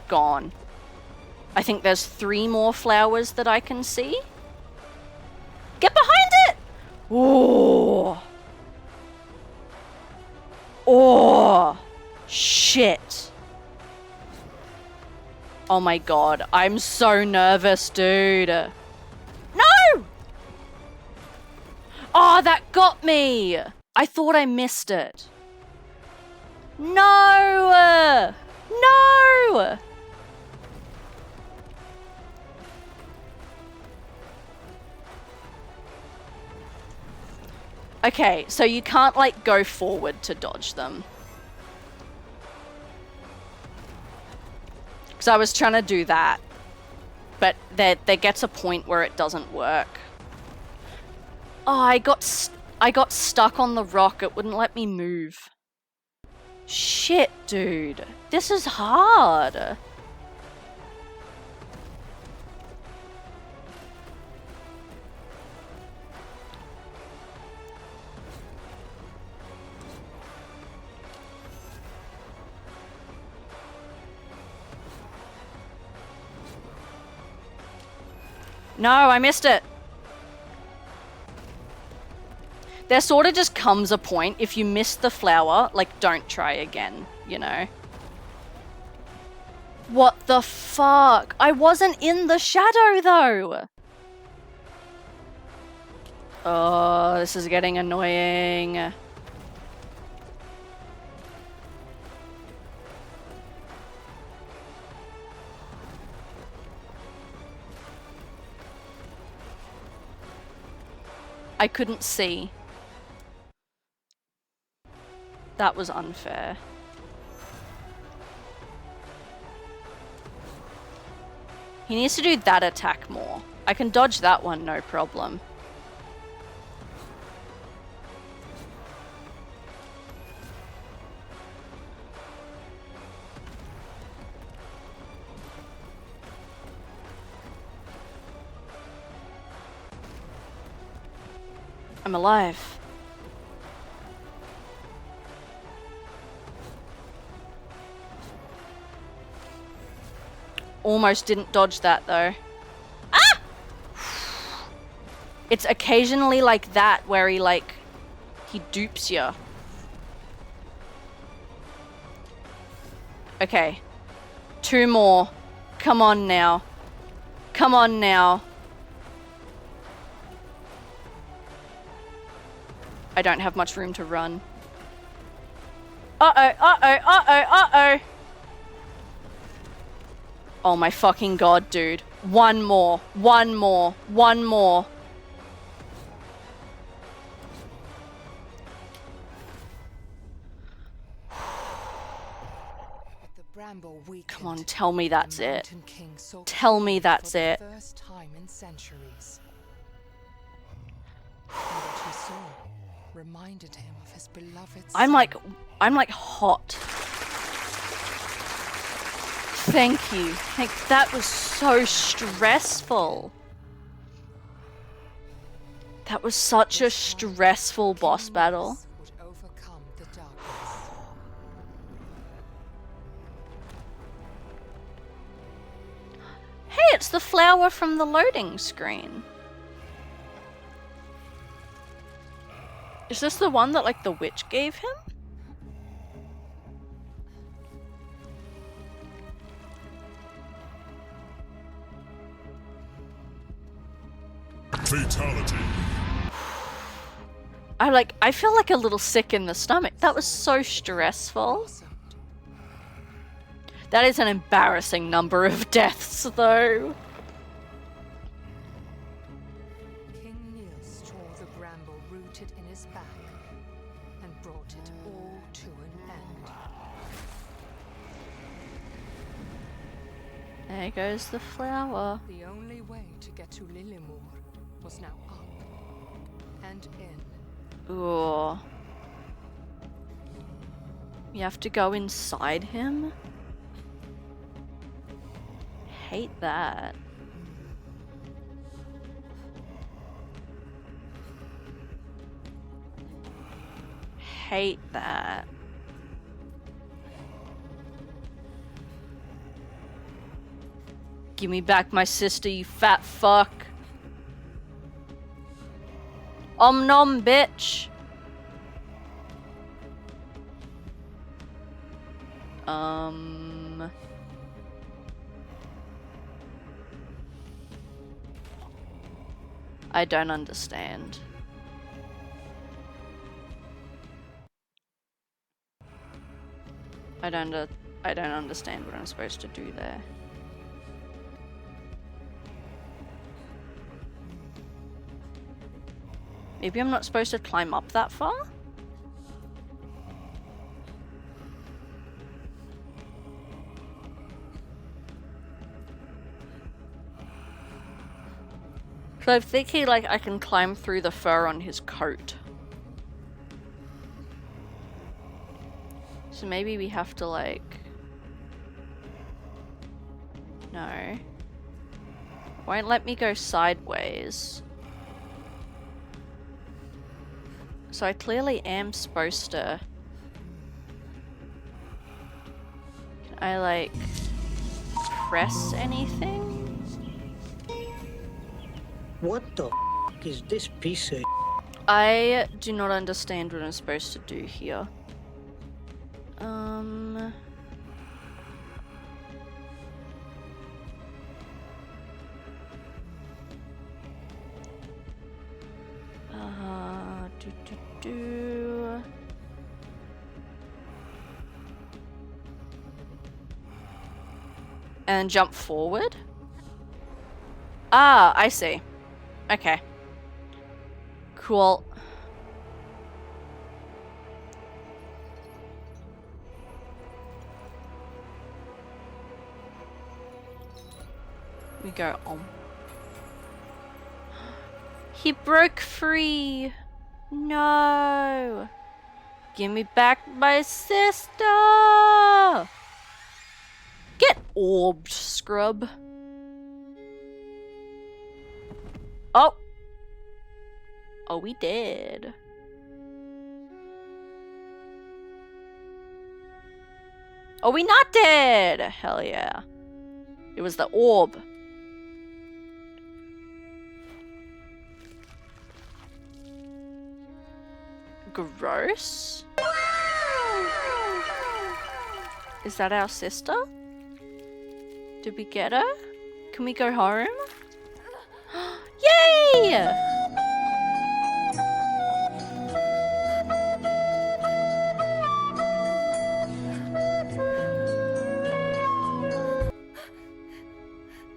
Speaker 1: gone. I think there's 3 more flowers that I can see. Get behind it! Oh. Oh. Shit. Oh my god, I'm so nervous, dude. No! Oh, that got me! I thought I missed it. No! No! Okay, so you can't like go forward to dodge them. Because I was trying to do that. But there gets a point where it doesn't work. Oh, I got stuck on the rock. It wouldn't let me move. Shit, dude. This is hard. No, I missed it. There sort of just comes a point, if you miss the flower, like, don't try again, you know? What the fuck? I wasn't in the shadow, though! Oh, this is getting annoying. I couldn't see. That was unfair. He needs to do that attack more. I can dodge that one, no problem. I'm alive. Almost didn't dodge that though. Ah! It's occasionally like that where he dupes you. Okay. 2 more. Come on now. Come on now. I don't have much room to run. Uh-oh, uh-oh, uh-oh, uh-oh. Oh my fucking god, dude. 1 more. 1 more. 1 more.
Speaker 2: The Bramble weakened.
Speaker 1: Come on, tell me that's
Speaker 2: The
Speaker 1: it.
Speaker 2: Mountain King saw
Speaker 1: Tell me that's
Speaker 2: for
Speaker 1: it.
Speaker 2: the first time in centuries. And what he saw reminded him of his beloved
Speaker 1: I'm
Speaker 2: son.
Speaker 1: like hot. Thank you. That was so stressful. That was such a stressful boss battle.
Speaker 2: Would overcome the darkness.
Speaker 1: Hey, it's the flower from the loading screen. Is this the one that like the witch gave him?
Speaker 7: Fatality.
Speaker 1: I feel like a little sick in the stomach. That was so stressful. That is an embarrassing number of deaths, though.
Speaker 2: King Niels tore the bramble rooted in his back and brought it all to an end.
Speaker 1: There goes the flower.
Speaker 2: The only way to get to Lillimor was now up and in.
Speaker 1: Ooh. You have to go inside him? Hate that. Hate that. Give me back my sister, you fat fuck. Om nom, bitch. I don't understand. I don't understand what I'm supposed to do there. Maybe I'm not supposed to climb up that far? So I'm thinking like I can climb through the fur on his coat. So maybe we have to like... No. Won't let me go sideways. So I clearly am supposed to... Can I like... press anything?
Speaker 7: What the is this piece of?
Speaker 1: I do not understand what I'm supposed to do here. Do. And jump forward? Ah, I see. Okay. Cool. We go on. He broke free. No. Give me back my sister. Get orbed, scrub. Oh. Oh, we did. Oh, we not dead. Hell yeah. It was the orb. Gross. Is that our sister? Did we get her? Can we go home? Yay!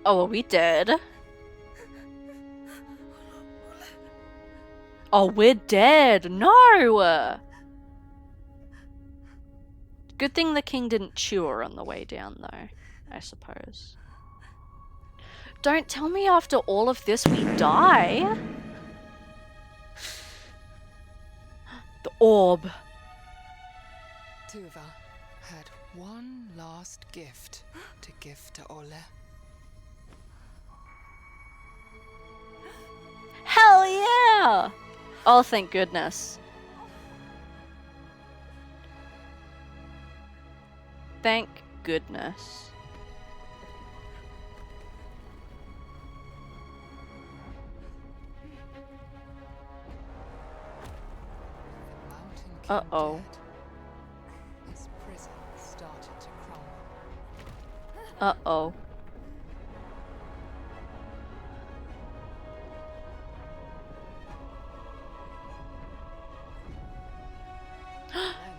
Speaker 1: Oh, are we dead? Oh, we're dead. No! Good thing the king didn't chew her on the way down, though, I suppose. Don't tell me after all of this we die. The orb.
Speaker 2: Tuva had one last gift to give to Ole.
Speaker 1: Hell yeah! Oh, thank goodness. Thank goodness. Uh-oh.
Speaker 2: His prison started to crumble.
Speaker 1: Uh-oh.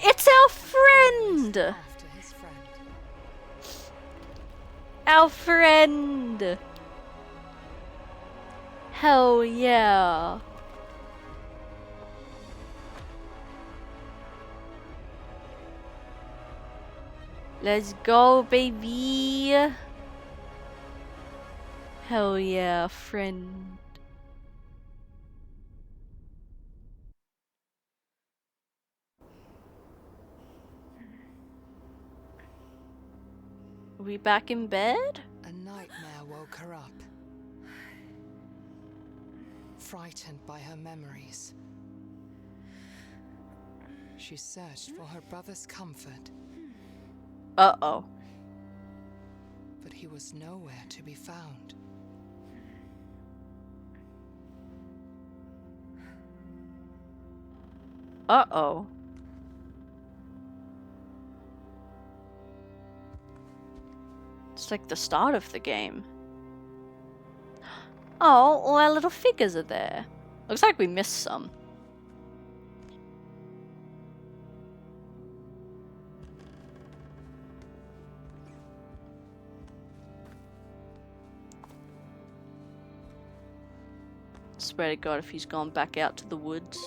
Speaker 1: It's our friend!
Speaker 2: After his friend.
Speaker 1: Our friend! Hell yeah! Let's go, baby! Hell yeah, friend. Are we back in bed?
Speaker 2: A nightmare woke her up. Frightened by her memories, she searched for her brother's comfort,
Speaker 1: Uh-oh.
Speaker 2: but he was nowhere to be found.
Speaker 1: Uh-oh. It's like the start of the game. Oh, all our little figures are there. Looks like we missed some. Swear to God if he's gone back out to the woods.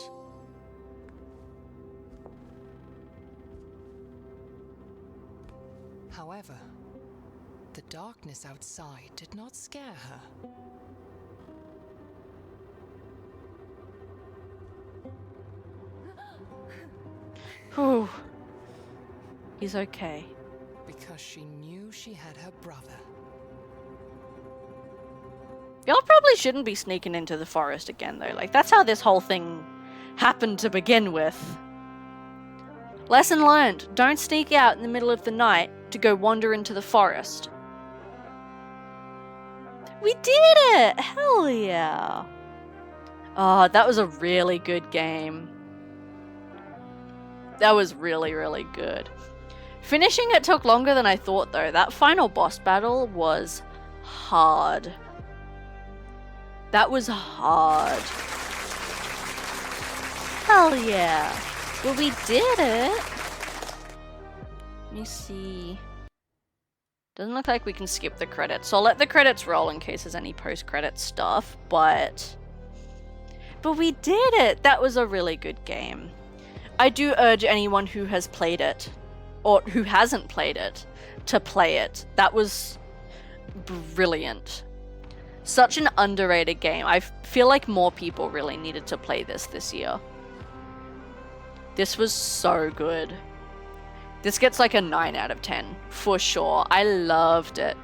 Speaker 2: However, the darkness outside did not scare her.
Speaker 1: Whew. He's okay.
Speaker 2: Because she knew she had her brother.
Speaker 1: Y'all probably shouldn't be sneaking into the forest again, though. Like, that's how this whole thing happened to begin with. Lesson learned. Don't sneak out in the middle of the night to go wander into the forest. We did it! Hell yeah! Oh, that was a really good game. That was really, really good. Finishing it took longer than I thought, though. That final boss battle was hard. That was hard. Hell yeah. But we did it. Let me see. Doesn't look like we can skip the credits. So I'll let the credits roll in case there's any post-credit stuff, but we did it. That was a really good game. I do urge anyone who has played it, or who hasn't played it, to play it. That was brilliant. Such an underrated game. I feel like more people really needed to play this year. This was so good. This gets like a 9 out of 10, for sure. I loved it.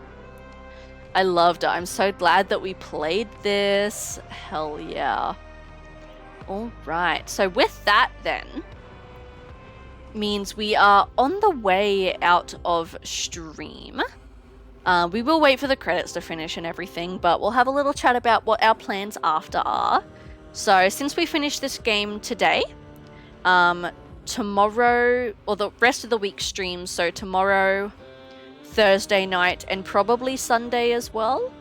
Speaker 1: I loved it. I'm so glad that we played this. Hell yeah. Alright, so with that then, means we are on the way out of stream. We will wait for the credits to finish and everything, but we'll have a little chat about what our plans after are. So since we finished this game today, tomorrow, or the rest of the week streams, so tomorrow, Thursday night, and probably Sunday as well.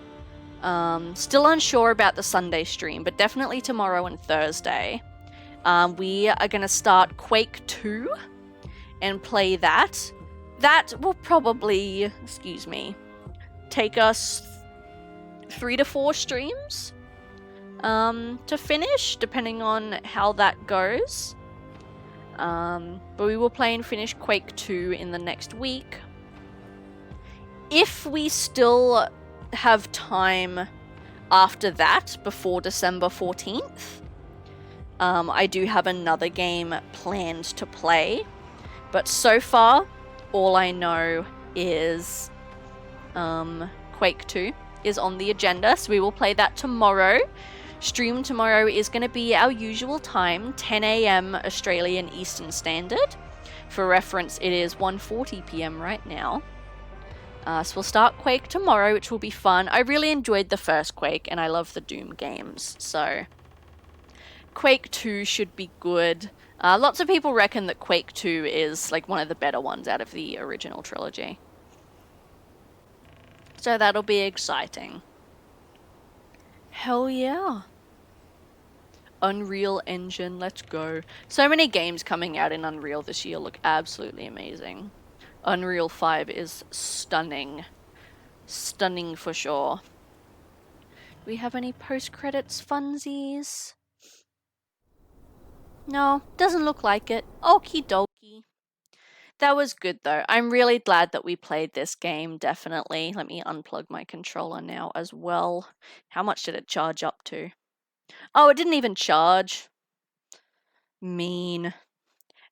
Speaker 1: Still unsure about the Sunday stream, but definitely tomorrow and Thursday. We are going to start Quake 2 and play that. That will probably, take us 3 to 4 streams to finish, depending on how that goes. But we will play and finish Quake 2 in the next week. If we still have time after that, before December 14th, I do have another game planned to play. But so far, all I know is Quake 2 is on the agenda, so we will play that tomorrow. Stream tomorrow is going to be our usual time, 10 AM Australian Eastern Standard. For reference, it is 1:40 PM right now. So we'll start Quake tomorrow, which will be fun. I really enjoyed the first Quake, and I love the Doom games, so Quake 2 should be good. Lots of people reckon that Quake 2 is like one of the better ones out of the original trilogy. So that'll be exciting. Hell yeah. Unreal Engine, let's go. So many games coming out in Unreal this year look absolutely amazing. Unreal 5 is stunning. Stunning for sure. Do we have any post-credits funsies? No, doesn't look like it. Okie dokie. That was good though. I'm really glad that we played this game, definitely. Let me unplug my controller now as well. How much did it charge up to? Oh, it didn't even charge. Mean.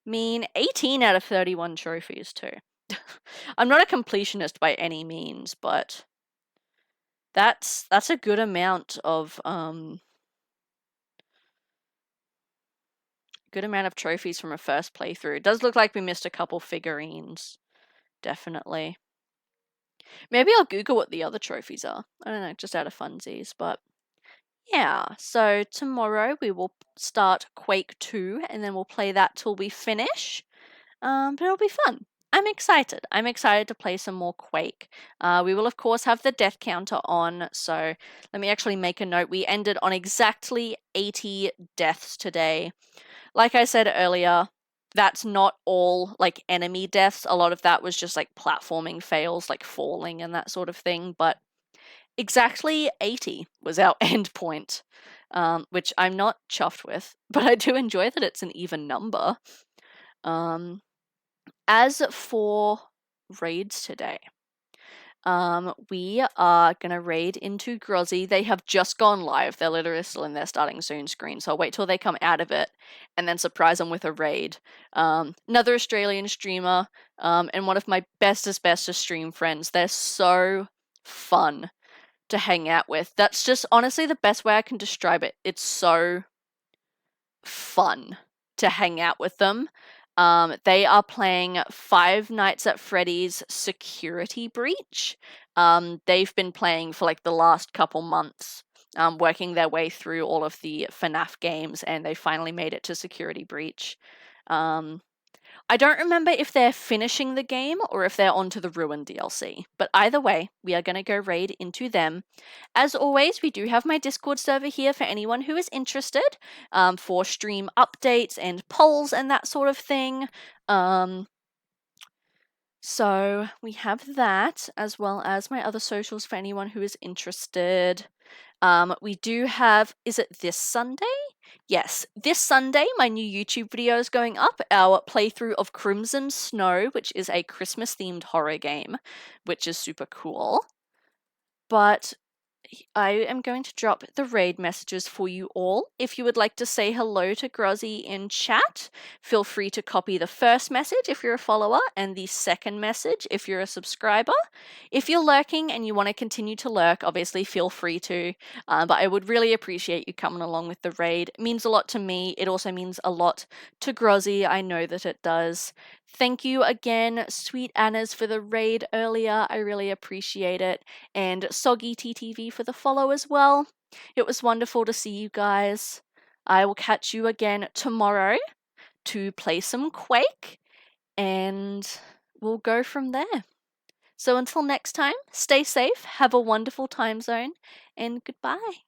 Speaker 1: 18 out of 31 trophies too. I'm not a completionist by any means, but that's a good amount of trophies from a first playthrough. It does look like we missed a couple figurines. Definitely. Maybe I'll Google what the other trophies are. I don't know, just out of funsies, but yeah. So tomorrow we will start Quake 2 and then we'll play that till we finish. But it'll be fun. I'm excited. I'm excited to play some more Quake. We will, of course, have the death counter on, so let me actually make a note. We ended on exactly 80 deaths today. Like I said earlier, that's not all, like, enemy deaths. A lot of that was just, like, platforming fails, like falling and that sort of thing, but exactly 80 was our end point, which I'm not chuffed with, but I do enjoy that it's an even number. As for raids today, we are going to raid into Grozzy. They have just gone live. They're literally still in their starting soon screen, so I'll wait till they come out of it and then surprise them with a raid. Another Australian streamer, and one of my bestest stream friends. They're so fun to hang out with. That's just honestly the best way I can describe it. It's so fun to hang out with them. They are playing Five Nights at Freddy's Security Breach. They've been playing for like the last couple months, working their way through all of the FNAF games, and they finally made it to Security Breach. I don't remember if they're finishing the game or if they're onto the Ruin DLC, but either way, we are going to go raid into them. As always, we do have my Discord server here for anyone who is interested, for stream updates and polls and that sort of thing. So we have that, as well as my other socials for anyone who is interested. We do have, is it this Sunday? Yes, this Sunday, my new YouTube video is going up, our playthrough of Crimson Snow, which is a Christmas-themed horror game, which is super cool. But I am going to drop the raid messages for you all. If you would like to say hello to Grozzy in chat, feel free to copy the first message if you're a follower and the second message if you're a subscriber. If you're lurking and you want to continue to lurk, obviously feel free to, but I would really appreciate you coming along with the raid. It means a lot to me. It also means a lot to Grozzy. I know that it does. Thank you again, Sweet Annas, for the raid earlier. I really appreciate it. And Soggy TTV for the follow as well. It was wonderful to see you guys. I will catch you again tomorrow to play some Quake, and we'll go from there. So until next time, stay safe, have a wonderful time zone, and goodbye.